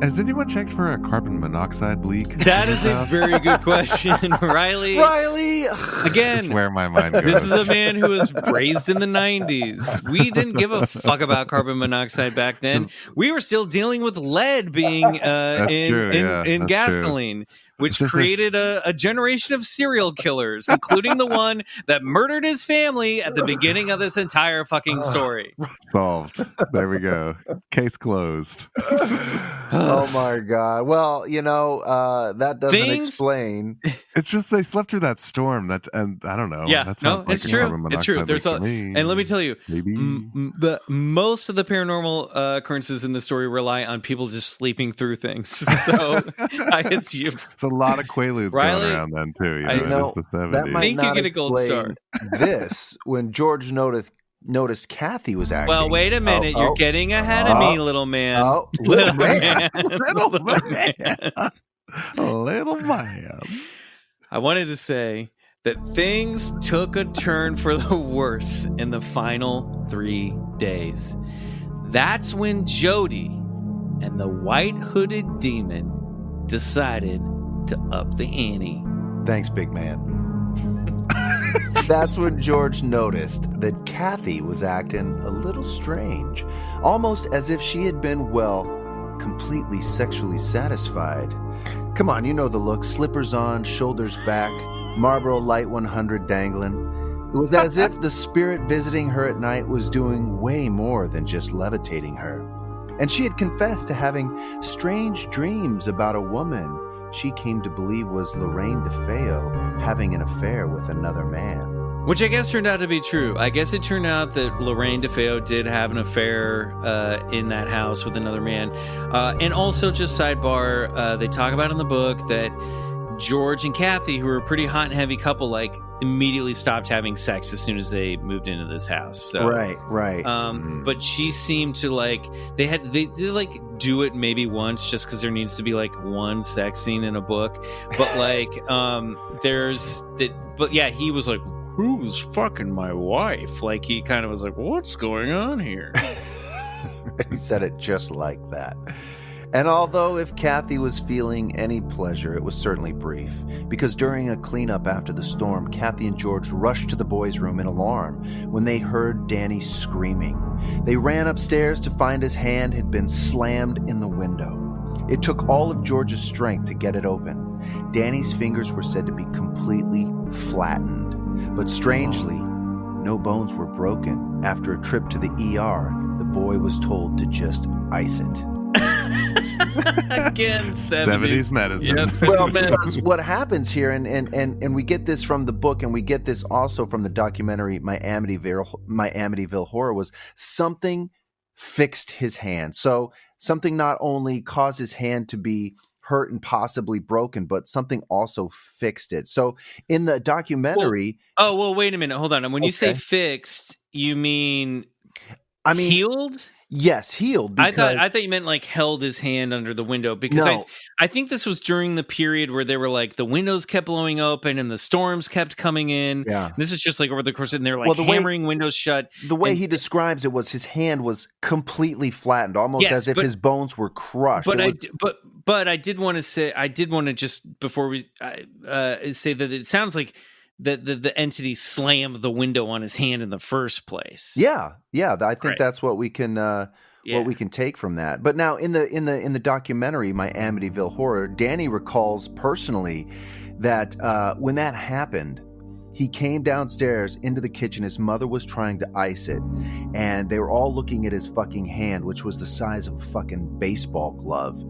Has anyone checked for a carbon monoxide leak? That is a very good question, Riley. Again, that's where my mind goes. This is a man who was raised in the 90s. We didn't give a fuck about carbon monoxide back then. We were still dealing with lead being in gasoline. Which created a generation of serial killers, including the one that murdered his family at the beginning of this entire fucking story. Solved. There we go. Case closed. Oh my God. Well, that doesn't explain. It's just they slept through that storm. And I don't know. Yeah, that's no, it's true. It's true. And let me tell you, most of the paranormal occurrences in the story rely on people just sleeping through things. So it's you. A lot of Quaaludes going around then too. I know the 70s. that might not get a gold star. This when George noticed Kathy was acting. Well, wait a minute. You're getting ahead of me, little man. Little man. Little man. I wanted to say that things took a turn for the worse in the final 3 days. That's when Jody and the white hooded demon decided to up the ante. Thanks, big man. That's when George noticed that Kathy was acting a little strange, almost as if she had been, completely sexually satisfied. Come on, you know the look. Slippers on, shoulders back, Marlboro Light 100 dangling. It was as if the spirit visiting her at night was doing way more than just levitating her. And she had confessed to having strange dreams about a woman she came to believe was Lorraine DeFeo having an affair with another man. Which I guess turned out to be true. I guess it turned out that Lorraine DeFeo did have an affair in that house with another man. And also, just sidebar, they talk about in the book that George and Kathy, who were a pretty hot and heavy couple, immediately stopped having sex as soon as they moved into this house. So, right. But she seemed to they did do it maybe once just because there needs to be one sex scene in a book. But there's that. But yeah, he was like, "Who's fucking my wife?" He kind of was like, "What's going on here?" He said it just like that. And although if Kathy was feeling any pleasure, it was certainly brief, because during a cleanup after the storm, Kathy and George rushed to the boys' room in alarm when they heard Danny screaming. They ran upstairs to find his hand had been slammed in the window. It took all of George's strength to get it open. Danny's fingers were said to be completely flattened, but strangely, no bones were broken. After a trip to the ER, the boy was told to just ice it. Again, 70s medicine. Yep, because what happens here, and we get this from the book, and we get this also from the documentary My Amityville Horror, was something fixed his hand. So something not only caused his hand to be hurt and possibly broken, but something also fixed it. So in the documentary... wait a minute. Hold on. And when you say fixed, you mean healed? Yes, healed. Because... I thought you meant held his hand under the window, because I think this was during the period where they were the windows kept blowing open and the storms kept coming in. Yeah, this is just over the course, and they're hammering windows shut. The way he describes it was his hand was completely flattened, almost as if his bones were crushed. But I did want to just before we say that it sounds like the entity slammed the window on his hand in the first place. Yeah. I think that's what we can what we can take from that. But now in the documentary, My Amityville Horror, Danny recalls personally that when that happened, he came downstairs into the kitchen. His mother was trying to ice it, and they were all looking at his fucking hand, which was the size of a fucking baseball glove.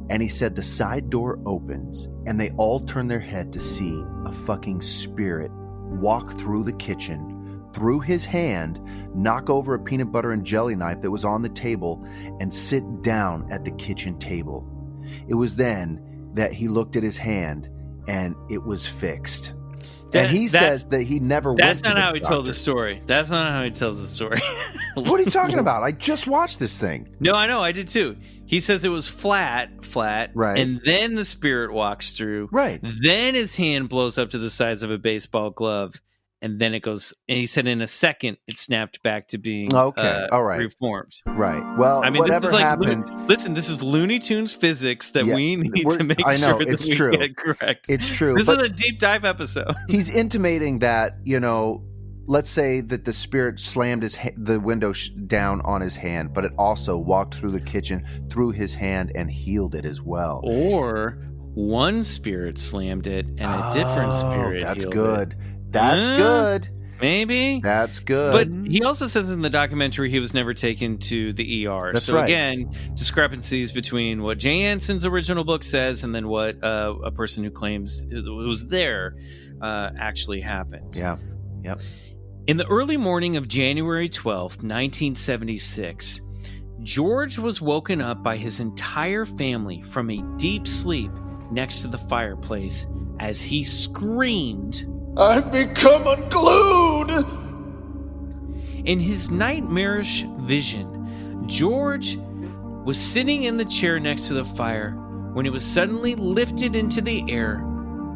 And he said the side door opens and they all turn their head to see a fucking spirit walk through the kitchen, through his hand, knock over a peanut butter and jelly knife that was on the table, and sit down at the kitchen table. It was then that he looked at his hand, and it was fixed. And he says that he never went to the doctor. That's not how he told the story. That's not how he tells the story. What are you talking about? I just watched this thing. No, I know. I did too. He says it was flat, right? And then the spirit walks through. Right. Then his hand blows up to the size of a baseball glove. And then it goes, and he said in a second, it snapped back to being all right. reformed. Right. Well, I mean, whatever happened. Listen, this is Looney Tunes physics that we need to make sure that we get correct. It's true. This is a deep dive episode. He's intimating that, let's say that the spirit slammed the window down on his hand, but it also walked through the kitchen, through his hand, and healed it as well. Or one spirit slammed it, and a different spirit that's healed good. it. That's good. Maybe. That's good. But he also says in the documentary he was never taken to the ER. That's so right. Again, discrepancies between what Jay Anson's original book says and then what a person who claims it was there actually happened. Yeah. Yep. In the early morning of January 12th, 1976, George was woken up by his entire family from a deep sleep next to the fireplace as he screamed, "I've become unglued!" In his nightmarish vision, George was sitting in the chair next to the fire when he was suddenly lifted into the air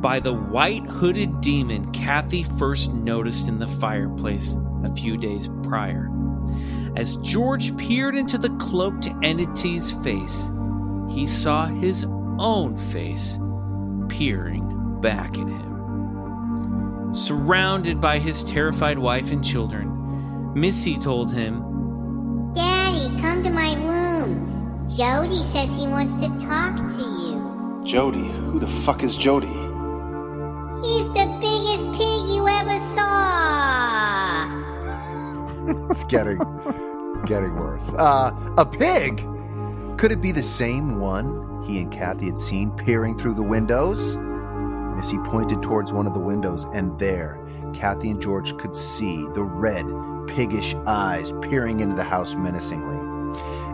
by the white-hooded demon Kathy first noticed in the fireplace a few days prior. As George peered into the cloaked entity's face, he saw his own face peering back at him. Surrounded by his terrified wife and children, Missy told him, "Daddy, come to my room. Jody says he wants to talk to you." Jody? Who the fuck is Jody? He's the biggest pig you ever saw. It's getting worse. A pig? Could it be the same one he and Kathy had seen peering through the windows? Missy pointed towards one of the windows, and there, Kathy and George could see the red, piggish eyes peering into the house menacingly.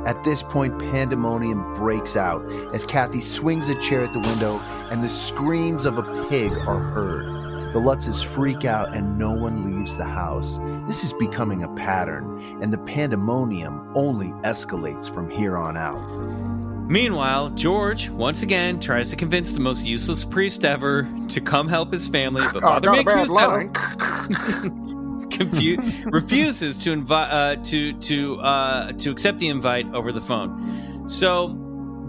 At this point, pandemonium breaks out as Kathy swings a chair at the window, and the screams of a pig are heard. The Lutzes freak out, and no one leaves the house. This is becoming a pattern, and the pandemonium only escalates from here on out. Meanwhile, George, once again, tries to convince the most useless priest ever to come help his family, but Father Mancuso refuses to accept the invite over the phone. So,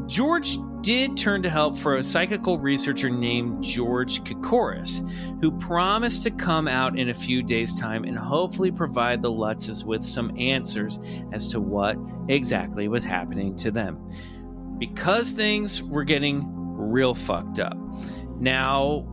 George did turn to help for a psychical researcher named George Kokoris, who promised to come out in a few days' time and hopefully provide the Lutzes with some answers as to what exactly was happening to them, because things were getting real fucked up. Now,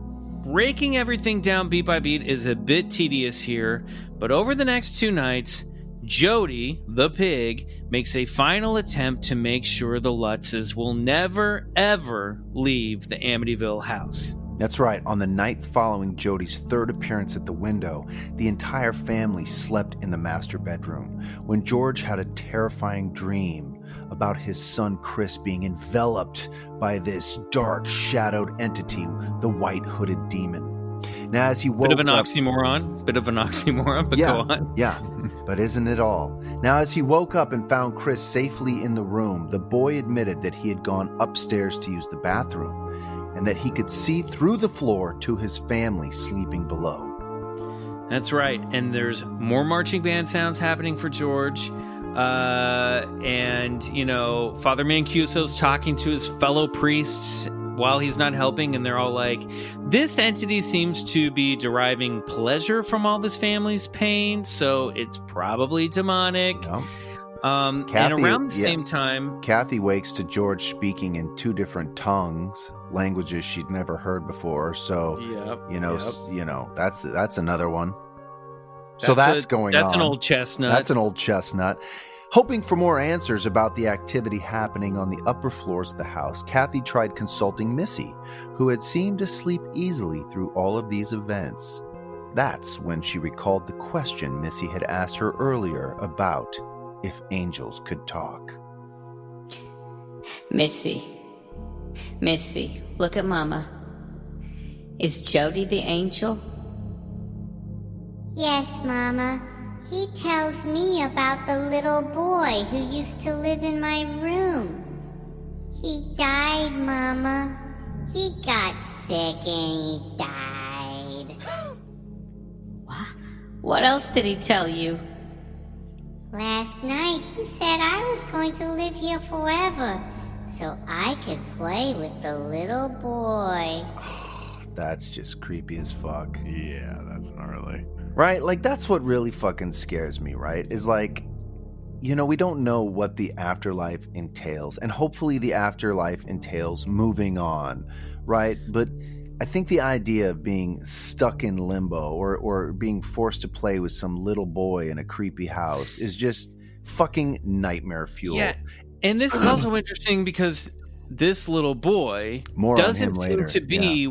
breaking everything down beat by beat is a bit tedious here, but over the next 2 nights, Jody, the pig, makes a final attempt to make sure the Lutzes will never, ever leave the Amityville house. That's right. On the night following Jody's third appearance at the window, the entire family slept in the master bedroom when George had a terrifying dream about his son Chris being enveloped by this dark, shadowed entity, the white-hooded demon. Now, as he woke up... Bit of an oxymoron, but yeah, go on. Yeah, but isn't it all? Now, as he woke up and found Chris safely in the room, the boy admitted that he had gone upstairs to use the bathroom and that he could see through the floor to his family sleeping below. That's right, and there's more marching band sounds happening for George. And, Father Mancuso's talking to his fellow priests while he's not helping, and they're all like, this entity seems to be deriving pleasure from all this family's pain, so it's probably demonic. Yeah. Kathy, and around the same time... Kathy wakes to George speaking in 2 different tongues, languages she'd never heard before, so, that's another one. That's going on. That's an old chestnut. That's an old chestnut. Hoping for more answers about the activity happening on the upper floors of the house, Kathy tried consulting Missy, who had seemed to sleep easily through all of these events. That's when she recalled the question Missy had asked her earlier about if angels could talk. Missy, look at Mama. Is Jody the angel? Yes, Mama. He tells me about the little boy who used to live in my room. He died, Mama. He got sick and he died. What else did he tell you? Last night he said I was going to live here forever, so I could play with the little boy. That's just creepy as fuck. Yeah, that's gnarly. Right? Like, that's what really fucking scares me, right? Is like, you know, we don't know what the afterlife entails. And hopefully the afterlife entails moving on, right? But I think the idea of being stuck in limbo or being forced to play with some little boy in a creepy house is just fucking nightmare fuel. Yeah, and this is also interesting because this little boy doesn't seem to be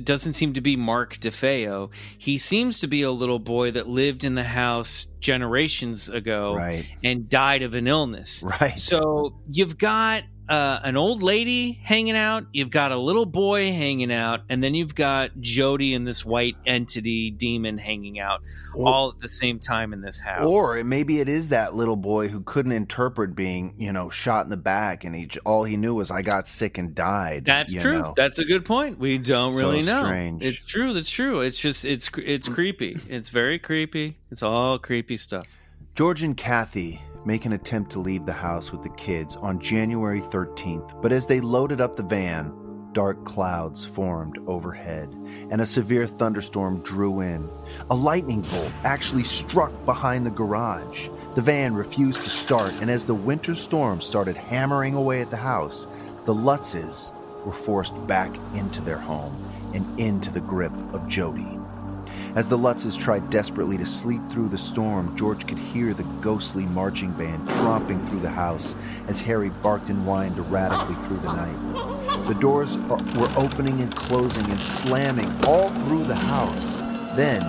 doesn't seem to be Mark DeFeo. He seems to be a little boy that lived in the house generations ago and died of an illness. Right. So you've got an old lady hanging out, you've got a little boy hanging out, and then you've got Jody and this white entity demon hanging out all at the same time in this house. Or maybe it is that little boy who couldn't interpret being, you know, shot in the back, and all he knew was I got sick and died. That's true. Know? That's a good point. We don't really know. Strange. It's true. That's true. It's just it's creepy. It's very creepy. It's all creepy stuff. George and Kathy make an attempt to leave the house with the kids on January 13th, but as they loaded up the van, dark clouds formed overhead, and a severe thunderstorm drew in. A lightning bolt actually struck behind the garage. The van refused to start, and as the winter storm started hammering away at the house, the Lutzes were forced back into their home and into the grip of Jody. As the Lutzes tried desperately to sleep through the storm, George could hear the ghostly marching band tromping through the house as Harry barked and whined erratically through the night. The doors were opening and closing and slamming all through the house. Then,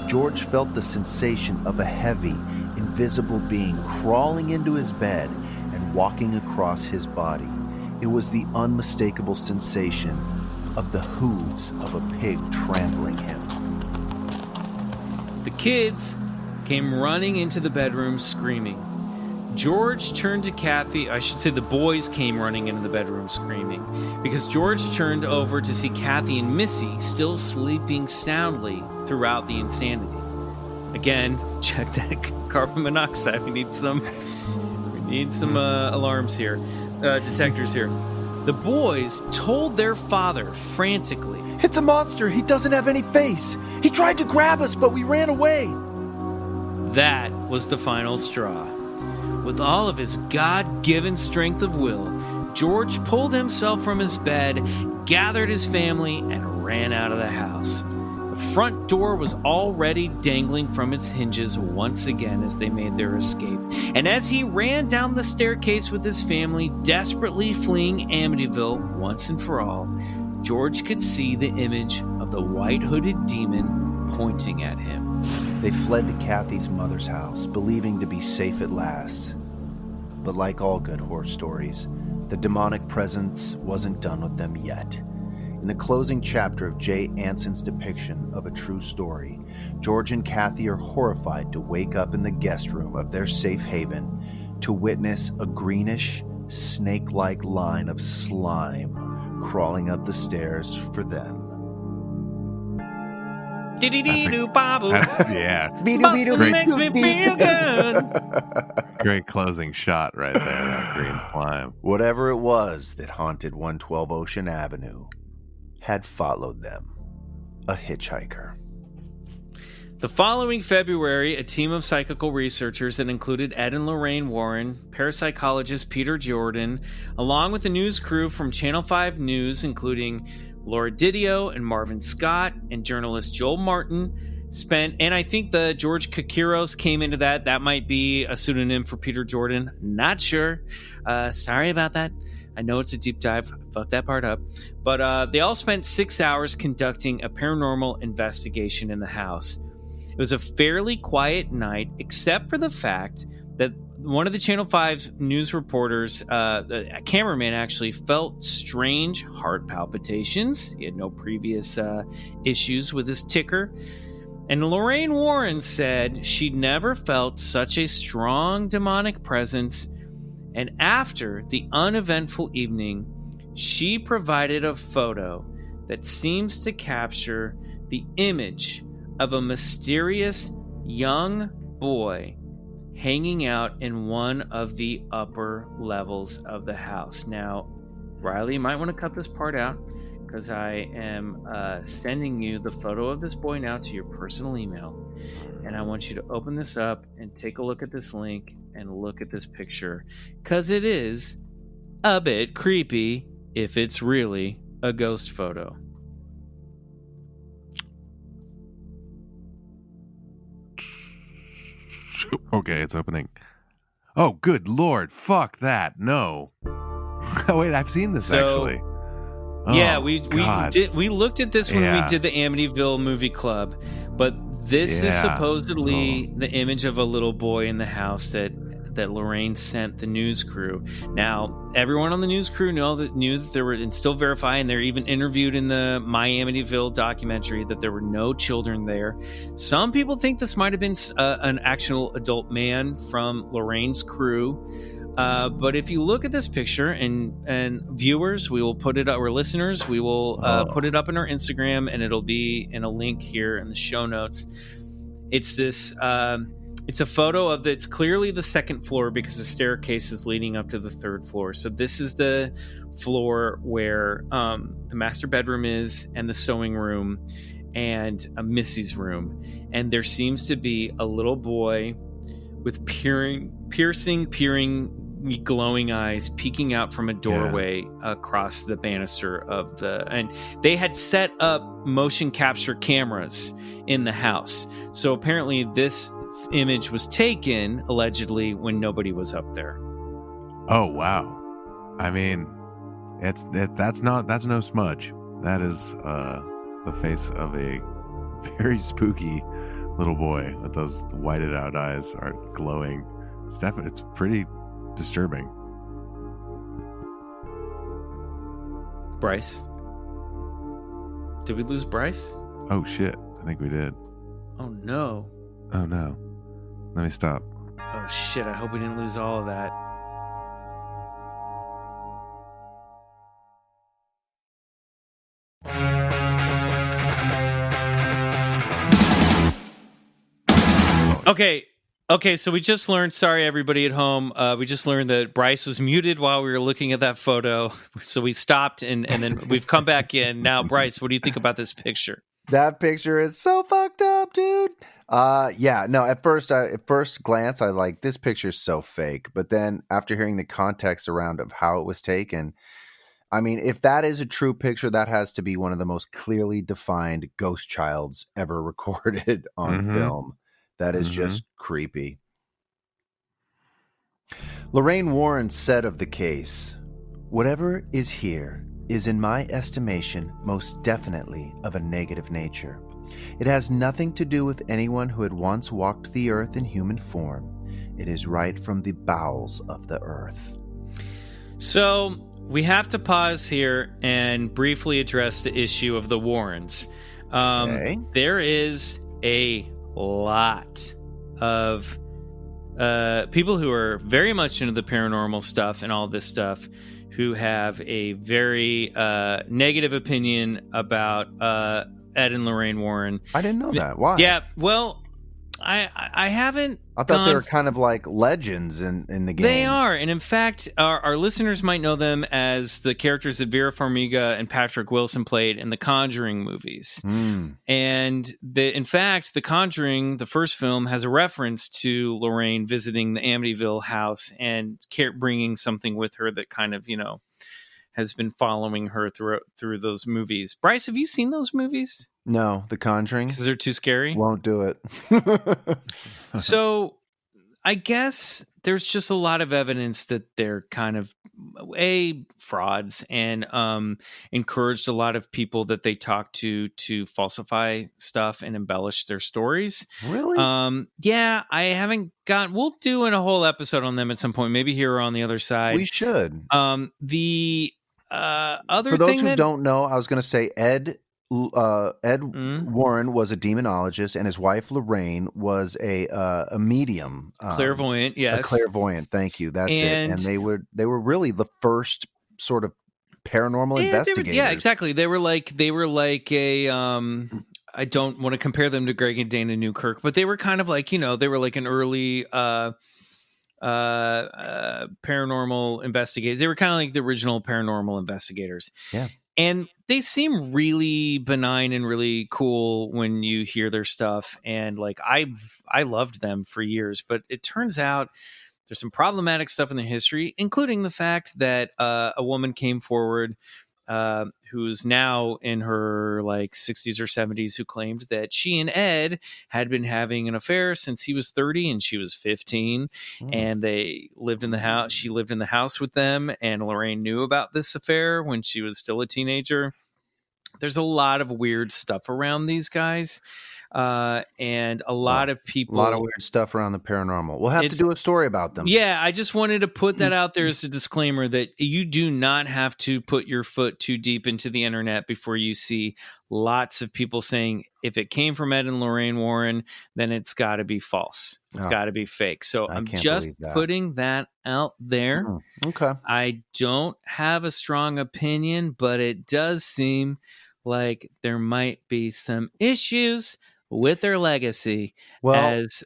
George felt the sensation of a heavy, invisible being crawling into his bed and walking across his body. It was the unmistakable sensation of the hooves of a pig trampling him. The kids came running into the bedroom screaming. George turned to Kathy. I should say the boys came running into the bedroom screaming because George turned over to see Kathy and Missy still sleeping soundly throughout the insanity. Again, check that carbon monoxide. We need some alarms here, detectors here. The boys told their father frantically, "It's a monster. He doesn't have any face. He tried to grab us, but we ran away." That was the final straw. With all of his God-given strength of will, George pulled himself from his bed, gathered his family, and ran out of the house. The front door was already dangling from its hinges once again as they made their escape. And as he ran down the staircase with his family, desperately fleeing Amityville once and for all, George could see the image of the white-hooded demon pointing at him. They fled to Kathy's mother's house, believing to be safe at last. But like all good horror stories, the demonic presence wasn't done with them yet. In the closing chapter of Jay Anson's depiction of a true story, George and Kathy are horrified to wake up in the guest room of their safe haven to witness a greenish, snake-like line of slime crawling up the stairs for them. Yeah. Makes me feel good. Great closing shot right there, that green slime. Whatever it was that haunted 112 Ocean Avenue had followed them. A hitchhiker. The following February, a team of psychical researchers that included Ed and Lorraine Warren, parapsychologist Peter Jordan, along with the news crew from Channel 5 News, including Laura Didio and Marvin Scott and journalist Joel Martin, and I think the George Kakiros came into that. That might be a pseudonym for Peter Jordan. Not sure. Sorry about that. I know it's a deep dive. I fucked that part up. But they all spent 6 hours conducting a paranormal investigation in the house. It was a fairly quiet night, except for the fact that one of the Channel 5 news reporters, a cameraman actually, felt strange heart palpitations. He had no previous issues with his ticker. And Lorraine Warren said she'd never felt such a strong demonic presence. And after the uneventful evening, she provided a photo that seems to capture the image of a mysterious young boy hanging out in one of the upper levels of the house. Now, Riley, you might want to cut this part out because I am sending you the photo of this boy now to your personal email. And I want you to open this up and take a look at this link and look at this picture, because it is a bit creepy if it's really a ghost photo. Okay, it's opening. Oh, good Lord. Fuck that. No. Wait, I've seen this actually. Oh, yeah, we looked at this when we did the Amityville Movie Club, but this is supposedly the image of a little boy in the house that Lorraine sent the news crew. Now, everyone on the news crew knew that there were, and still verify, and they're even interviewed in the My Amityville documentary, that there were no children there. Some people think this might have been an actual adult man from Lorraine's crew. But if you look at this picture, and viewers, we will put it up, or listeners, we will put it up in our Instagram, and it'll be in a link here in the show notes. It's this... it's a photo of it's clearly the second floor because the staircase is leading up to the third floor. So this is the floor where the master bedroom is, and the sewing room, and Missy's room. And there seems to be a little boy with piercing, glowing eyes peeking out from a doorway across the banister of and they had set up motion capture cameras in the house. So apparently this image was taken allegedly when nobody was up there. Oh wow. I mean, that's no smudge. That is the face of a very spooky little boy with those whited out eyes are glowing. It's pretty disturbing. Bryce, did we lose Bryce? Oh shit, I think we did. Oh no. Let me stop. Oh shit, I hope we didn't lose all of that. Okay, so we just learned, sorry everybody at home, we just learned that Bryce was muted while we were looking at that photo. So we stopped and then we've come back in. Now, Bryce, what do you think about this picture? That picture is so fucked up, dude. At first glance, I like, this picture's so fake. But then after hearing the context around of how it was taken, I mean, if that is a true picture, that has to be one of the most clearly defined ghost childs ever recorded on film. That is just creepy. Lorraine Warren said of the case, "Whatever is here is, in my estimation, most definitely of a negative nature. It has nothing to do with anyone who had once walked the earth in human form. It is right from the bowels of the earth." So we have to pause here and briefly address the issue of the Warrens. There is a lot of people who are very much into the paranormal stuff and all this stuff who have a very negative opinion about Ed and Lorraine Warren. I didn't know that. Why? Yeah, well, I haven't. I thought they were kind of like legends in the game. They are, and in fact, our listeners might know them as the characters that Vera Farmiga and Patrick Wilson played in the Conjuring movies. And in fact, the Conjuring, the first film, has a reference to Lorraine visiting the Amityville house and bringing something with her that kind of, has been following her through those movies. Bryce, have you seen those movies? No, The Conjuring. Because they're too scary? Won't do it. So I guess there's just a lot of evidence that they're kind of frauds and encouraged a lot of people that they talk to falsify stuff and embellish their stories. Really? Yeah, I haven't got. We'll do a whole episode on them at some point, maybe here or on the other side. We should. The other for those thing who that, don't know, I was going to say Ed Warren was a demonologist, and his wife Lorraine was a medium, clairvoyant. Yes, a clairvoyant. Thank you. That's it. And they were really the first sort of paranormal investigators. Yeah, exactly. They were like a. I don't want to compare them to Greg and Dana Newkirk, but they were kind of like, they were like an early paranormal investigators. They were kind of like the original paranormal investigators. Yeah. And they seem really benign and really cool when you hear their stuff. And like, I loved them for years, but it turns out there's some problematic stuff in their history, including the fact that a woman came forward who's now in her like 60s or 70s, who claimed that she and Ed had been having an affair since he was 30 and she was 15. And they lived in the house. She lived in the house with them, and Lorraine knew about this affair when she was still a teenager. There's a lot of weird stuff around these guys. And a lot of people, a lot of weird stuff around the paranormal. We'll have to do a story about them. Yeah, I just wanted to put that out there as a disclaimer that you do not have to put your foot too deep into the internet before you see lots of people saying if it came from Ed and Lorraine Warren, then it's got to be false. It's got to be fake. So I'm just putting that out there. Okay. I don't have a strong opinion, but it does seem like there might be some issues with their legacy as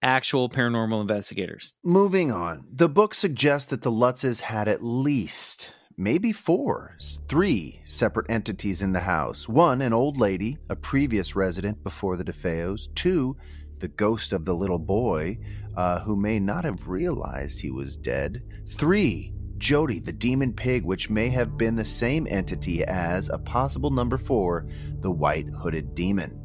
actual paranormal investigators. Moving on. The book suggests that the Lutzes had at least, maybe 3 separate entities in the house. 1, an old lady, a previous resident before the DeFeos. 2, the ghost of the little boy, who may not have realized he was dead. 3, Jody, the demon pig, which may have been the same entity as a possible number 4, the white-hooded demon.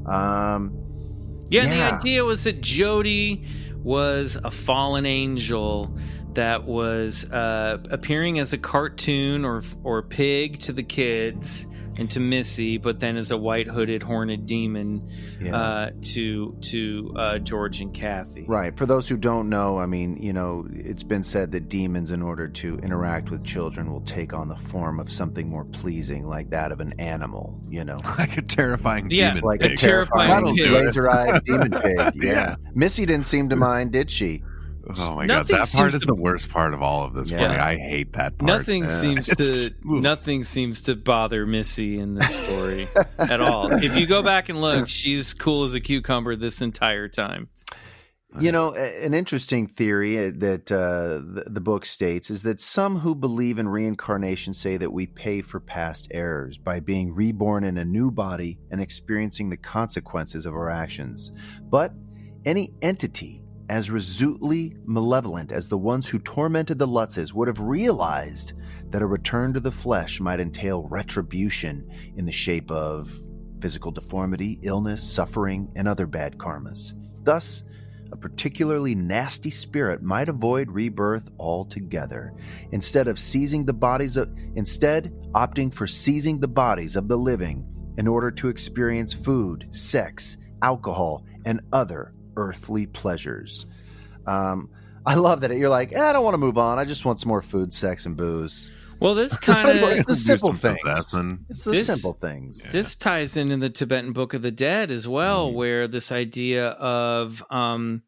The idea was that Jody was a fallen angel that was appearing as a cartoon or pig to the kids and to Missy, but then as a white-hooded horned demon to George and Kathy. Right. For those who don't know, I mean, it's been said that demons, in order to interact with children, will take on the form of something more pleasing, like that of an animal, Like a terrifying demon like pig. a terrifying pig. laser-eyed demon pig. Yeah. Missy didn't seem to mind, did she? Oh my God, that part is the worst part of all of this. Yeah. I hate that part. Nothing seems to bother Missy in this story at all. If you go back and look, she's cool as a cucumber this entire time. An interesting theory that the book states is that some who believe in reincarnation say that we pay for past errors by being reborn in a new body and experiencing the consequences of our actions. But any entity as resolutely malevolent as the ones who tormented the Lutzes would have realized that a return to the flesh might entail retribution in the shape of physical deformity, illness, suffering, and other bad karmas. Thus, a particularly nasty spirit might avoid rebirth altogether, instead opting for seizing the bodies of the living in order to experience food, sex, alcohol, and other earthly pleasures. I love that you're like, I don't want to move on. I just want some more food, sex, and booze. Well, this kind of it's the simple things. It's the simple things. This ties into the Tibetan Book of the Dead as well, where this idea of I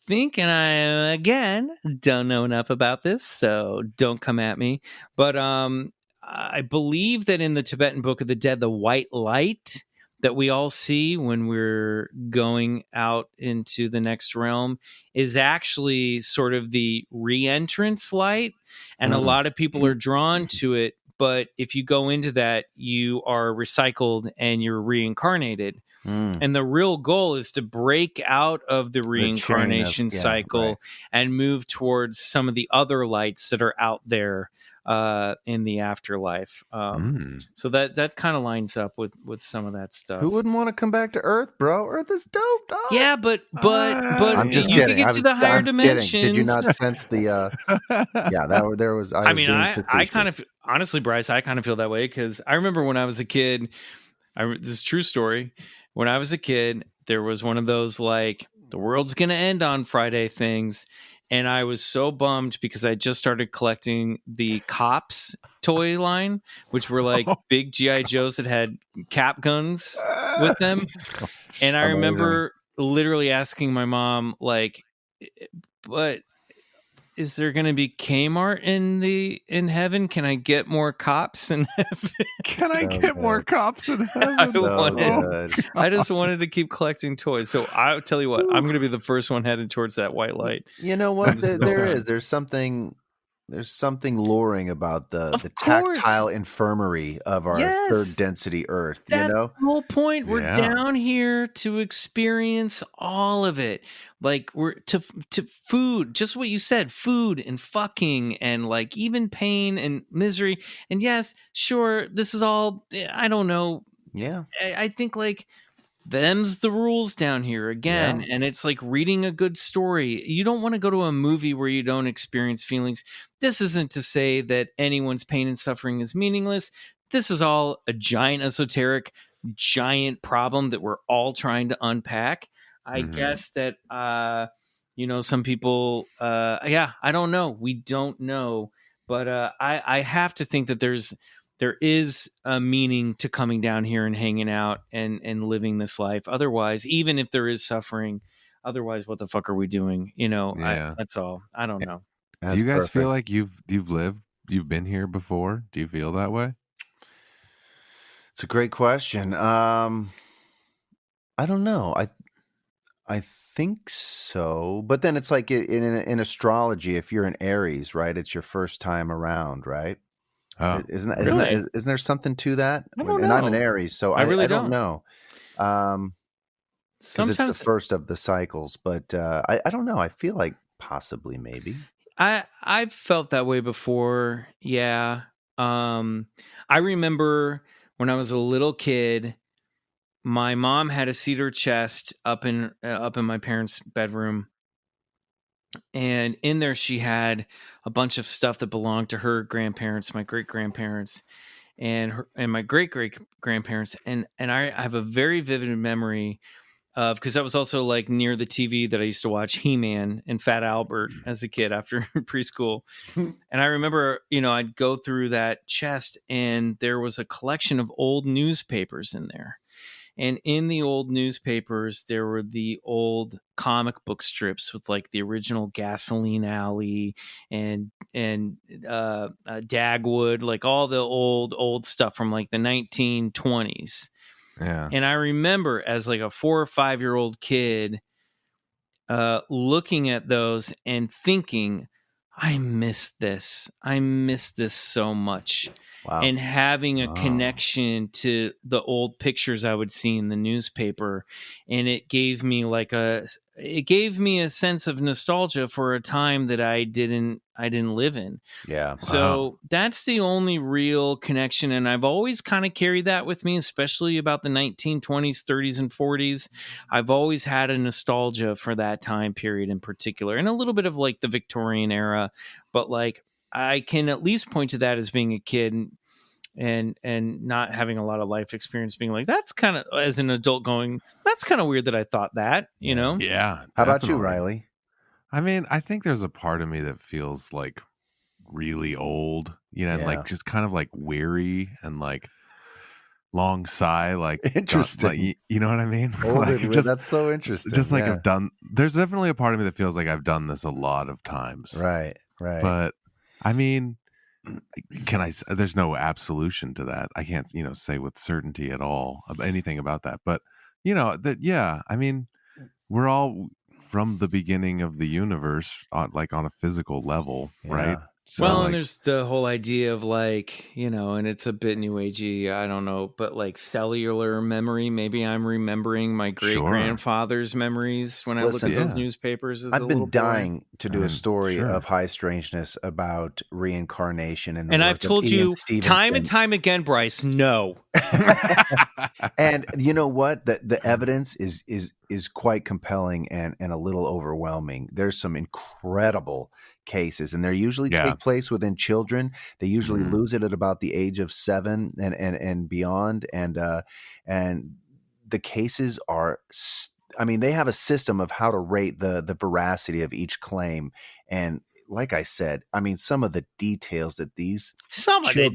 think, and I again don't know enough about this, so don't come at me, but I believe that in the Tibetan Book of the Dead, the white light that we all see when we're going out into the next realm is actually sort of the re-entrance light. And a lot of people are drawn to it. But if you go into that, you are recycled and you're reincarnated. And the real goal is to break out of the reincarnation cycle and move towards some of the other lights that are out there in the afterlife. So that kind of lines up with some of that stuff. Who wouldn't want to come back to Earth, bro? Earth is dope, dog. Yeah, but I'm just you kidding. can get to the higher dimensions. Kidding. Did you not sense the? There was. I kind of honestly, Bryce, I kind of feel that way because I remember when I was a kid. This is a true story. When I was a kid, there was one of those like the world's gonna end on Friday things. And I was so bummed because I just started collecting the Cops toy line, which were like big G.I. Joes that had cap guns with them. And I remember literally asking my mom, like, but is there going to be Kmart in heaven? Can I get more cops in heaven? Can I get more cops in heaven? I just wanted to keep collecting toys. So I'll tell you what, I'm going to be the first one headed towards that white light. You know what? There's something luring about the tactile infirmary of our third density Earth. That's the whole point. We're down here to experience all of it. Like we're to food, just what you said, food and fucking and like even pain and misery. And yes, sure, this is all, I don't know. Yeah. I think like them's the rules down here again. And it's like reading a good story. You don't want to go to a movie where you don't experience feelings. This isn't to say that anyone's pain and suffering is meaningless. This is all a giant esoteric, giant problem that we're all trying to unpack. I guess that, some people, I don't know. We don't know. But I have to think that there is a meaning to coming down here and hanging out and living this life. Otherwise, even if there is suffering, otherwise, what the fuck are we doing? That's all. I don't know. Do you guys feel like you've been here before? Do you feel that way? It's a great question. I don't know. I think so, but then it's like in astrology, if you're an Aries, right, it's your first time around, right? Oh, isn't there something to that? And I'm an Aries, so I really don't know. Because it's the first of the cycles, but I don't know. I feel like possibly, maybe. I've felt that way before. Yeah. I remember when I was a little kid. My mom had a cedar chest up in my parents' bedroom, and in there she had a bunch of stuff that belonged to her grandparents, my great grandparents, and my great great grandparents, and I have a very vivid memory of, because that was also like near the TV that I used to watch He-Man and Fat Albert as a kid after preschool, and I remember I'd go through that chest and there was a collection of old newspapers in there. And in the old newspapers, there were the old comic book strips with like the original Gasoline Alley and Dagwood, like all the old stuff from like the 1920s. Yeah. And I remember as like a 4 or 5 year old kid looking at those and thinking, I miss this. I miss this so much. Wow. And having a connection to the old pictures I would see in the newspaper. And it gave me a sense of nostalgia for a time that I didn't live in. Yeah. So that's the only real connection. And I've always kind of carried that with me, especially about the 1920s, 30s, and 40s. I've always had a nostalgia for that time period in particular, and a little bit of like the Victorian era. But like, I can at least point to that as being a kid and not having a lot of life experience, being like, that's kind of, as an adult going, that's kind of weird that I thought that, Yeah. How about you, Riley? I mean, I think there's a part of me that feels like really old, and like just kind of like weary and like long sigh, like interesting. Like, you know what I mean? Like, that's so interesting. Just like there's definitely a part of me that feels like I've done this a lot of times. Right. But I mean, there's no absolution to that. I can't, say with certainty at all anything about that. But, I mean, we're all from the beginning of the universe on a physical level, right? So, well, and there's the whole idea of like, and it's a bit new agey, I don't know, but like cellular memory. Maybe I'm remembering my great grandfather's memories when I look at those newspapers. I've been dying to do a story of high strangeness about reincarnation, and I've told you time and time again, Bryce. No, and you know what? The evidence is quite compelling and a little overwhelming. There's some incredible cases, and they usually take place within children. They usually lose it at about the age of 7 and beyond. And the cases are, they have a system of how to rate the veracity of each claim. And like I said, some of the details that the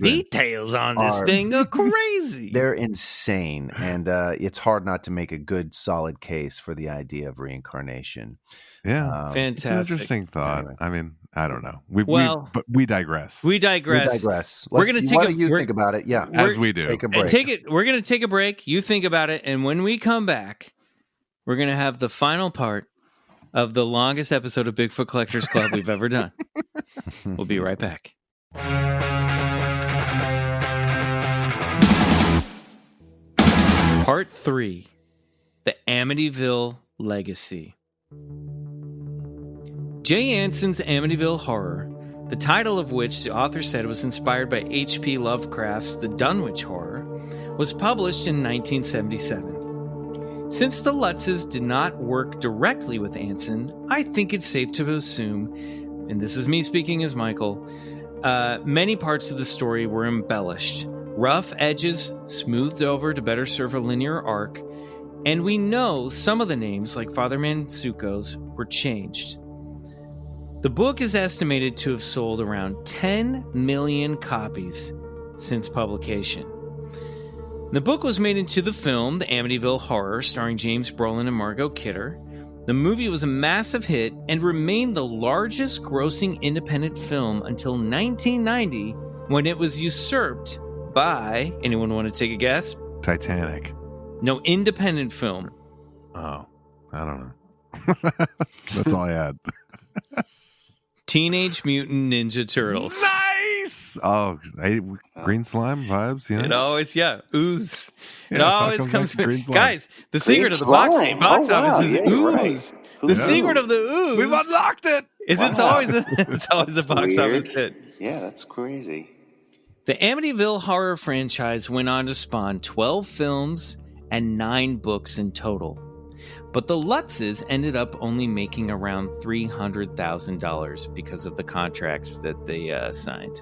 details on this thing are crazy. They're insane. And it's hard not to make a good, solid case for the idea of reincarnation. Yeah. Fantastic. It's an interesting thought. Anyway. I don't know. We digress. We digress. We're going to take think about it. Yeah. As we do. Take a break. We're going to take a break. You think about it. And when we come back, we're going to have the final part of the longest episode of Bigfoot Collectors Club we've ever done. We'll be right back. Part 3, the Amityville Legacy. Jay Anson's Amityville Horror, the title of which the author said was inspired by H.P. Lovecraft's The Dunwich Horror, was published in 1977. Since the Lutzes did not work directly with Anson, I think it's safe to assume, and this is me speaking as Michael, many parts of the story were embellished. Rough edges smoothed over to better serve a linear arc, and we know some of the names, like Father Mansuko's, were changed. The book is estimated to have sold around 10 million copies since publication. The book was made into the film, The Amityville Horror, starring James Brolin and Margot Kidder. The movie was a massive hit and remained the largest grossing independent film until 1990, when it was usurped by, anyone want to take a guess? Titanic. No, independent film. Oh, I don't know. That's all I had. Teenage Mutant Ninja Turtles. Nice! Oh, green slime vibes, yeah. It always, ooze. It always comes from... Guys, the secret of the box office is ooze. Right. The secret of the ooze... We've unlocked it! It's always a box office hit. Yeah, that's crazy. The Amityville horror franchise went on to spawn 12 films and 9 books in total. But the Lutzes ended up only making around $300,000 because of the contracts that they signed.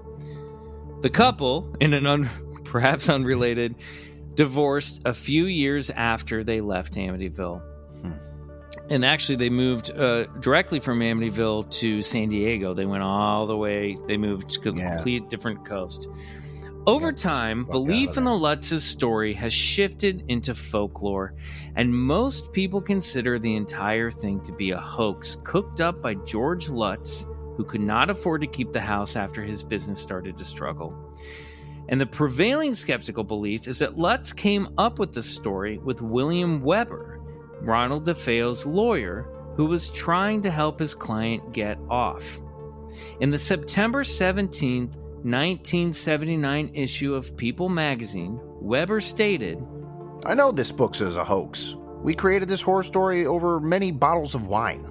The couple, in an perhaps unrelated, divorced a few years after they left Amityville. And actually, they moved directly from Amityville to San Diego. They went all the way. They moved to a complete different coast. Over time, belief in the Lutzes' story has shifted into folklore, and most people consider the entire thing to be a hoax cooked up by George Lutz, who could not afford to keep the house after his business started to struggle. And the prevailing skeptical belief is that Lutz came up with the story with William Weber, Ronald DeFeo's lawyer, who was trying to help his client get off. In the September 17th, 1979 issue of People magazine, Weber stated, "I know this book is a hoax. We created this horror story over many bottles of wine."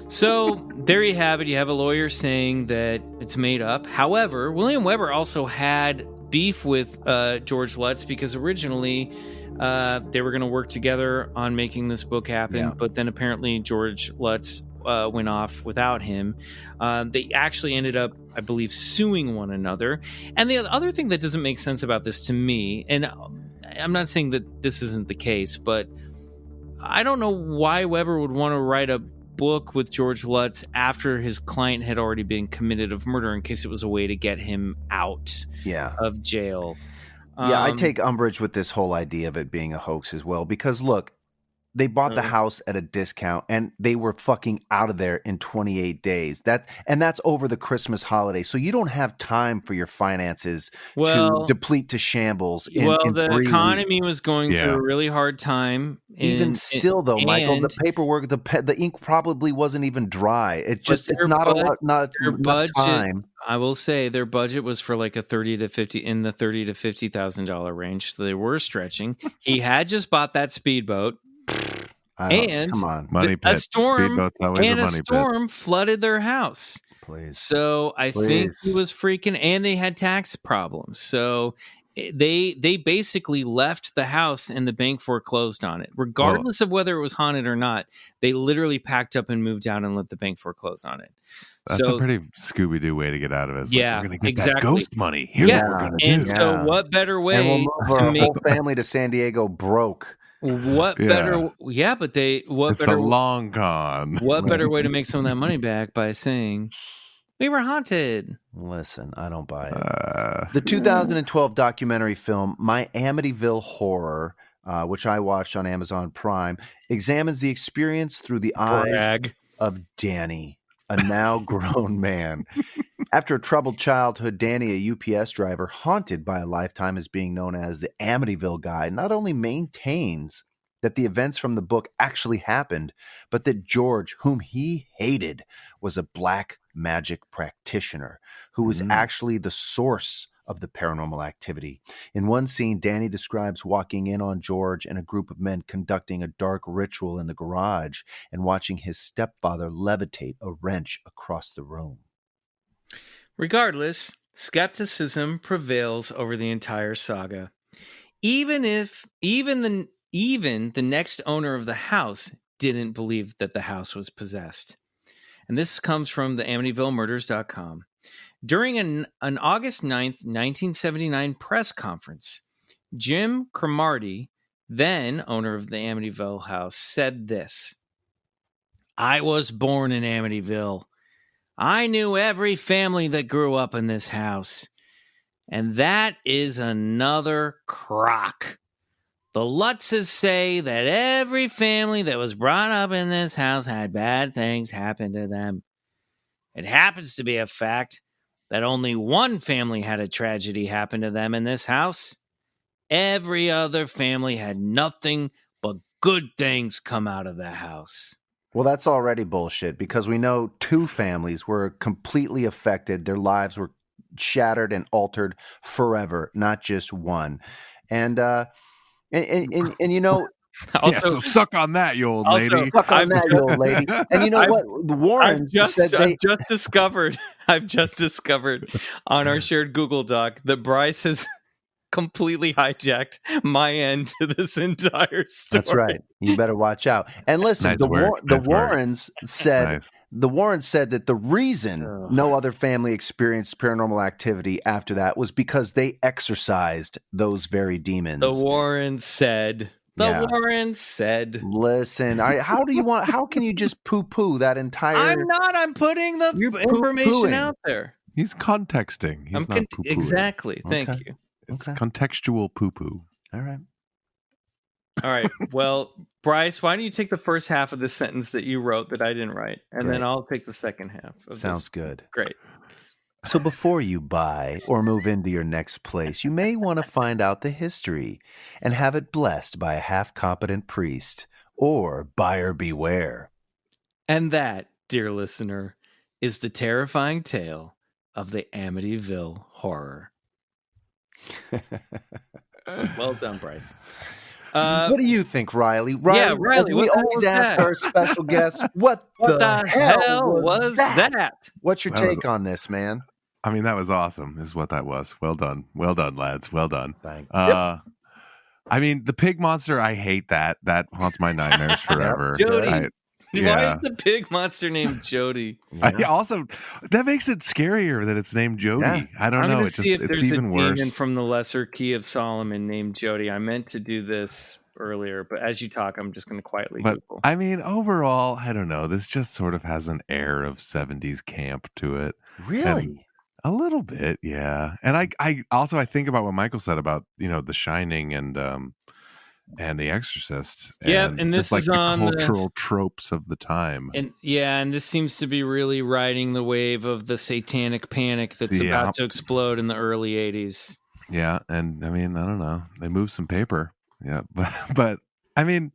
So there you have it. You have a lawyer saying that it's made up. However, William Weber also had beef with George Lutz because originally they were going to work together on making this book happen, but then apparently George Lutz went off without him. They actually ended up, I believe, suing one another. And the other thing that doesn't make sense about this to me, and I'm not saying that this isn't the case, but I don't know why Weber would want to write a book with George Lutz after his client had already been committed of murder, in case it was a way to get him out of jail. I take umbrage with this whole idea of it being a hoax as well, because look, They bought the house at a discount, and they were fucking out of there in 28 days. That's over the Christmas holiday. So you don't have time for your finances to deplete to shambles. The economy was going through a really hard time. Even still, though, Michael, the paperwork, the ink probably wasn't even dry. It's not enough time. I will say their budget was for like $30,000 to $50,000 range. So they were stretching. He had just bought that speedboat. And come on. Money pit. A storm a storm flooded their house. Please. So I think he was freaking, and they had tax problems. So they basically left the house and the bank foreclosed on it, regardless of whether it was haunted or not. They literally packed up and moved out and let the bank foreclose on it. That's a pretty Scooby-Doo way to get out of it. It's yeah, we're going to get exactly. that ghost money. Here's what we're going to do. And so what better way and we'll move our whole family to San Diego broke. What better? Yeah, but it's better? The long con. What better way to make some of that money back by saying we were haunted? Listen, I don't buy it. The 2012 documentary film My Amityville Horror, which I watched on Amazon Prime, examines the experience through the eyes of Danny, a now grown man. After a troubled childhood, Danny, a UPS driver, haunted by a lifetime as being known as the Amityville Guy, not only maintains that the events from the book actually happened, but that George, whom he hated, was a black magic practitioner who was actually the source of the paranormal activity. In one scene, Danny describes walking in on George and a group of men conducting a dark ritual in the garage and watching his stepfather levitate a wrench across the room. Regardless, skepticism prevails over the entire saga. Even the next owner of the house didn't believe that the house was possessed. And this comes from the AmityvilleMurders.com. During an August 9th, 1979 press conference, Jim Cromartie, then owner of the Amityville house, said this: "I was born in Amityville. I knew every family that grew up in this house. And that is another crock. The Lutzes say that every family that was brought up in this house had bad things happen to them. It happens to be a fact that only one family had a tragedy happen to them in this house. Every other family had nothing but good things come out of the house." Well, that's already bullshit because we know two families were completely affected. Their lives were shattered and altered forever, not just one. And you know, also, so suck on that, you old lady. Suck on that, you old lady. And you know what? The Warren I've just discovered on our shared Google Doc that Bryce has completely hijacked my end to this entire story. That's right. You better watch out. And listen, the Warrens said that the reason no other family experienced paranormal activity after that was because they exorcised those very demons. The Warrens said. Listen, how can you just poo-poo that entire... I'm not. I'm putting the information out there. He's contexting. He's not poo-pooing. Exactly. Thank you. It's contextual poo-poo. All right. Well, Bryce, why don't you take the first half of the sentence that you wrote that I didn't write, and then I'll take the second half. Sounds good. Great. So before you buy or move into your next place, you may want to find out the history and have it blessed by a half-competent priest, or buyer beware. And that, dear listener, is the terrifying tale of the Amityville Horror. Well done, Bryce. What do you think, Riley? Riley, we always ask our special guests, what the hell was that? What's your take on this, man? I mean, that was awesome, is what that was. Well done, lads. Well done. Thanks. I mean, the pig monster, I hate that. That haunts my nightmares forever. Jody. Why is the pig monster named Jody? That makes it scarier that it's named Jody. Yeah. I don't know. It's even worse. Demon from the Lesser Key of Solomon named Jody. I meant to do this earlier, but as you talk, I'm just going to quietly Google. I mean, overall, I don't know. This just sort of has an air of 70s camp to it. Really? And a little bit, yeah. And I think about what Michael said about, The Shining and and The Exorcist. Yep, and this it's like is the on cultural tropes of the time. And this seems to be really riding the wave of the satanic panic that's about to explode in the early 80s. Yeah, and I mean, I don't know. They moved some paper. Yeah, but I mean,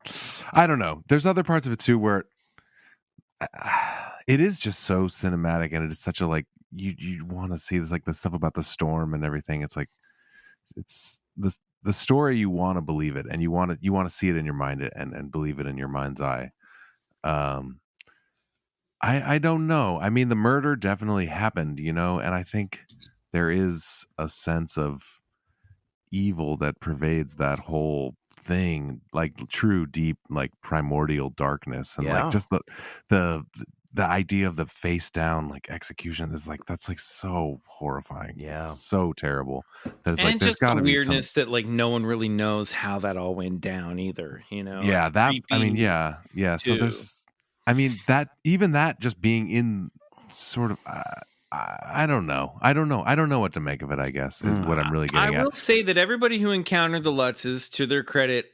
I don't know. There's other parts of it too where it is just so cinematic, and it is such a like you want to see this, like the stuff about the storm and everything. It's like it's the story, you want to believe it, and you want to see it in your mind and believe it in your mind's eye. I don't know. I mean, the murder definitely happened, and I think there is a sense of evil that pervades that whole thing, like true deep, like primordial darkness, and like just the idea of the face down like execution is like that's like so horrifying. It's so terrible that it's and like there's just the gotta weirdness that like no one really knows how that all went down either, yeah, like, that I mean yeah so there's that even that just being in sort of I don't know what to make of it, I guess, is what I'm really getting at. I will say that everybody who encountered the Lutzes, to their credit,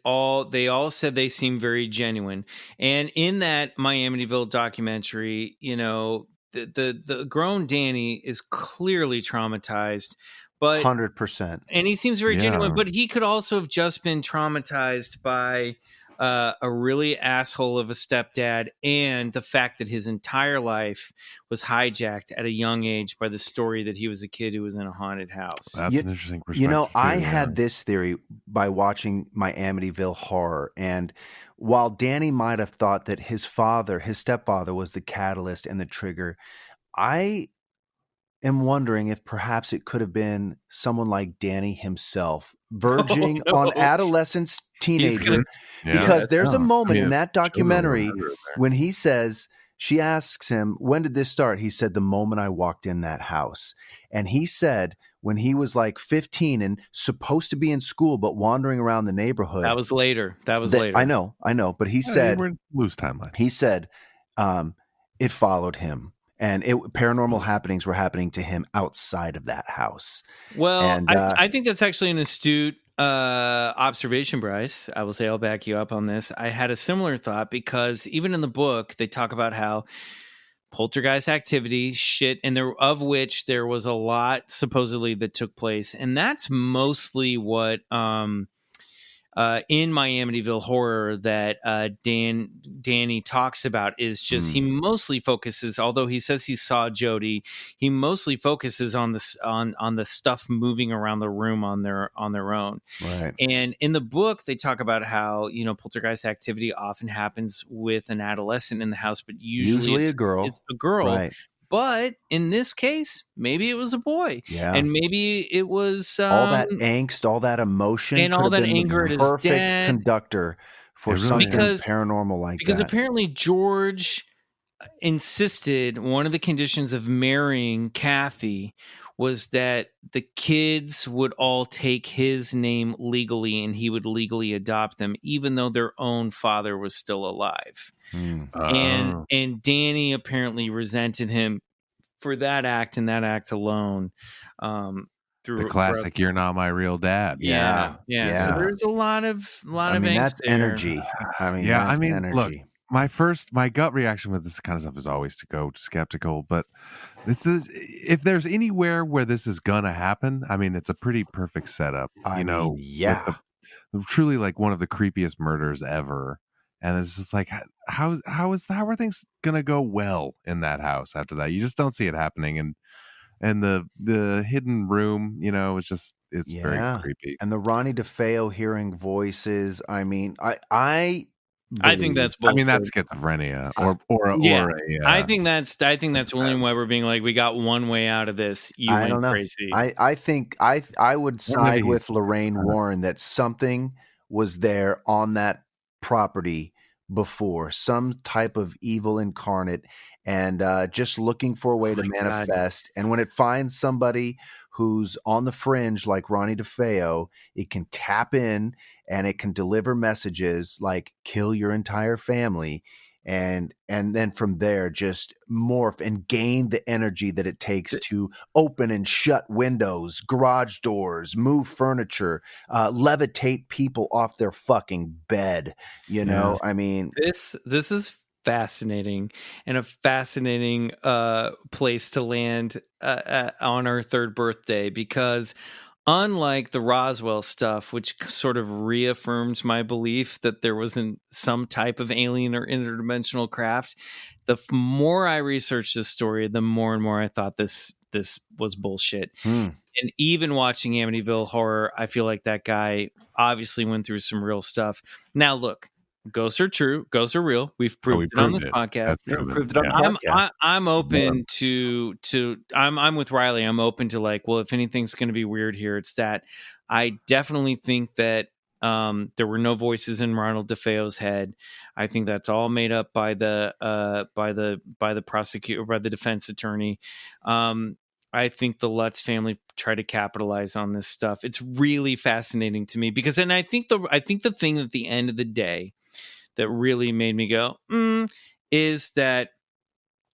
they all said they seemed very genuine. And in that Amityville documentary, the grown Danny is clearly traumatized, but 100%. And he seems very genuine, but he could also have just been traumatized by a really asshole of a stepdad, and the fact that his entire life was hijacked at a young age by the story that he was a kid who was in a haunted house. That's an interesting perspective. I had this theory by watching my Amityville Horror, and while Danny might have thought that his stepfather was the catalyst and the trigger, I am wondering if perhaps it could have been someone like Danny himself, verging on adolescence, teenager, because there's a moment in that documentary when he says, she asks him, when did this start? He said, the moment I walked in that house. And he said, when he was like 15 and supposed to be in school, but wandering around the neighborhood. That was later. Later. I know. But he said, we're in loose timeline. He said, it followed him. And paranormal happenings were happening to him outside of that house. Well, and, I think that's actually an astute observation, Bryce. I will say, I'll back you up on this. I had a similar thought, because even in the book, they talk about how poltergeist activity, and of which there was a lot supposedly that took place. And that's mostly what in Amityville Horror that Danny talks about, is just he mostly focuses, although he says he saw Jody, he mostly focuses on this on the stuff moving around the room on their own. Right. And in the book, they talk about how poltergeist activity often happens with an adolescent in the house, but usually a girl. It's a girl. Right. But in this case, maybe it was a boy. Yeah. And maybe it was all that angst, all that emotion, and all that anger at his dad. Perfect conductor for something paranormal like that. Because apparently George insisted one of the conditions of marrying Kathy was that the kids would all take his name legally, and he would legally adopt them, even though their own father was still alive. And Danny apparently resented him for that act, and that act alone. Through the classic "You're not my real dad." Yeah. So there's a lot of angst. That's there. Energy. Energy. Look, my gut reaction with this kind of stuff is always to go skeptical, but if there's anywhere where this is gonna happen, I mean, it's a pretty perfect setup. Truly like one of the creepiest murders ever. And it's just like, how are things gonna go well in that house after that? You just don't see it happening, and the hidden room, it's very creepy. And the Ronnie DeFeo hearing voices. I mean, I think that's bullshit. I mean, that's schizophrenia, I think that's William Weber being like, we got one way out of this. I don't know. Crazy. I think I would side with Lorraine Warren that something was there on that property before, some type of evil incarnate, and just looking for a way to manifest. God. And when it finds somebody who's on the fringe like Ronnie DeFeo, it can tap in and it can deliver messages like kill your entire family. and then from there just morph and gain the energy that it takes to open and shut windows, garage doors, move furniture, levitate people off their fucking bed. You know, I mean, this is fascinating, and a fascinating place to land on our third birthday, because unlike the Roswell stuff, which sort of reaffirms my belief that there wasn't some type of alien or interdimensional craft, the more I researched this story, the more and more I thought this was bullshit. And even watching Amityville Horror, I feel like that guy obviously went through some real stuff. Now, look, ghosts are true. Ghosts are real. We've proved it on this podcast. Proved it on the podcast. I'm open to I'm with Riley. I'm open to like, well, if anything's going to be weird here, it's that. I definitely think that there were no voices in Ronald DeFeo's head. I think that's all made up by the prosecutor, by the defense attorney. I think the Lutz family tried to capitalize on this stuff. It's really fascinating to me because, and I think the thing at the end of the day that really made me go, is that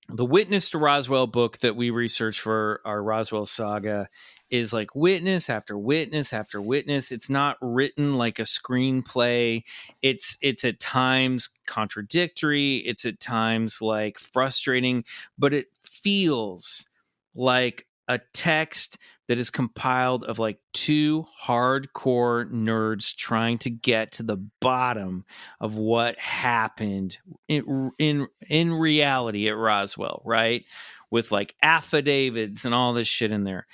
the Witness to Roswell book that we researched for our Roswell saga is like witness after witness after witness. It's not written like a screenplay. It's at times contradictory. It's at times like frustrating, but it feels like a text that is compiled of like two hardcore nerds trying to get to the bottom of what happened in reality at Roswell, right? With like affidavits and all this shit in there.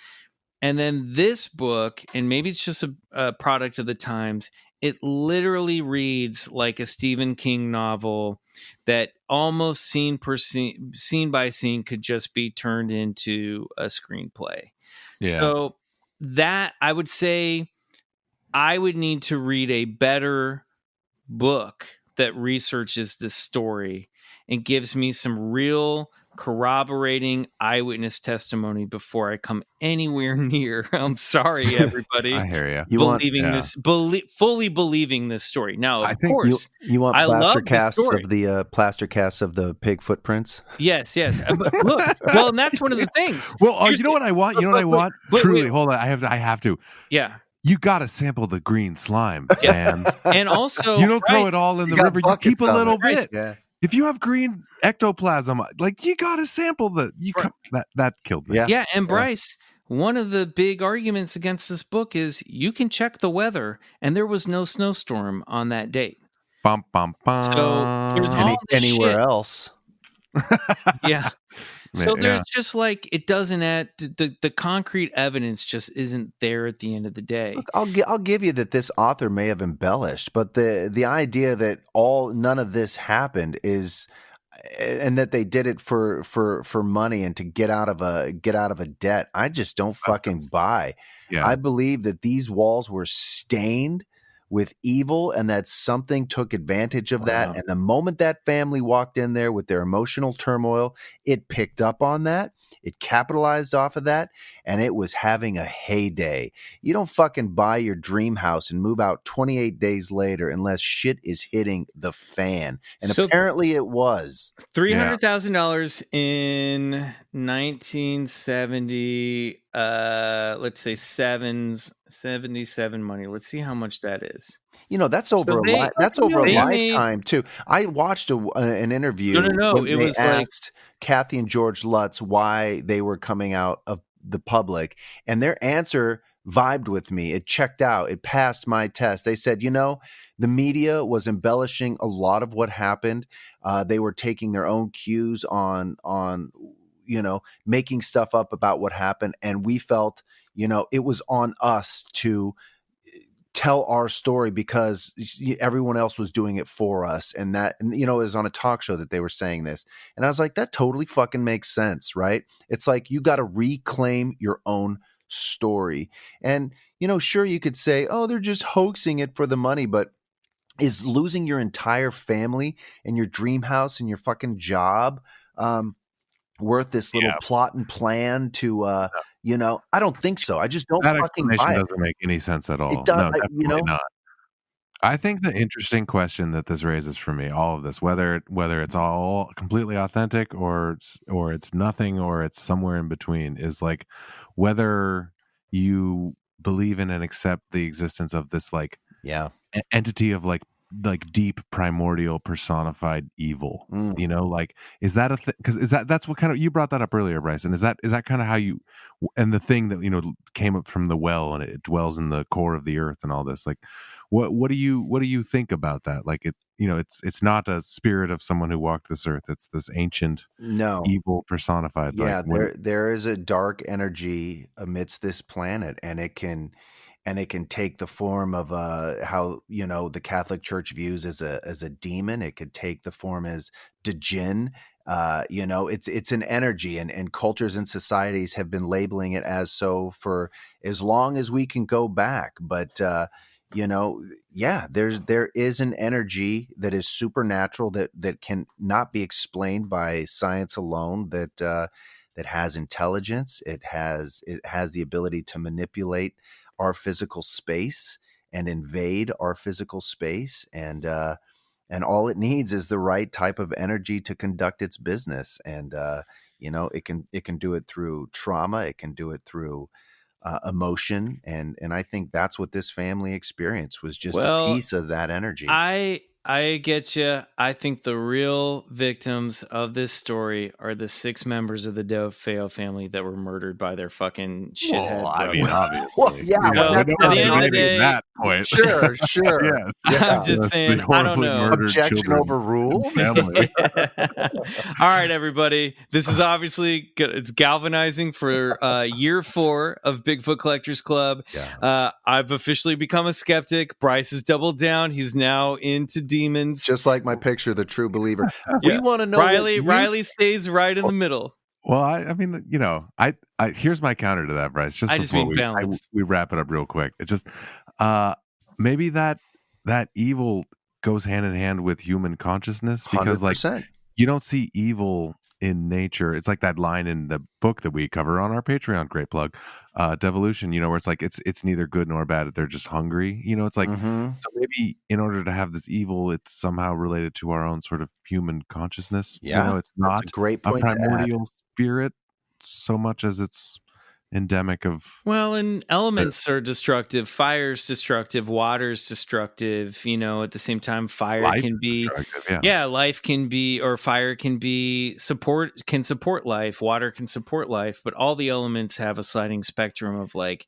And then this book, and maybe it's just a product of the times, it literally reads like a Stephen King novel that almost scene by scene could just be turned into a screenplay. Yeah. So that, I would say, I would need to read a better book that researches this story and gives me some real corroborating eyewitness testimony before I come anywhere near. I'm sorry, everybody. I hear you. Fully believing this story. Now, of course, you want plaster casts of the pig footprints. Yes. But look, well, and that's one of the things. Well, you know what I want. You know what I want. Truly, hold on. I have to. Yeah. You got to sample the green slime, man. And also, you don't throw it all in the river. You keep a little bit. Yeah. If you have green ectoplasm, like you got to sample that killed me. Yeah. And Bryce, one of the big arguments against this book is you can check the weather, and there was no snowstorm on that date. Bum, bum, bum. So there's anywhere else. Yeah. So there's just like, it doesn't add the concrete evidence just isn't there at the end of the day. Look, I'll give you that this author may have embellished, but the idea that none of this happened is, and that they did it for money and to get out of a debt, I just don't fucking buy. Yeah. I believe that these walls were stained with evil, and that something took advantage of that. And the moment that family walked in there with their emotional turmoil, it picked up on that, it capitalized off of that, and it was having a heyday. You don't fucking buy your dream house and move out 28 days later unless shit is hitting the fan. And so apparently it was. $300,000 in 1970, let's say 77 money. Let's see how much that is. You know, that's over a lifetime too. I watched an interview. No. It was asked Kathy and George Lutz why they were coming out of the public, and their answer vibed with me. It checked out. It passed my test. They said, the media was embellishing a lot of what happened. They were taking their own cues on making stuff up about what happened, and we felt, it was on us to tell our story because everyone else was doing it for us. And that, it was on a talk show that they were saying this. And I was like, that totally fucking makes sense, right? It's like, you got to reclaim your own story. And, sure, you could say, oh, they're just hoaxing it for the money, but is losing your entire family and your dream house and your fucking job worth this little plot and plan to, I don't think so. I just don't fucking buy it. That doesn't make any sense at all. It does, no, definitely not. I think the interesting question that this raises for me, all of this, whether it's all completely authentic or it's nothing or it's somewhere in between, is like whether you believe in and accept the existence of this like entity of like deep primordial personified evil. You know, like is that a thing? Because that's what kind of, you brought that up earlier, Bryson. Is that kind of how you, and the thing that, you know, came up from the well and it dwells in the core of the earth and all this, like what do you think about that? Like, it, you know, it's not a spirit of someone who walked this earth. It's this ancient evil personified. Yeah, there is a dark energy amidst this planet, and it can take the form of how, you know, the Catholic Church views as a demon. It could take the form as djinn. You know, it's an energy, and cultures and societies have been labeling it as so for as long as we can go back. But you know, yeah, there is an energy that is supernatural that can not be explained by science alone. That has intelligence. It has the ability to manipulate our physical space and invade our physical space, and all it needs is the right type of energy to conduct its business. And you know, it can do it through trauma. It can do it through emotion, and I think that's what this family experienced, was just a piece of that energy. I get you. I think the real victims of this story are the 6 members of the DeFeo family that were murdered by their fucking shithead. Well, I mean, obviously. Well, yeah, at the end of the day, that point. Sure. Yes. I'm just saying, I don't know. Objection overruled. All right, everybody. This is obviously it's galvanizing for year 4 of Bigfoot Collectors Club. Yeah. I've officially become a skeptic. Bryce has doubled down. He's now into demons. Just like my picture, the true believer. We want to know. Riley stays right in the middle. Well, I mean, you know, I here's my counter to that, Bryce. Just before we wrap it up real quick. It's just maybe that evil goes hand in hand with human consciousness, because 100%. like you don't see evil in nature. It's like that line in the book that we cover on our Patreon, great plug, Devolution, you know, where it's like it's neither good nor bad, they're just hungry, you know. It's like so maybe in order to have this evil, it's somehow related to our own sort of human consciousness. Yeah, you know, it's not a great point, a primordial spirit so much as it's endemic of, well, and elements are destructive. Fire's destructive, water's destructive, you know. At the same time, fire can be life can be, or fire can be support life, water can support life, but all the elements have a sliding spectrum of like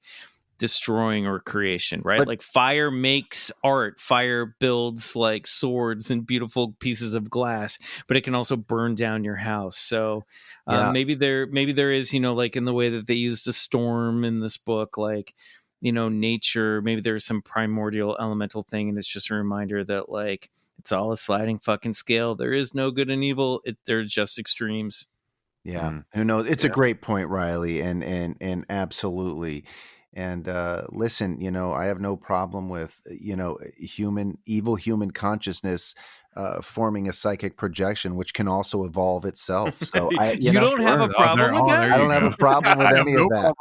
destroying or creation, right? Like fire makes art, fire builds like swords and beautiful pieces of glass, but it can also burn down your house. So maybe there is, you know, like in the way that they use the storm in this book, like, you know, nature, maybe there's some primordial elemental thing, and it's just a reminder that like it's all a sliding fucking scale. There is no good and evil. They're just extremes. Yeah. Who knows? It's a great point, Riley, and absolutely. And listen, you know, I have no problem with, you know, evil human consciousness forming a psychic projection, which can also evolve itself. So you don't have a problem with that? I don't have a problem with any of that.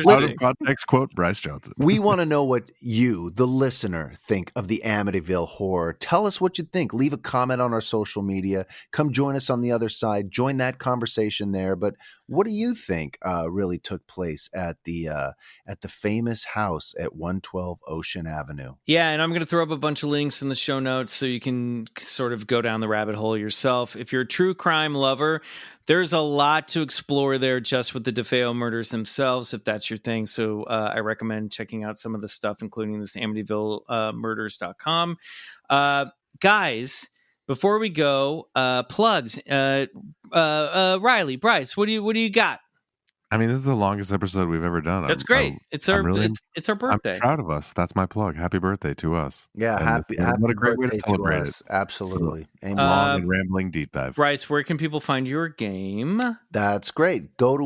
Out of context quote Bryce Johnson. We want to know what you, the listener, think of the Amityville Horror. Tell us what you think. Leave a comment on our social media. Come join us on the other side. Join that conversation there. But what do you think really took place at the famous house at 112 Ocean Avenue? Yeah, and I'm going to throw up a bunch of links in the show notes so you can sort of go down the rabbit hole yourself. If you're a true crime lover, there's a lot to explore there just with the DeFeo murders themselves, if that's your thing. So I recommend checking out some of the stuff, including this AmityVilleMurders.com. Guys, before we go, plugs. Riley, Bryce, what do you got? I mean, this is the longest episode we've ever done. That's great. It's our birthday. I'm proud of us. That's my plug. Happy birthday to us. Yeah, happy what a great way to celebrate it. Absolutely. Long and rambling deep dive. Bryce, where can people find your game? That's great. Go to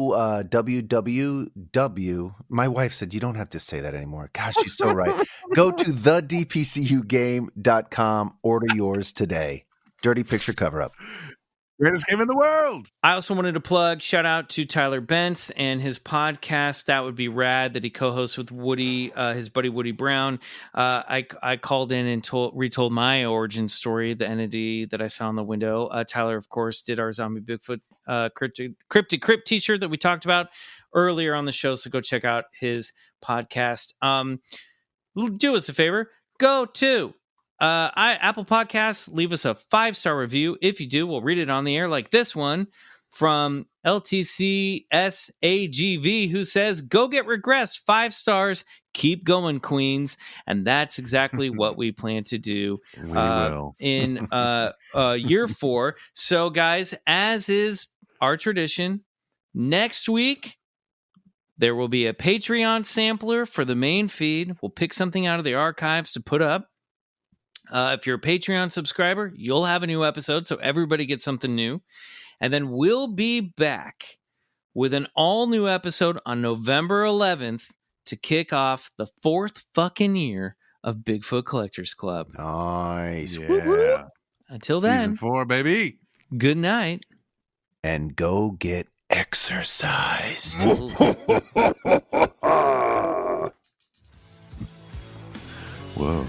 www. My wife said you don't have to say that anymore. Gosh, she's so right. Go to thedpcugame.com. Order yours today. Dirty picture cover up. Greatest game in the world. I also wanted to plug, shout out to Tyler Bentz and his podcast, That Would Be Rad, that he co-hosts with Woody, his buddy Woody Brown. I called in and retold my origin story, the entity that I saw in the window. Tyler, of course, did our Zombie Bigfoot Cryptid CRYPT t-shirt that we talked about earlier on the show, so go check out his podcast. Do us a favor, go to Apple Podcasts, leave us a 5-star review. If you do, we'll read it on the air, like this one from LTCSAGV, who says, "Go get regressed, 5 stars, keep going, Queens." And that's exactly what we plan to do in year 4. So, guys, as is our tradition, next week there will be a Patreon sampler for the main feed. We'll pick something out of the archives to put up. If you're a Patreon subscriber, you'll have a new episode, so everybody gets something new. And then we'll be back with an all-new episode on November 11th to kick off the 4th fucking year of Bigfoot Collectors Club. Nice. Yeah. Until then. Season 4, baby. Good night. And go get exercised. Whoa.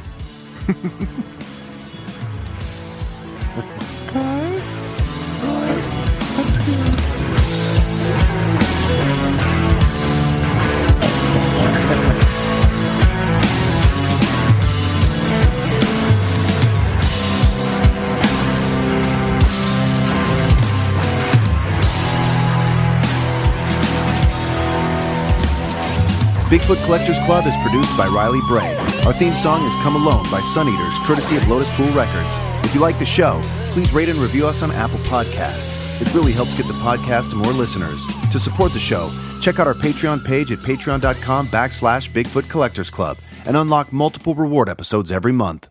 Bigfoot Collectors Club is produced by Riley Bray. Our theme song is Come Alone by Suneaters, courtesy of Lotuspool Records. If you like the show, please rate and review us on Apple Podcasts. It really helps get the podcast to more listeners. To support the show, check out our Patreon page at patreon.com/Bigfoot Collectors Club and unlock multiple reward episodes every month.